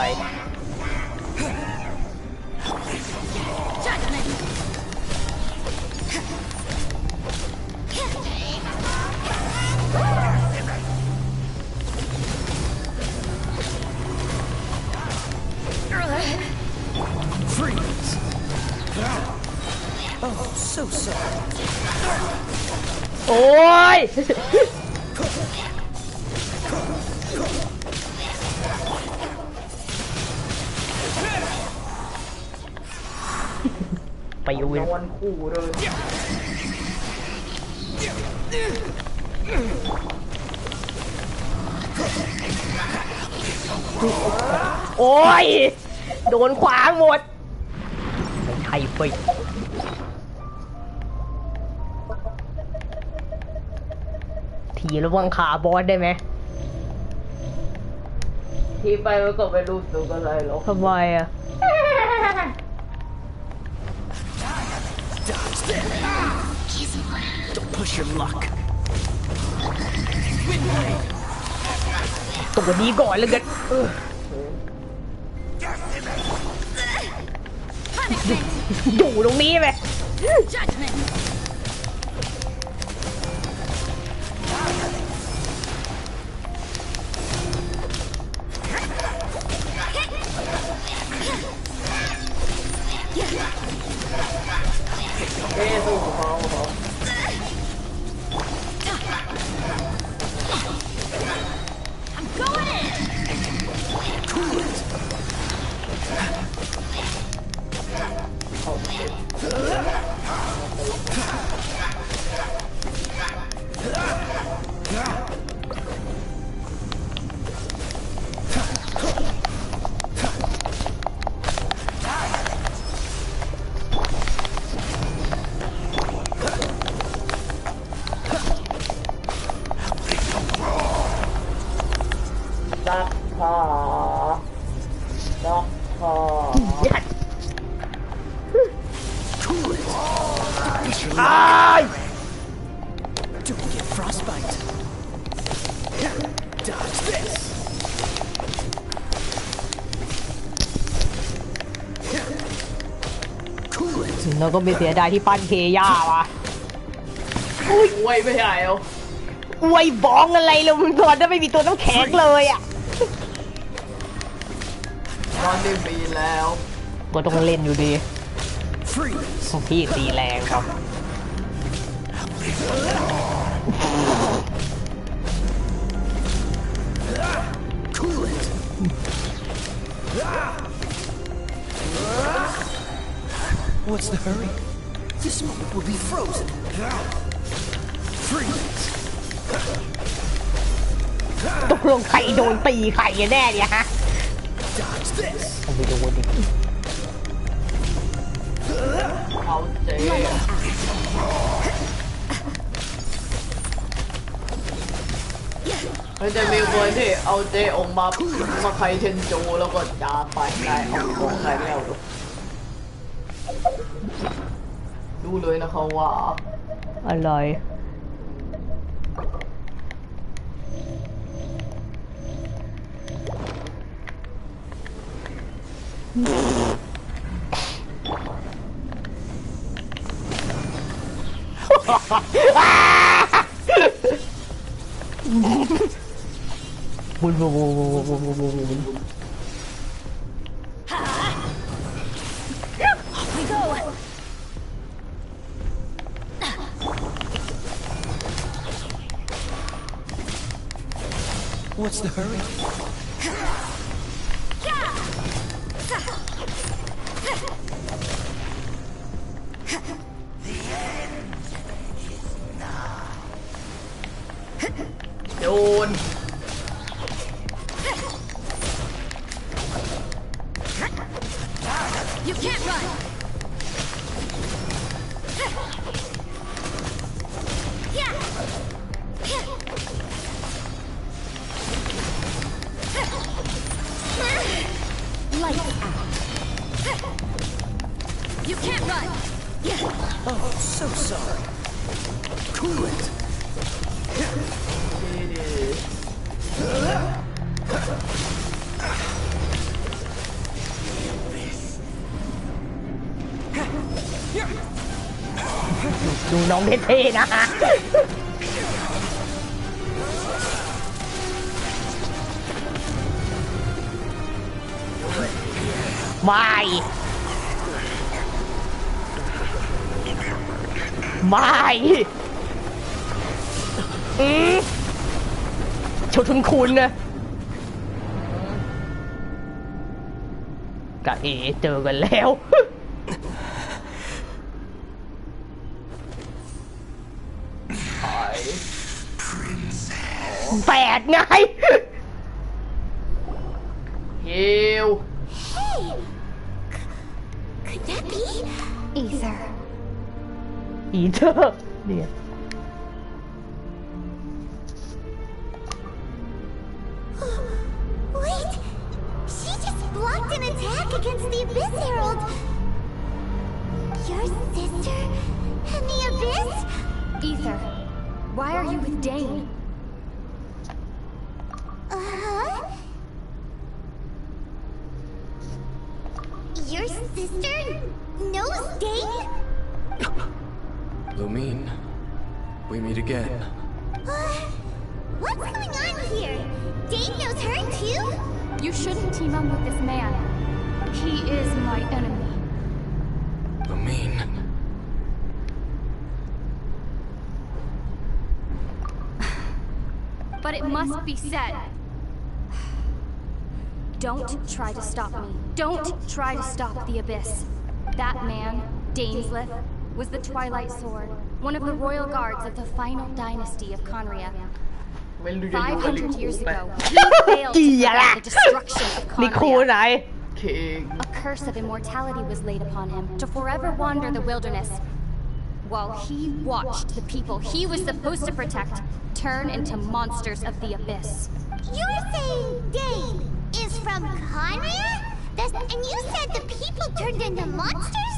Freeze! Oh, so sorry. โอ้ย ไปอยู่ นอนคู่เลย โอ้ยโดนขวางหมดไม่ใช่เฟ้ยทีระวังขาบอสได้ไหมทีไปมันก็ไม่รู้สึกอะไรหรอก ทำไมอ่ะตัวนี้ก่อนเลยกันอยู่ตรงนี้ไหมสู้เขาซักผ้าซักผ้า Don't get frostbite. Dodge this. เราก็ไม่เสียดายที่ปั้นเคย่าวะ อวยไม่ใช่เหรอ อวยบ้องอะไรเลยมึงตอนนั้นไม่มีตัวน้ำแข็งเลยอ่ะ ตอนนี้มีแล้ว ก็ต้องเล่นอยู่ดีของพี่ตีแรงครับ What's the hurry? This moment will be frozen. Freeze. ตกลงใครโดนตีใครกันแน่เนี่ยฮะ Dodge this. เอาไปดูดิ เอาเจ๊มันจะมีคนที่เอาเจ๊ออกมาใครเทนโจแล้วก็จาไปได้เอาของใครไม่เอาดูเลยนะเขาว่า อะไรบุญบุญบุญบุญบุญบุญบุญ We go. What's the hurry? Yun. You can't run. Light out. You can't run. Oh, so sorry. Cool it. It is. ดูน้องเท่ๆนะไม่ชุดคุณนะกับเอเจอกันแล้ว 8ไง ฮิว Hey! Could that be? Ether. อีเธอเนี่ย Wait! She just blocked an attack against the Abyss Herald! Your sister and the Abyss? Ether, why are you with Dane? Uh-huh. Your sister knows Dane? Lumine, we meet again. What's going on here? Dane knows her too? You shouldn't team up with this man. He is my enemy. Lumine. But it must be said. Don't try to stop me. Don't try to stop the Abyss. That man, Daneslith, was the Twilight Sword, one of the royal guards of the final dynasty of Conria. 500 years ago, he failed to prevent the destruction of นี่ครู Conria. ไหน King. A curse of immortality was laid upon him to forever wander the wilderness, while he watched the people he was supposed to protect turn into monsters of the Abyss. You're saying Dane is from Conria? And you said the people turned into monsters?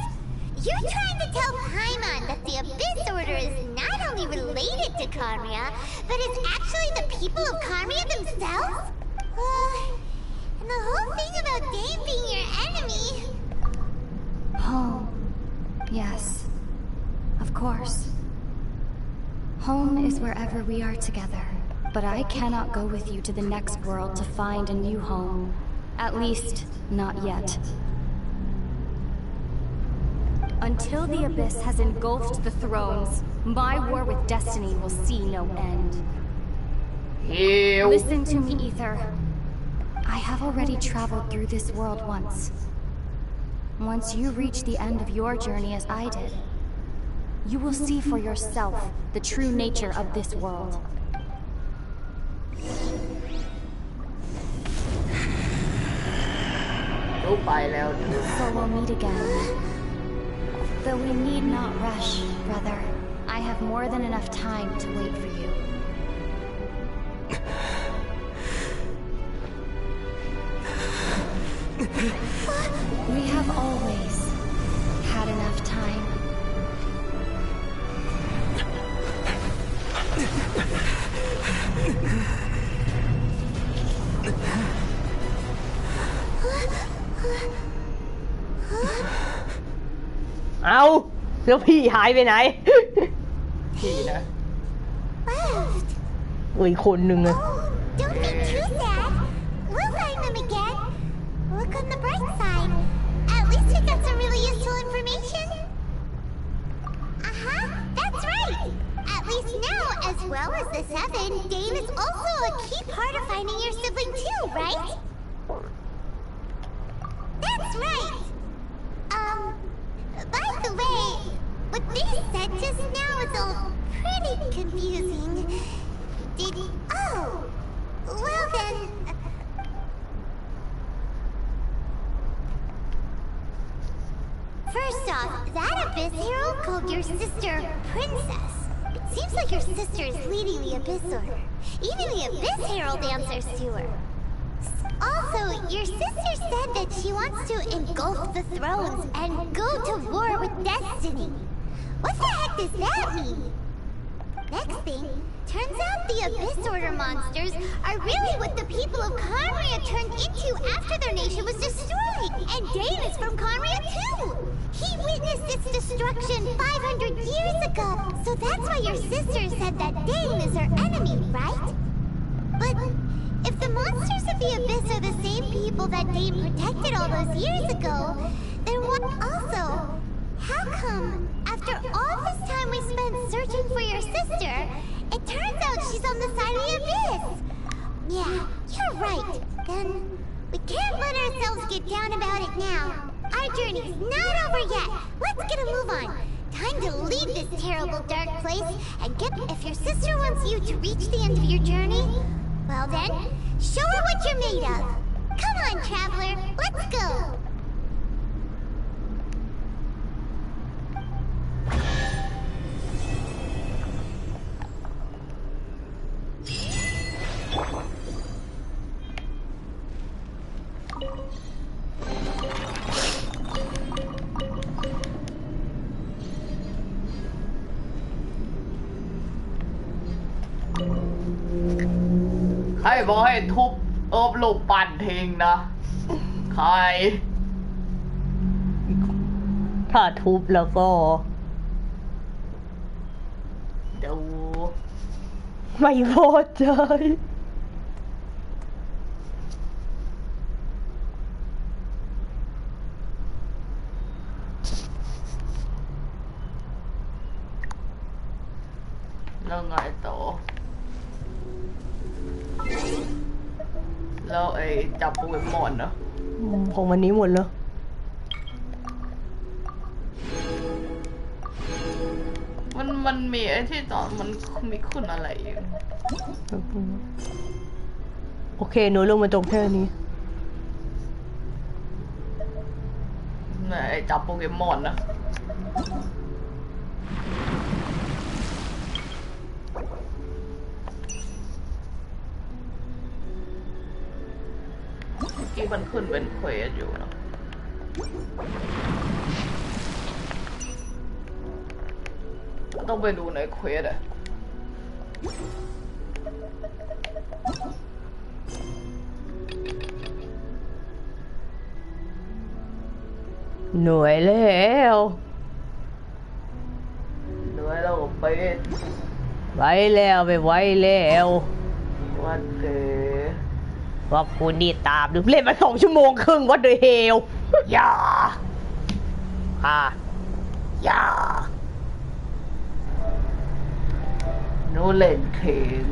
You're trying to tell Paimon that the Abyss Order is not only related to Conria, but is actually the people of Conria themselves? And the whole thing about Dane being your enemy... Home. Yes. Of course. Home is wherever we are together. But I cannot go with you to the next world to find a new home. At least, not yet. Until the Abyss has engulfed the thrones, my war with destiny will see no end. ฮิว Listen to me, Ether. I have already traveled through this world once. Once you reach the end of your journey as I did, you will see for yourself the true nature of this world. รู้ไปแล้วเธอ So we'll meet again. Though we need not rush, brother. I have more than enough time to wait for you. We have always had enough time. Huh? เอาแล้วพี่หายไปไหน พี่นะ Left. อีกคนนึงอะ Oh, don't be too sad. We'll find them again. Look on the bright side. At least we got some really useful information. Uh-huh, that's right. At least now, as well as the Seven, Dane is also a key part of finding your sibling too, right? That's right. By the way, what they said just now is all pretty confusing. Oh, well then... First off, that Abyss Herald called your sister Princess. It seems like your sister is leading the Abyss Order. Even the Abyss Herald answers to her. Also, your sister said that she wants to engulf the thrones and go to war with destiny. What the heck does that mean? Next thing, turns out the Abyss Order monsters are really what the people of Conria turned into after their nation was destroyed. And Dane is from Conria too. He witnessed its destruction 500 years ago. So that's why your sister said that Dane is her enemy, right? But if the monsters of the Abyss are the same people that Dane protected all those years ago, then what also? How come, after all this time we spent searching for your sister, it turns out she's on the side of the Abyss? Yeah, you're right. Then we can't let ourselves get down about it now. Our journey's not over yet. Let's get a move on. Time to leave this terrible dark place and get. If your sister wants you to reach the end of your journey, well then, show her what you're made of. Come on, traveler, let's go. ใครบอกให้ทุบลูกปั่นทิ้งนะ ใคร ถ้าทุบแล้วก็ ดู ไม่พอใจ แล้วไงต่อ แล้วไอ้จับโปเกมอนเนอะ ของวันนี้หมดแล้ว มันมีไอ้ที่ตอนมันมีขึ้นอะไรอยู่ โอเคหนูลงมาตรงแค่นี้ ไอ้จับโปเกมอนนะที่มันขึ้นเป็นเควสอยู่นะต้องไปดูในเควสอะเหนื่อยแล้ว เหนื่อยแล้วไป ไว้แล้วไปไว้แล้ว วันเก ว่าคุณนี่ตามดูเล่นมา2 ชั่วโมงครึ่งวัดโดยเฮลอย่าอย่า หนูเล่นเข่ง